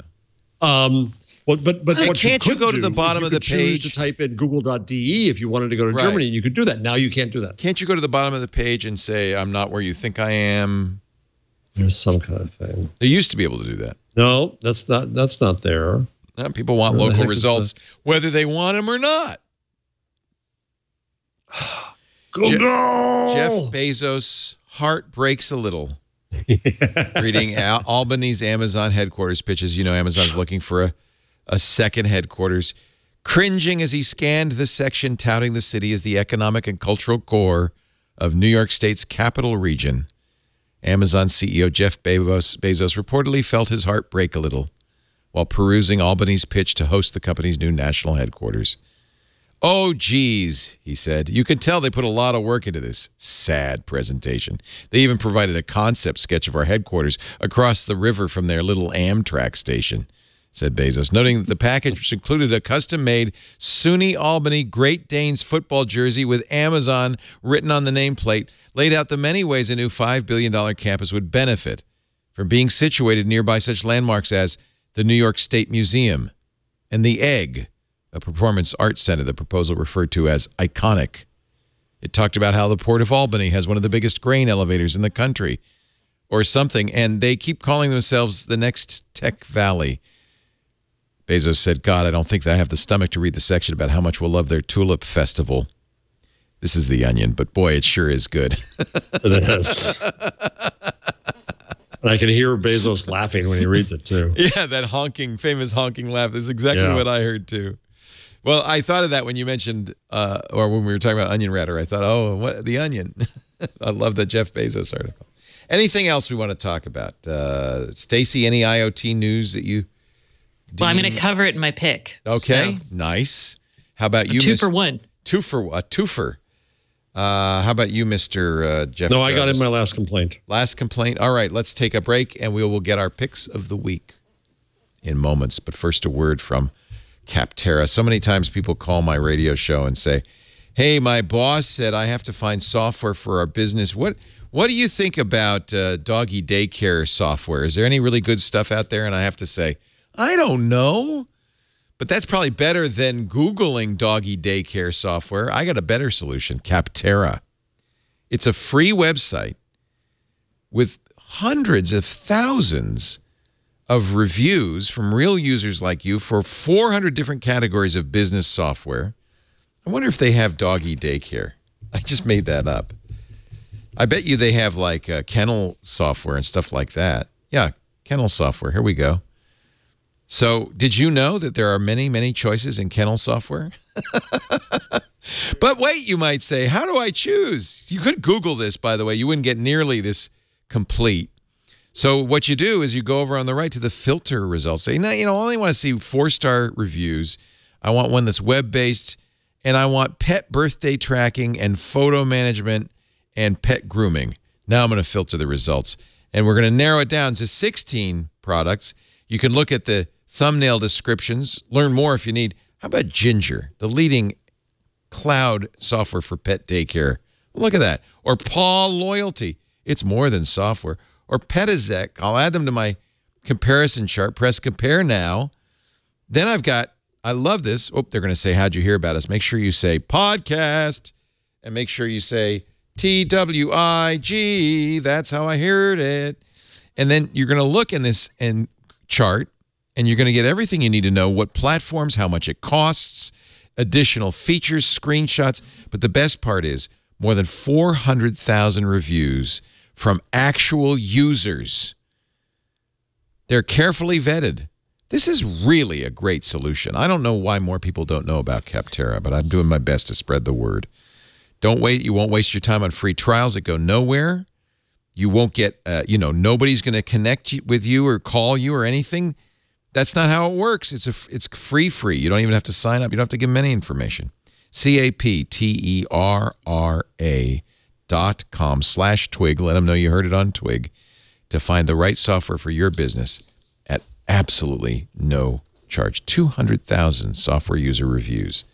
Speaker 1: though.
Speaker 4: But what
Speaker 1: can't you go to the bottom of the page
Speaker 4: to type in google.de if you wanted to go to Germany, and you could do that. Now you can't do that.
Speaker 1: Can't you go to the bottom of the page and say, I'm not where you think I am?
Speaker 4: There's some kind of thing.
Speaker 1: They used to be able to do that.
Speaker 4: No, that's not there.
Speaker 1: People want local results, whether they want them or not.
Speaker 4: Google!
Speaker 1: Jeff Bezos' heart breaks a little. Reading Albany's Amazon headquarters pitches. You know, Amazon's looking for a second headquarters. Cringing as he scanned the section touting the city as the economic and cultural core of New York State's capital region, Amazon CEO Jeff Bezos reportedly felt his heart break a little while perusing Albany's pitch to host the company's new national headquarters. Oh, geez, he said. You can tell they put a lot of work into this sad presentation. They even provided a concept sketch of our headquarters across the river from their little Amtrak station, said Bezos, noting that the package included a custom-made SUNY Albany Great Danes football jersey with Amazon written on the nameplate, laid out the many ways a new $5 billion campus would benefit from being situated nearby such landmarks as the New York State Museum and the Egg, a performance arts center the proposal referred to as iconic. It talked about how the Port of Albany has one of the biggest grain elevators in the country or something, and they keep calling themselves the next Tech Valley. Bezos said, God, I don't think that I have the stomach to read the section about how much we'll love their tulip festival. This is The Onion, but boy, it sure is good.
Speaker 4: It is. And I can hear Bezos laughing when he reads it, too.
Speaker 1: Yeah, that famous honking laugh is exactly what I heard, too. Well, I thought of that when you mentioned, or when we were talking about Onion Ratter, I thought, oh, what The Onion. I love that Jeff Bezos article. Anything else we want to talk about? Stacey, any IoT news that you...
Speaker 3: Well, I'm going to cover it in my pick.
Speaker 1: Okay, so. Nice. How about you,
Speaker 3: Two for one.
Speaker 1: Twofer. How about you, Mr. Jeff
Speaker 4: No,
Speaker 1: Jones?
Speaker 4: I got in my last complaint.
Speaker 1: Last complaint. All right, let's take a break, and we will get our picks of the week in moments. But first, a word from Capterra. So many times people call my radio show and say, hey, my boss said I have to find software for our business. What do you think about doggy daycare software? Is there any really good stuff out there? And I have to say, I don't know. But that's probably better than Googling doggy daycare software. I got a better solution, Capterra. It's a free website with hundreds of thousands of reviews from real users like you for 400 different categories of business software. I wonder if they have doggy daycare. I just made that up. I bet you they have like kennel software and stuff like that. Yeah, kennel software. Here we go. So did you know that there are many, many choices in kennel software? But wait, you might say, how do I choose? You could Google this, by the way. You wouldn't get nearly this complete. So what you do is you go over on the right to the filter results. Say, no, I only want to see 4-star reviews. I want one that's web-based, and I want pet birthday tracking and photo management and pet grooming. Now I'm going to filter the results. And we're going to narrow it down to 16 products. You can look at the thumbnail descriptions, learn more if you need. How about Ginger, the leading cloud software for pet daycare? Look at that. Or Paw Loyalty. It's more than software. Or Petizek. I'll add them to my comparison chart. Press compare now. Then I've got, I love this. Oh, they're going to say, how'd you hear about us? Make sure you say podcast. And make sure you say TWIG. That's how I heard it. And then you're going to look in this and chart, and you're going to get everything you need to know, what platforms, how much it costs, additional features, screenshots. But the best part is more than 400,000 reviews from actual users. They're carefully vetted. This is really a great solution. I don't know why more people don't know about Capterra, but I'm doing my best to spread the word. Don't wait. You won't waste your time on free trials that go nowhere. You won't get, nobody's going to connect with you or call you or anything. That's not how it works. It's free. You don't even have to sign up. You don't have to give them any information. CAPTERRA.com/twig. Let them know you heard it on Twig to find the right software for your business at absolutely no charge. 200,000 software user reviews.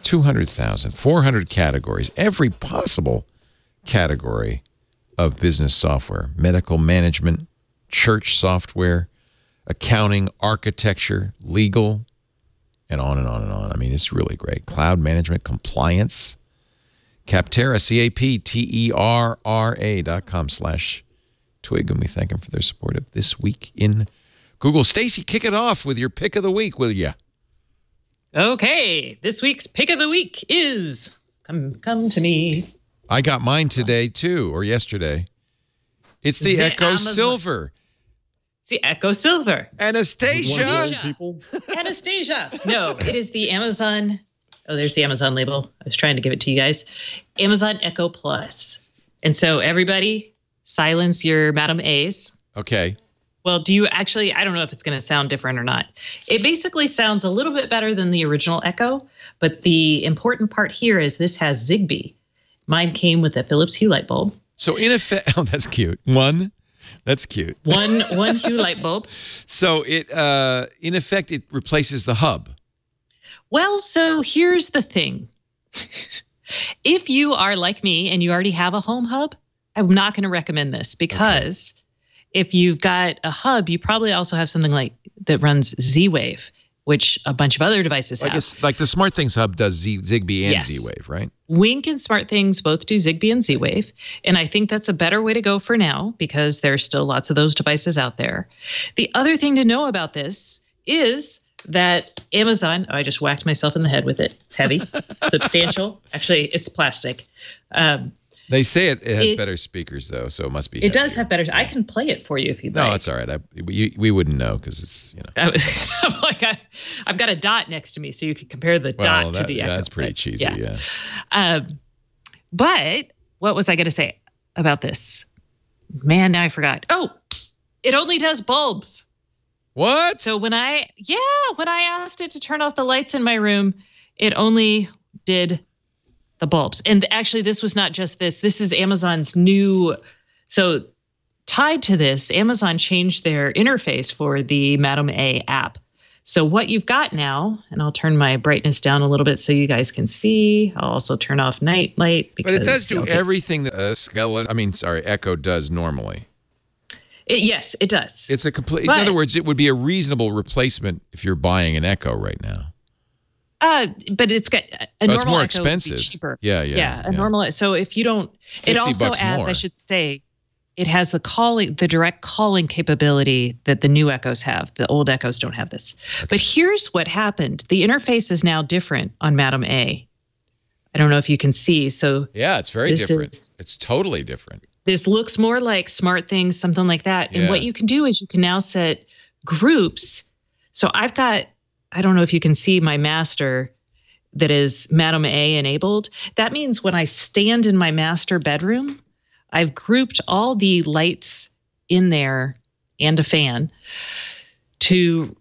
Speaker 1: 200,000. 400 categories. Every possible category of business software, medical management, church software, accounting, architecture, legal, and on and on and on. I mean, it's really great. Cloud management, compliance. Capterra, CAPTERRA.com/twig. And we thank them for their support of This Week in Google. Stacy, kick it off with your pick of the week, will you?
Speaker 3: Okay. This week's pick of the week is Come to Me.
Speaker 1: I got mine today, too, or yesterday. It's the Echo Silver.
Speaker 3: It's the Echo Silver.
Speaker 1: Anastasia.
Speaker 3: Anastasia. No, it is the Amazon. Oh, there's the Amazon label. I was trying to give it to you guys. Amazon Echo Plus. And so everybody silence your Madam A's.
Speaker 1: Okay.
Speaker 3: Well, do you actually, I don't know if it's going to sound different or not. It basically sounds a little bit better than the original Echo, but the important part here is this has Zigbee. Mine came with a Philips Hue light bulb.
Speaker 1: So in effect, oh, that's cute. That's cute.
Speaker 3: One Hue light bulb.
Speaker 1: So it, in effect, it replaces the hub.
Speaker 3: Well, so here's the thing. If you are like me and you already have a home hub, I'm not going to recommend this because if you've got a hub, you probably also have something like that runs Z-Wave, which a bunch of other devices have.
Speaker 1: Guess, like the SmartThings hub does Zigbee and Z-Wave, right?
Speaker 3: Wink and SmartThings both do Zigbee and Z-Wave. And I think that's a better way to go for now because there's still lots of those devices out there. The other thing to know about this is that Amazon, I just whacked myself in the head with it. It's heavy, substantial. Actually, it's plastic.
Speaker 1: They say it has better speakers, though, so it must be.
Speaker 3: It does have better. I can play it for you if you'd like.
Speaker 1: No, it's all right. We wouldn't know because it's,
Speaker 3: I'm like, I've got a dot next to me, so you could compare the dot to the Echo.
Speaker 1: That's pretty cheesy, yeah.
Speaker 3: But what was I going to say about this? Man, now I forgot. Oh, it only does bulbs.
Speaker 1: What?
Speaker 3: So when I asked it to turn off the lights in my room, it only did the bulbs. And actually, this was not just this. This is Amazon's new. So tied to this, Amazon changed their interface for the Madam A app. So what you've got now, and I'll turn my brightness down a little bit so you guys can see. I'll also turn off night light.
Speaker 1: But it does do everything that Echo does normally.
Speaker 3: Yes, it does.
Speaker 1: It's a complete. In other words, it would be a reasonable replacement if you're buying an Echo right now.
Speaker 3: But it's got a normal.
Speaker 1: It's more
Speaker 3: Echo
Speaker 1: expensive.
Speaker 3: would be cheaper.
Speaker 1: Yeah.
Speaker 3: Normal. So if you don't, it also adds. More. I should say, it has the direct calling capability that the new Echoes have. The old Echoes don't have this. Okay. But here's what happened: the interface is now different on Madam A. I don't know if you can see. So
Speaker 1: yeah, it's very different. It's totally different.
Speaker 3: This looks more like SmartThings, something like that. And what you can do is you can now set groups. So I've got, I don't know if you can see my master that is Madam A enabled. That means when I stand in my master bedroom, I've grouped all the lights in there and a fan to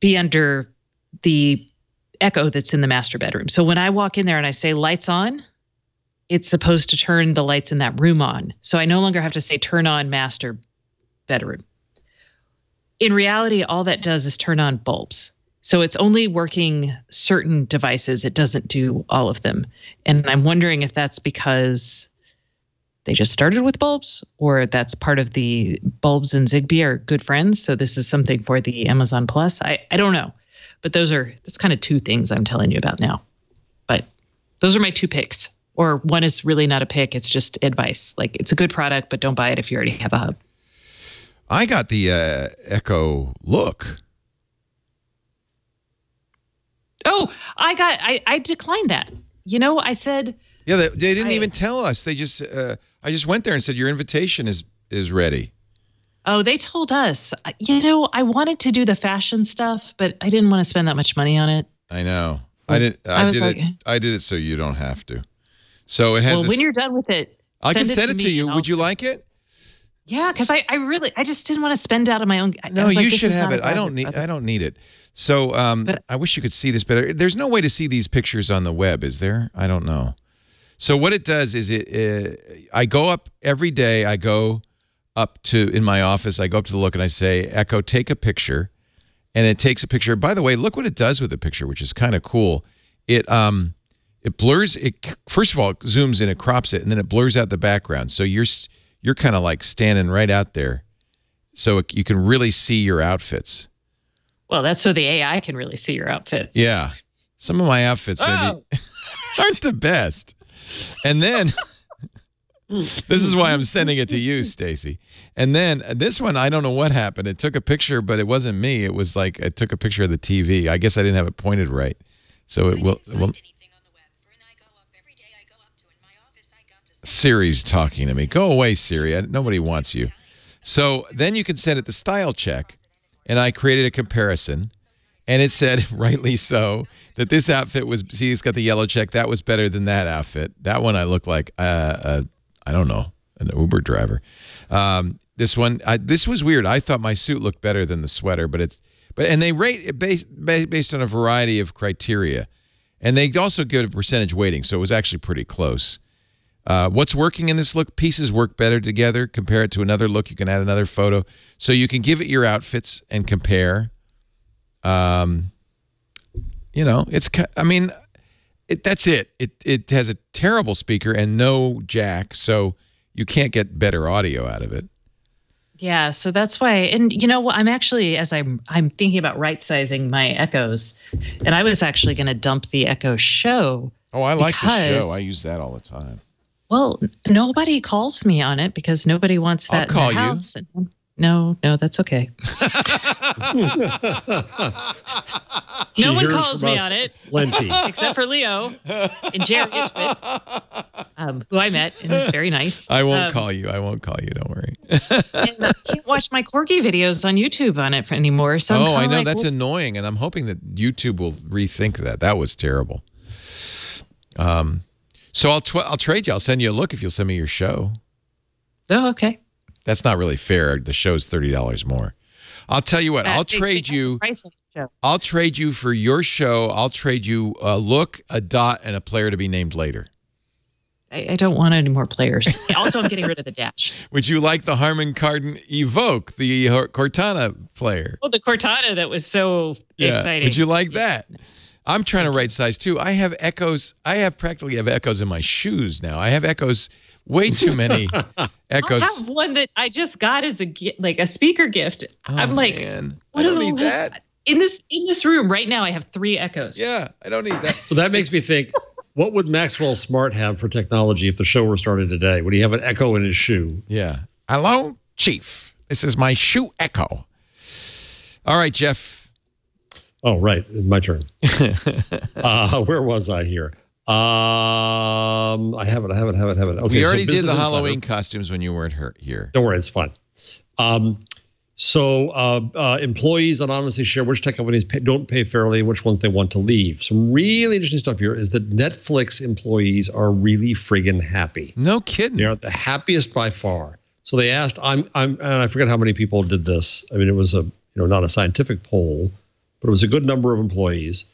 Speaker 3: be under the Echo that's in the master bedroom. So when I walk in there and I say lights on, it's supposed to turn the lights in that room on. So I no longer have to say turn on master bedroom. In reality, all that does is turn on bulbs. So it's only working certain devices. It doesn't do all of them. And I'm wondering if that's because they just started with bulbs or that's part of the bulbs and Zigbee are good friends. So this is something for the Amazon Plus. I don't know. But that's kind of two things I'm telling you about now. But those are my two picks. Or one is really not a pick. It's just advice. Like, it's a good product, but don't buy it if you already have a hub.
Speaker 1: I got the Echo Look.
Speaker 3: Oh, I declined that. I said.
Speaker 1: Yeah, they didn't even tell us. They just, I just went there and said, your invitation is ready.
Speaker 3: Oh, they told us. I wanted to do the fashion stuff, but I didn't want to spend that much money on it.
Speaker 1: I know. So I did it so you don't have to. So it has.
Speaker 3: Well, when you're done with it,
Speaker 1: I can send it to you. Would you like it?
Speaker 3: Yeah, because I just didn't want to spend out of my own.
Speaker 1: No, you should have it. I don't need it. So I wish you could see this better. There's no way to see these pictures on the web, is there? I don't know. So what it does is I go up every day. I go up in my office. I go up to the Look and I say, Echo, take a picture, and it takes a picture. By the way, look what it does with the picture, which is kind of cool. It blurs it. First of all, it zooms in, it crops it, and then it blurs out the background. So you're kind of like standing right out there. so you can really see your outfits.
Speaker 3: Well, that's so the AI can really see your outfits.
Speaker 1: Yeah. Some of my outfits maybe aren't the best. And then this is why I'm sending it to you, Stacy. And then this one, I don't know what happened. It took a picture, but it wasn't me. It was like it took a picture of the TV. I guess I didn't have it pointed right. So it will. Siri's talking to me. Go away, Siri. Nobody wants you. So then you can send it the style check. And I created a comparison. And it said, rightly so, that this outfit was, see, it's got the yellow check. That was better than that outfit. That one I look like, I don't know, an Uber driver. This one, this was weird. I thought my suit looked better than the sweater, and they rate it based on a variety of criteria. And they also give a percentage weighting, so it was actually pretty close. What's working in this look? Pieces work better together. Compare it to another look. You can add another photo. So you can give it your outfits and compare. You know, that's it. It has a terrible speaker and no jack, so you can't get better audio out of it.
Speaker 3: Yeah, so that's why. And you know what? I'm actually, as I'm thinking about right sizing my Echoes, and I was actually going to dump the Echo Show.
Speaker 1: Oh, I like the Show. I use that all the time.
Speaker 3: Well, nobody calls me on it because nobody wants that.
Speaker 1: I'll call
Speaker 3: in the house. No, that's okay. No one calls me on it.
Speaker 4: Plenty.
Speaker 3: Except for Leo and Jerry Itchwit, who I met and is very nice.
Speaker 1: I won't call you. I won't call you. Don't worry.
Speaker 3: And I can't watch my Corgi videos on YouTube on it anymore. So
Speaker 1: I know. That's annoying. And I'm hoping that YouTube will rethink that. That was terrible. So I'll trade you. I'll send you a look if you'll send me your show.
Speaker 3: Oh, okay.
Speaker 1: That's not really fair. The show's $30 more. I'll tell you what. I'll trade you. I'll trade you for your show. I'll trade you a look, a dot, and a player to be named later.
Speaker 3: I don't want any more players. Also, I'm getting rid of the dash.
Speaker 1: Would you like the Harman Kardon Evoque, the Cortana player?
Speaker 3: Oh, the Cortana that was so exciting.
Speaker 1: Would you like that? I'm trying to right size too. I have Echoes. I practically have Echoes in my shoes now. I have Echoes. Way too many Echoes.
Speaker 3: I have one that I just got as a speaker gift.
Speaker 1: Oh,
Speaker 3: I'm like,
Speaker 1: man. I don't need that.
Speaker 3: In this room right now, I have 3 Echoes.
Speaker 1: Yeah, I don't need that.
Speaker 4: So that makes me think, what would Maxwell Smart have for technology if the show were started today? Would he have an Echo in his shoe?
Speaker 1: Yeah. Hello, Chief. This is my shoe Echo. All right, Jeff.
Speaker 4: Oh, right. My turn. Where was I here? I have it. Okay,
Speaker 1: we already did the Halloween costumes when you weren't here.
Speaker 4: Don't worry, it's fine. Employees anonymously share which tech companies don't pay fairly and which ones they want to leave. Some really interesting stuff here is that Netflix employees are really friggin' happy.
Speaker 1: No kidding.
Speaker 4: They are the happiest by far. So they asked, and I forget how many people did this. I mean, it was not a scientific poll, but it was a good number of employees.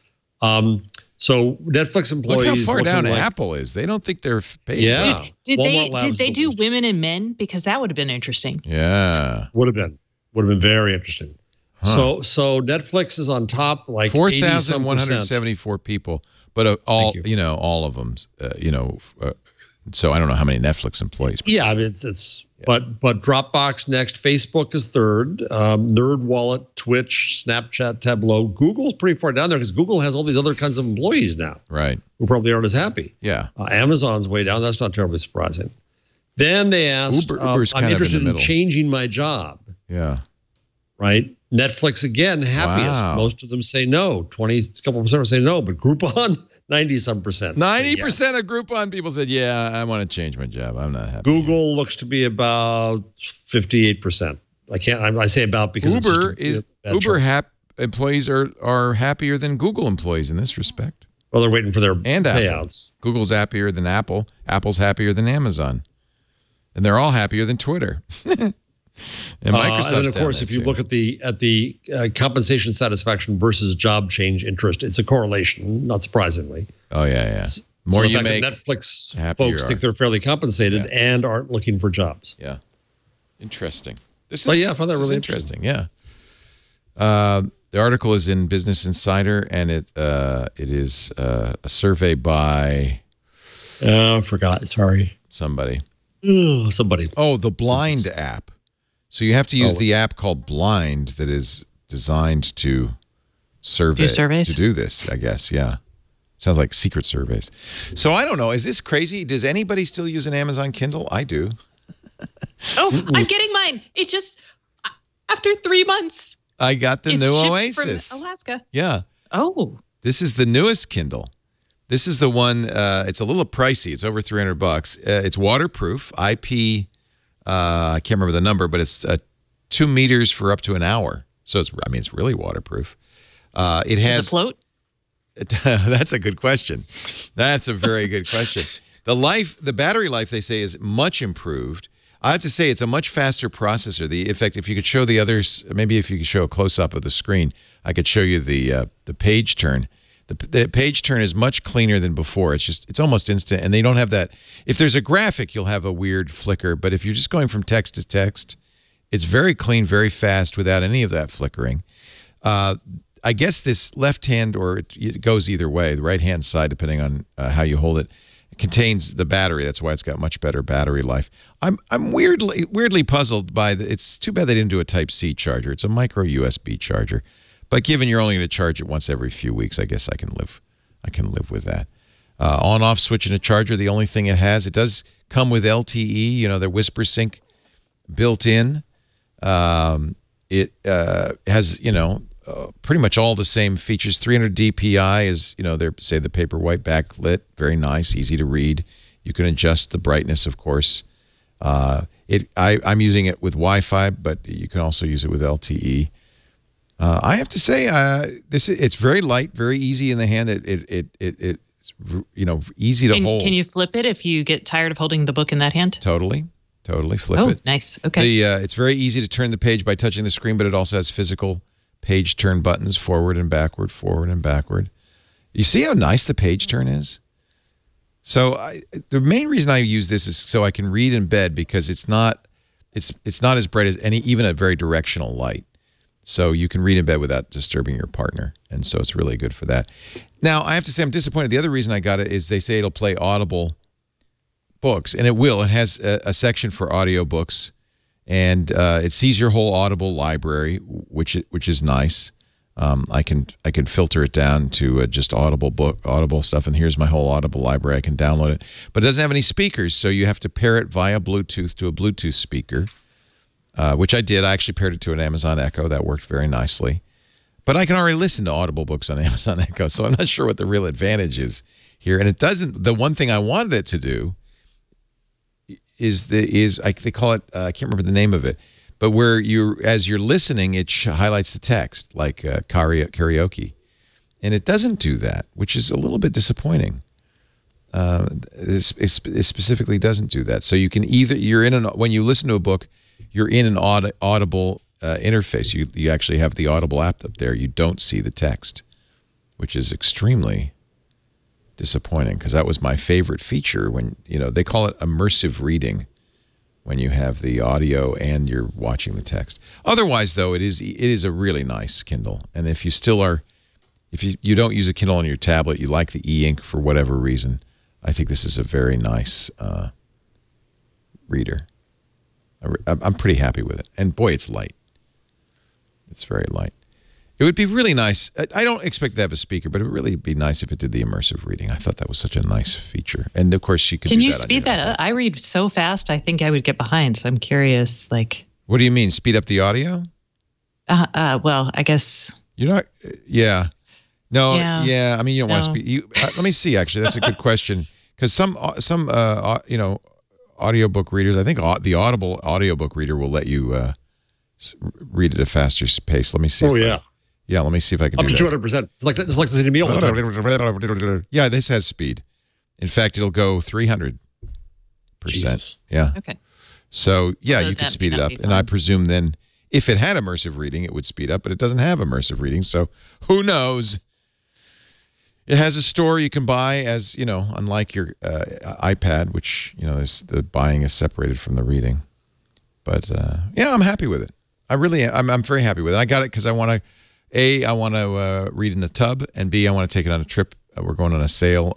Speaker 4: So Netflix employees.
Speaker 1: Look how far down Apple is. They don't think they're paid.
Speaker 4: Yeah.
Speaker 3: Did they do women and men? Because that would have been interesting.
Speaker 1: Yeah.
Speaker 4: Would have been very interesting. Huh. So Netflix is on top, like
Speaker 1: 4,174 people, but all of them. So I don't know how many Netflix employees.
Speaker 4: Yeah, I mean but Dropbox next, Facebook is third, NerdWallet, Twitch, Snapchat, Tableau. Google's pretty far down there because Google has all these other kinds of employees now,
Speaker 1: right?
Speaker 4: Who probably aren't as happy.
Speaker 1: Yeah,
Speaker 4: Amazon's way down. That's not terribly surprising. Then they asked,
Speaker 1: Uber's
Speaker 4: I'm interested in changing my job.
Speaker 1: Yeah,
Speaker 4: right. Netflix again, happiest. Wow. Most of them say no. A couple percent say no, but Groupon. 90-some percent.
Speaker 1: 90% of Groupon people said, yeah, I want to change my job. I'm not happy.
Speaker 4: Google looks to be about 58%. I say about because
Speaker 1: Uber employees are happier than Google employees in this respect.
Speaker 4: Well, they're waiting for their
Speaker 1: Apple.
Speaker 4: payouts.
Speaker 1: Google's happier than Apple. Apple's happier than Amazon. And they're all happier than Twitter. And Microsoft's
Speaker 4: and then of course, if you look at the compensation satisfaction versus job change interest, it's a correlation, not surprisingly.
Speaker 1: Oh yeah. More you make,
Speaker 4: Netflix folks think they're fairly compensated and aren't looking for jobs.
Speaker 1: Yeah, interesting. I found that really interesting. Yeah. The article is in Business Insider, and it is a survey by.
Speaker 4: I forgot. Sorry.
Speaker 1: Somebody.
Speaker 4: Somebody.
Speaker 1: Oh, the Blind app. So you have to use the app called Blind that is designed to
Speaker 3: Do surveys?
Speaker 1: to do this, I guess. Yeah. Sounds like secret surveys. So I don't know. Is this crazy? Does anybody still use an Amazon Kindle? I do.
Speaker 3: Oh, I'm getting mine. It just, after 3 months.
Speaker 1: I got the new Oasis.
Speaker 3: From Alaska.
Speaker 1: Yeah.
Speaker 3: Oh.
Speaker 1: This is the newest Kindle. This is the one, it's a little pricey. It's over $300. It's waterproof, IP, I can't remember the number, but it's 2 meters for up to an hour. So it's really waterproof. It has...
Speaker 3: Does it float?
Speaker 1: That's a good question. That's a very good question. The battery life, they say, is much improved. I have to say it's a much faster processor. In fact, if you could show the others, maybe if you could show a close-up of the screen, I could show you the page turn. The page turn is much cleaner than before. It's almost instant, and they don't have that. If there's a graphic, you'll have a weird flicker, but if you're just going from text to text, it's very clean, very fast without any of that flickering. I guess this left hand, or it goes either way, the right-hand side, depending on how you hold it, contains the battery. That's why it's got much better battery life. I'm weirdly puzzled by it's too bad they didn't do a Type-C charger. It's a micro USB charger. But given you're only going to charge it once every few weeks, I guess I can live with that. On-off switch and a charger, the only thing it has. It does come with LTE, their Whisper Sync built in. It has, pretty much all the same features. 300 DPI is, they say the Paperwhite backlit, very nice, easy to read. You can adjust the brightness, of course. I'm using it with Wi-Fi, but you can also use it with LTE. I have to say, it's very light, very easy in the hand. It's easy to hold.
Speaker 3: Can you flip it if you get tired of holding the book in that hand?
Speaker 1: Totally flip it.
Speaker 3: Oh, nice. Okay.
Speaker 1: It's very easy to turn the page by touching the screen, but it also has physical page turn buttons, forward and backward, forward and backward. You see how nice the page turn is? So the main reason I use this is so I can read in bed, because it's not as bright as even a very directional light. So you can read in bed without disturbing your partner. And so it's really good for that. Now, I have to say I'm disappointed. The other reason I got it is they say it'll play Audible books, and it will. It has a section for audiobooks, and it sees your whole Audible library, which is nice. I can filter it down to just Audible stuff, and here's my whole Audible library. I can download it. But it doesn't have any speakers, so you have to pair it via Bluetooth to a Bluetooth speaker. Which I did. I actually paired it to an Amazon Echo. That worked very nicely. But I can already listen to Audible books on Amazon Echo, so I'm not sure what the real advantage is here. And it doesn't. The one thing I wanted it to do they call it. I can't remember the name of it, but where as you're listening, it highlights the text like karaoke, and it doesn't do that, which is a little bit disappointing. It specifically doesn't do that. So you can when you listen to a book, you're in an Audible interface. You actually have the Audible app up there. You don't see the text, which is extremely disappointing, because that was my favorite feature when, they call it immersive reading when you have the audio and you're watching the text. Otherwise, though, it is a really nice Kindle. And if you you don't use a Kindle on your tablet, you like the e-ink for whatever reason, I think this is a very nice reader. I'm pretty happy with it. And boy, it's light. It's very light. It would be really nice. I don't expect to have a speaker, but it would really be nice if it did the immersive reading. I thought that was such a nice feature. And of course, you can do that.
Speaker 3: Can you speed that up? I read so fast, I think I would get behind. So I'm curious,
Speaker 1: What do you mean? Speed up the audio?
Speaker 3: Well, I guess.
Speaker 1: You're not. Yeah. No.
Speaker 3: Yeah.
Speaker 1: Yeah. I mean, you don't want to speed. Let me see. Actually, that's a good question, because some audiobook readers, I think the Audible audiobook reader will let you read at a faster pace. Let me see. Yeah, let me see if I can do that.
Speaker 4: Up to 200%. It's like listening to me all the time.
Speaker 1: Yeah, this has speed. In fact, it'll go 300%.
Speaker 4: Jesus.
Speaker 1: Yeah.
Speaker 3: Okay.
Speaker 1: So, yeah, you can speed it up. And I presume then if it had immersive reading, it would speed up, but it doesn't have immersive reading. So who knows? It has a store you can buy, as, unlike your iPad, which, the buying is separated from the reading. But, yeah, I'm happy with it. I really am. I'm very happy with it. I got it because I want to, A, I want to read in a tub, and B, I want to take it on a trip. We're going on a sail.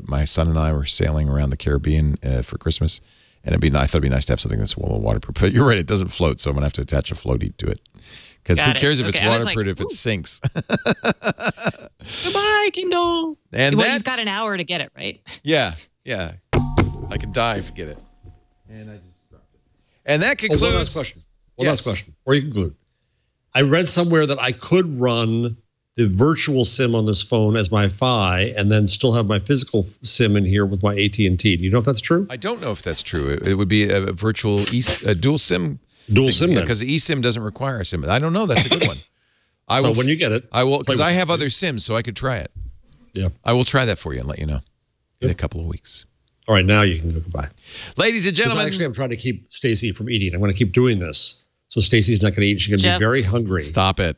Speaker 1: My son and I were sailing around the Caribbean for Christmas, And I thought it'd be nice to have something that's a little waterproof. But you're right, it doesn't float, so I'm going to have to attach a floaty to it. Because who cares if it's waterproof if it sinks?
Speaker 3: Goodbye, Kindle.
Speaker 1: And
Speaker 3: you've got an hour to get it, right?
Speaker 1: Yeah. I could die if you get it. And I just dropped it. And that concludes.
Speaker 4: One last question. Last question. Before you conclude. I read somewhere that I could run the virtual SIM on this phone as my Fi and then still have my physical SIM in here with my AT&T. Do you know if that's true?
Speaker 1: I don't know if that's true. It would be a virtual dual SIM.
Speaker 4: Dual SIM,
Speaker 1: because the eSIM doesn't require a SIM. I don't know. That's a good one.
Speaker 4: When you get it,
Speaker 1: I will, because I have other SIMs, so I could try it.
Speaker 4: Yeah,
Speaker 1: I will try that for you and let you know in a couple of weeks.
Speaker 4: All right, now you can go goodbye,
Speaker 1: ladies and gentlemen.
Speaker 4: Actually, I'm trying to keep Stacey from eating. I'm going to keep doing this, so Stacey's not going to eat. She's going to be very hungry.
Speaker 1: Stop it.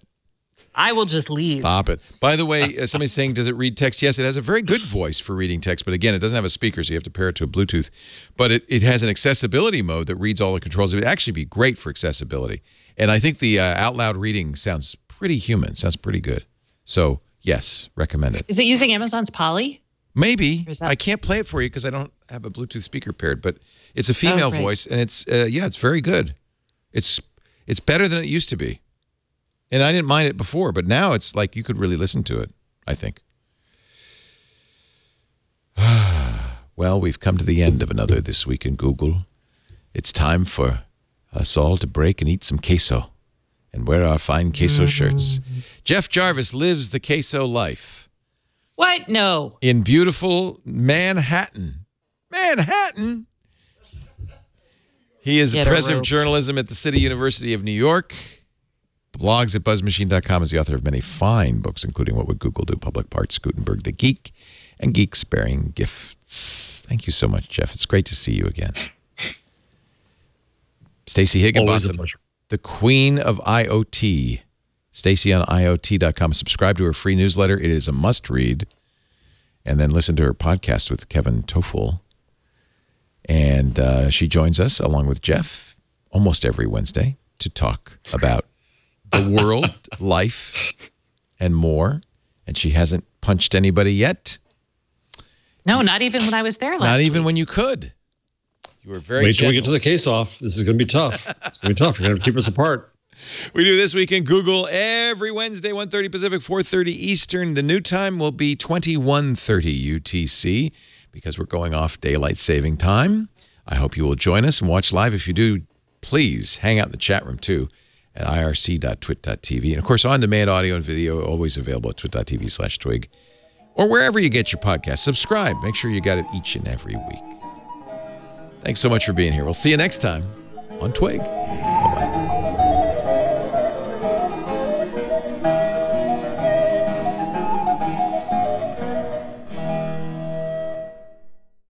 Speaker 3: I will just leave.
Speaker 1: Stop it. By the way, somebody's saying, does it read text? Yes, it has a very good voice for reading text, but again, it doesn't have a speaker, so you have to pair it to a Bluetooth. But it has an accessibility mode that reads all the controls. It would actually be great for accessibility. And I think the out loud reading sounds pretty human, sounds pretty good. So, yes, recommend it.
Speaker 3: Is it using Amazon's Polly?
Speaker 1: Maybe. I can't play it for you because I don't have a Bluetooth speaker paired, but it's a female voice, and it's very good. It's better than it used to be. And I didn't mind it before, but now it's like you could really listen to it, I think. Well, we've come to the end of another This Week in Google. It's time for us all to break and eat some queso and wear our fine queso shirts. Jeff Jarvis lives the queso life.
Speaker 3: What? No.
Speaker 1: In beautiful Manhattan. Manhattan! He is a professor of journalism at the City University of New York. Blogs at buzzmachine.com, is the author of many fine books, including What Would Google Do, Public Parts, Gutenberg the Geek, and Geeks Bearing Gifts. Thank you so much, Jeff. It's great to see you again. Stacey Higginbotham, the queen of IoT. Stacey on IoT.com. Subscribe to her free newsletter. It is a must-read. And then listen to her podcast with Kevin Toffel. And she joins us, along with Jeff, almost every Wednesday to talk about the world, life, and more. And she hasn't punched anybody yet.
Speaker 3: No, not even when I was there last
Speaker 1: Not even
Speaker 3: week.
Speaker 1: when you could. You were very
Speaker 4: Wait till
Speaker 1: gentle.
Speaker 4: we get to the Quesoff. This is going to be tough. It's going to be tough. You're going to keep us apart.
Speaker 1: We do This Week in Google every Wednesday, 1:30 Pacific, 4:30 Eastern. The new time will be 21:30 UTC because we're going off daylight saving time. I hope you will join us and watch live. If you do, please hang out in the chat room too at irc.twit.tv. And of course, on-demand audio and video always available at twit.tv/twig or wherever you get your podcast. Subscribe. Make sure you got it each and every week. Thanks so much for being here. We'll see you next time on Twig. Bye-bye.